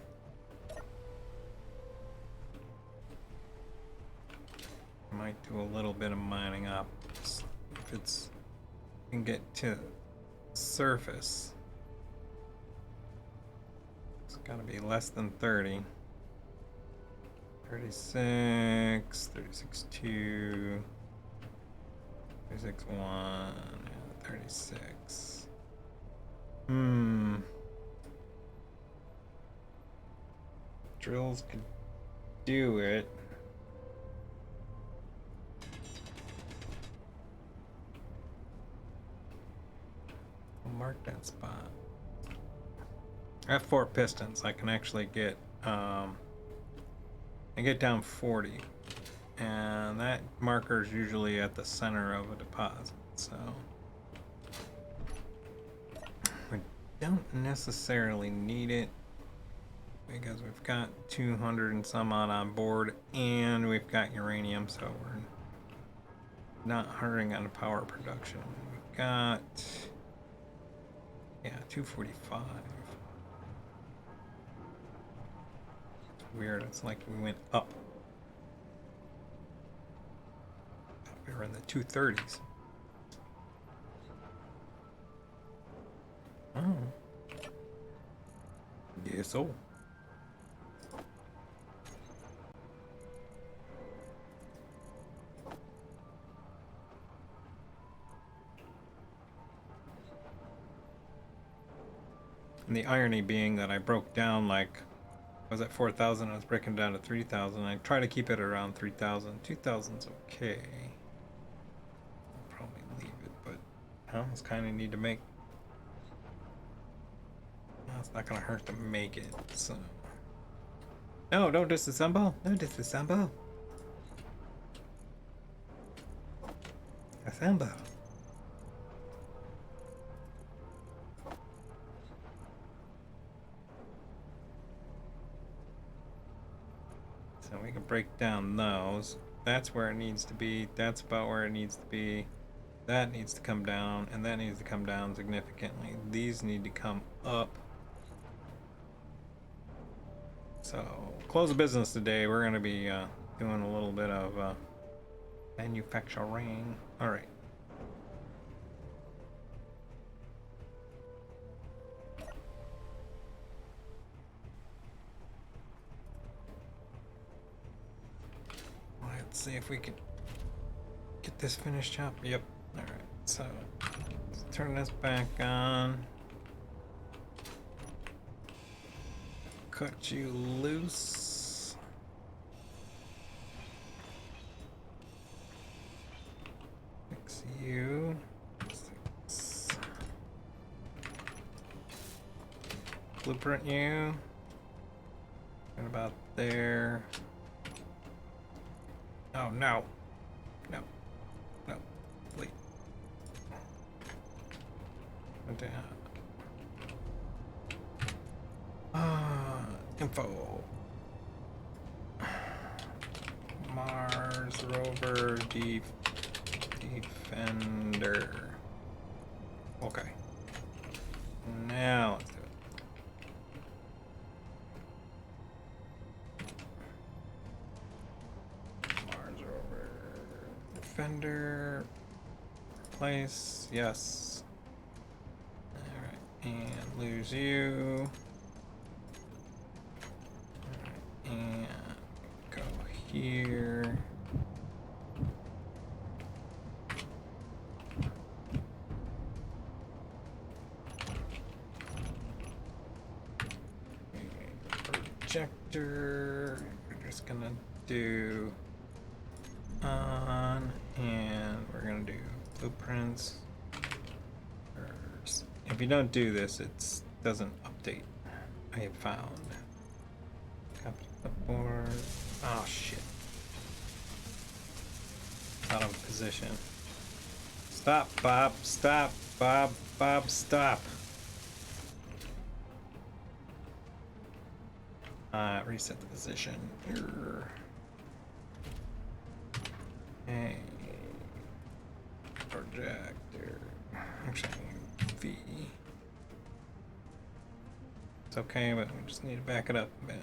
Might do a little bit of mining up if it's can get to surface. It's gotta be less than 30. 36, 36.2, 36.1, yeah, 36. Drills could do it. I'll mark that spot. I have 4 pistons. I can actually get I get down 40, and that marker is usually at the center of a deposit, so we don't necessarily need it because we've got 200 and some odd on board, and we've got uranium, so we're not hurting on the power production. We've got 245. Weird, it's like we went up. We were in the 230s. Oh. Yes, so. And the irony being that I broke down like I was at 4,000, I was breaking down to 3,000. I try to keep it around 3,000. 2,000's okay. I'll probably leave it, but I almost kind of need to make. Well, it's not gonna hurt to make it. So. No, don't disassemble. No disassemble. Samba. So we can break down those. That's where it needs to be. That's about where it needs to be. That needs to come down, and that needs to come down significantly. These need to come up. So, close of business today. We're going to be doing a little bit of manufacturing. All right. Let's see if we can get this finished up. Yep. All right. So, let's turn this back on. Cut you loose. Fix you. 6. Blueprint you. Right about there. Oh no. No. No. Wait. Down. Info. Mars rover defender. Okay. Now let's do it. Mars rover defender. Replace. Yes. All right. And lose you. And go here. Projector. We're just gonna do on, and we're gonna do blueprints. If you don't do this, it doesn't update. I have found. Or oh shit. Out of position. Stop, Bob. Stop, Bob. Bob, stop. Reset the position. Hey. Projector. Actually, V. It's okay, but we just need to back it up a bit.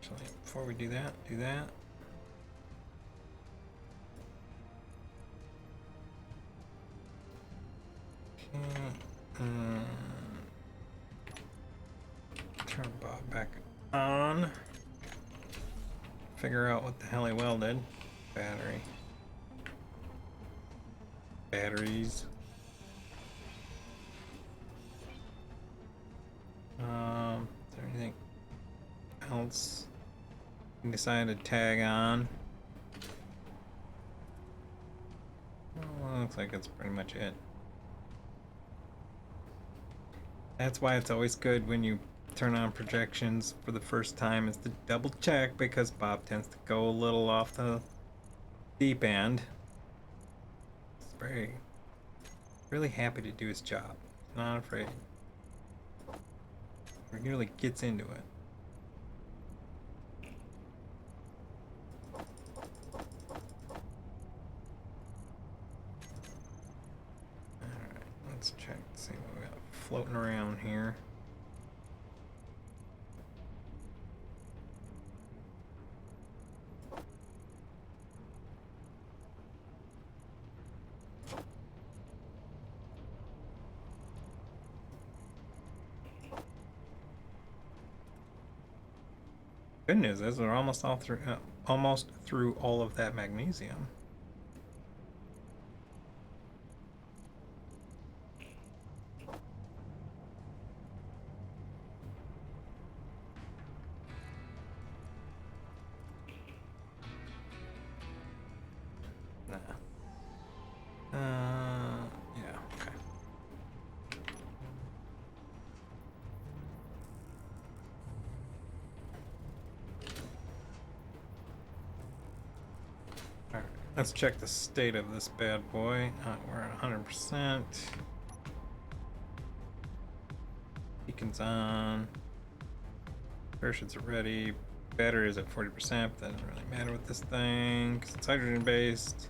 Actually, before we do that, do that. Okay. Turn Bob back on. Figure out what the hell he welded. Battery. Batteries. Is there anything else you decided to tag on? Well, looks like that's pretty much it. That's why it's always good when you turn on projections for the first time, is to double check, because Bob tends to go a little off the deep end. He's really happy to do his job. Not afraid. He really gets into it. Alright, let's check to see what we got floating around here. Good news is we're almost through all of that magnesium. Nah. Yeah, okay. Let's check the state of this bad boy. We're at 100%. Beacon's on. Parachutes are ready. Battery is at 40%, but that doesn't really matter with this thing because it's hydrogen based.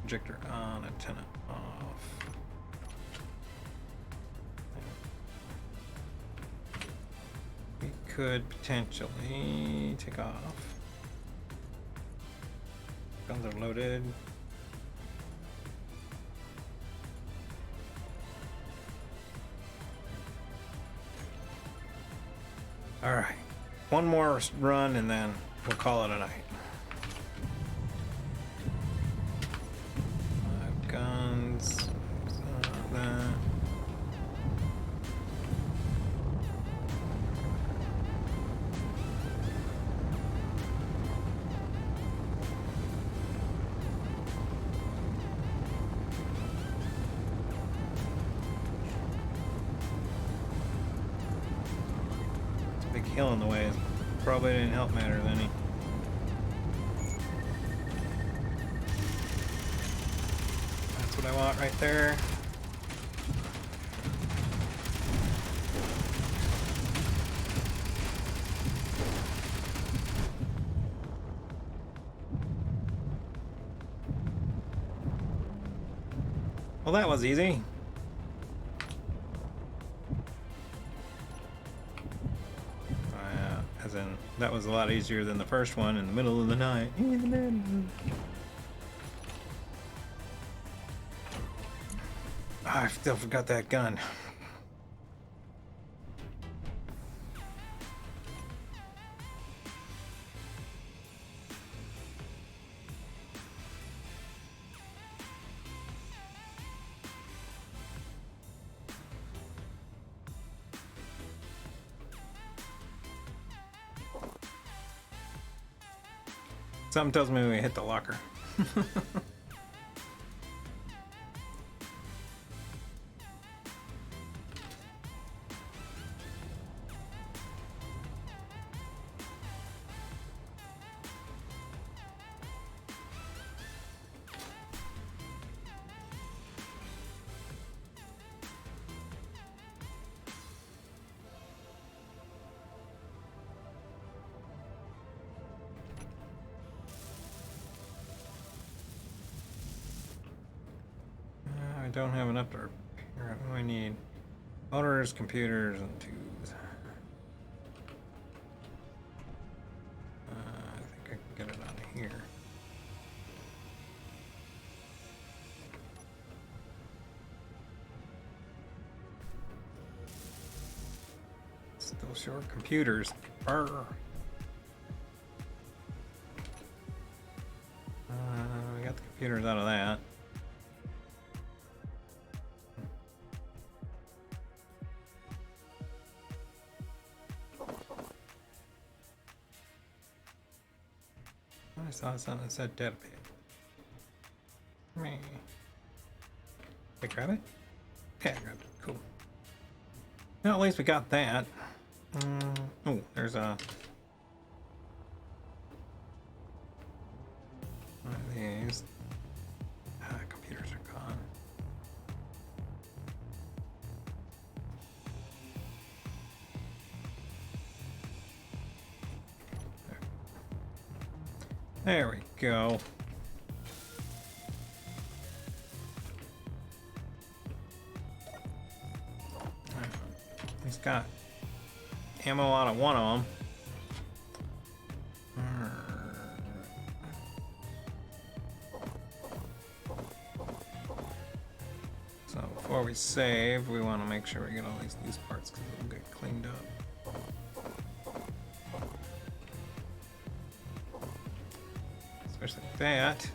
Projector on, antenna off. We could potentially take off. Guns are loaded. All right, one more run and then we'll call it a night. 5 guns. That. Hill in the way probably didn't help matters any. That's what I want right there. Well, that was easy. That was a lot easier than the first one in the middle of the night. I still forgot that gun. Something tells me we hit the locker. I don't have enough to repair. What do I need? Motors, computers, and tubes. I think I can get it out of here. Still short computers. Brr. We got the computers out of that. I saw something that said data pad. Me. Did I grab it? Yeah, I grabbed it. Cool. Well, at least we got that. Oh, there's a... one of these. Computers are gone. There we go. He's got ammo out of one of them. So before we save, we want to make sure we get all these loose parts because they'll get cleaned up. Especially that.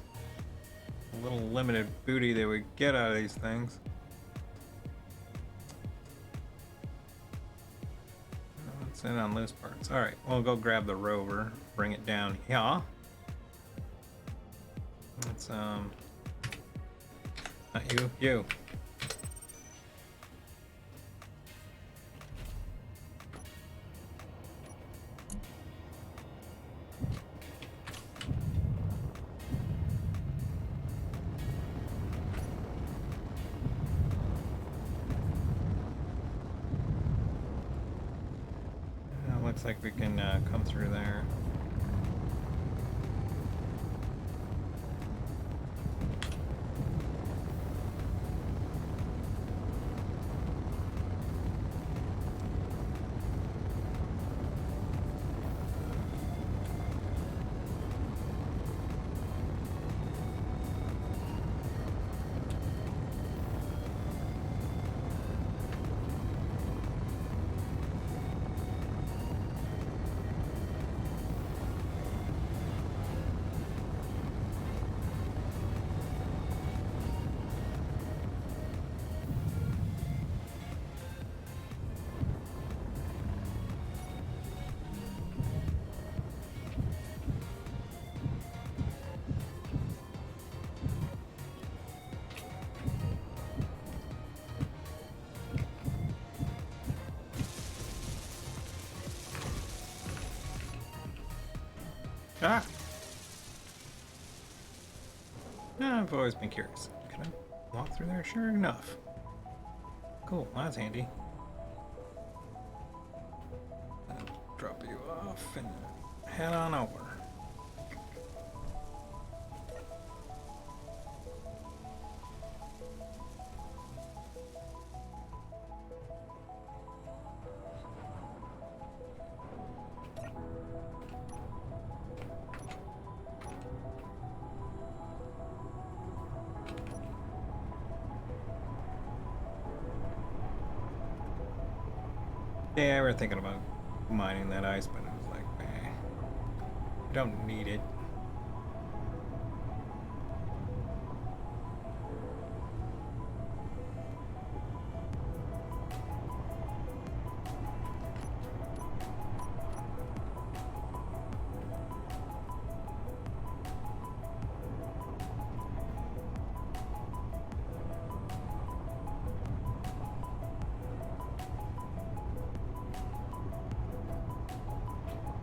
A little limited booty that we get out of these things. What's in on loose parts? Alright, we'll go grab the rover, bring it down here. Let's, not you, you. looks like we can come through there. Ah! I've always been curious. Can I walk through there? Sure enough. Cool, that's handy. I'll drop you off and head on over. Yeah, we were thinking about mining that ice, but I was like, eh, I don't need it.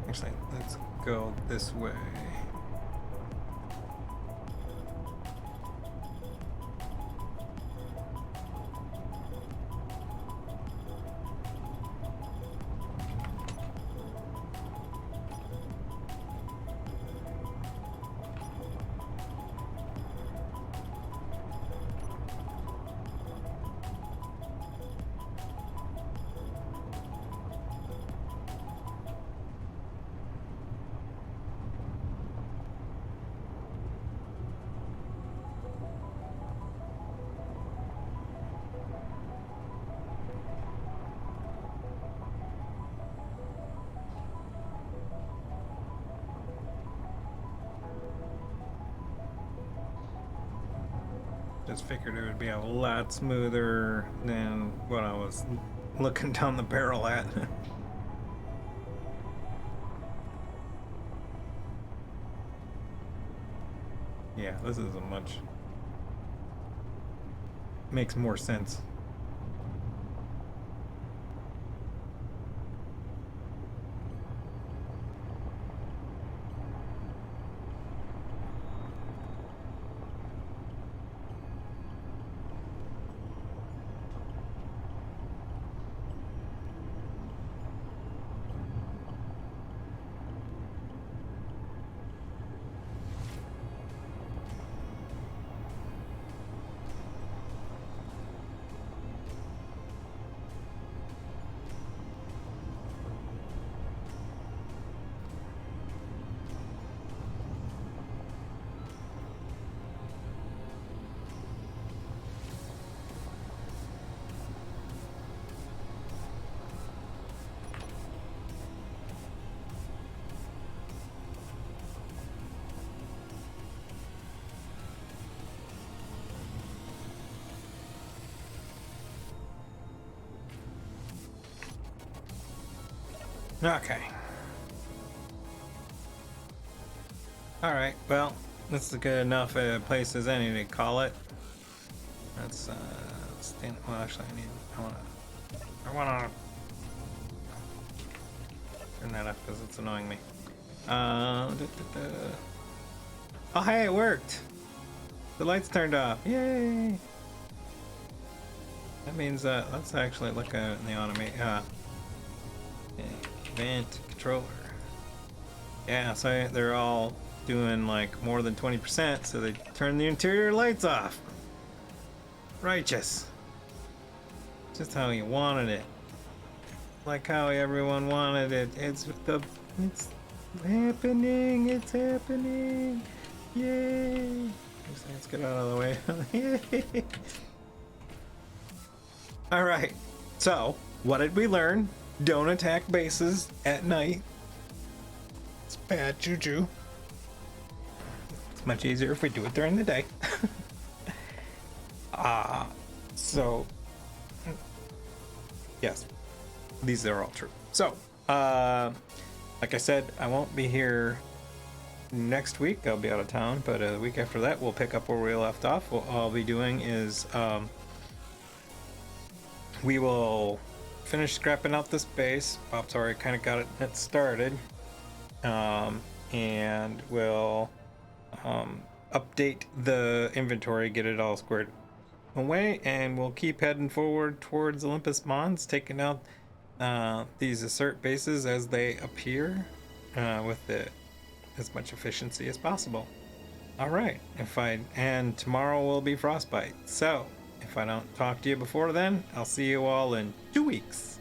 Actually, let's go this way. Just figured it would be a lot smoother than what I was looking down the barrel at. Yeah, this is a much... makes more sense. Okay. Alright, well, this is a good enough place as any to call it. Let's stand. Well, actually, I wanna turn that up because it's annoying me. Oh, hey, it worked! The lights turned off. Yay! That means let's actually look at the automate. Vent controller. Yeah, so they're all doing like more than 20%, so they turn the interior lights off. Righteous. Just how you wanted it. Like how everyone wanted it. It's happening. It's happening. Yay. Let's get out of the way. All right. So, what did we learn? Don't attack bases at night. It's bad juju. It's much easier if we do it during the day. So yes, these are all true. So, like I said, I won't be here next week. I'll be out of town, but the week after that, we'll pick up where we left off. What I'll be doing is we will finish scrapping out this base. Bob's already kind of got it started, and we'll update the inventory, get it all squared away, and we'll keep heading forward towards Olympus Mons, taking out these assert bases as they appear with as much efficiency as possible. All right, and tomorrow will be Frostbite. So if I don't talk to you before then, I'll see you all in 2 weeks.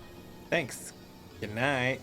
Thanks. Good night.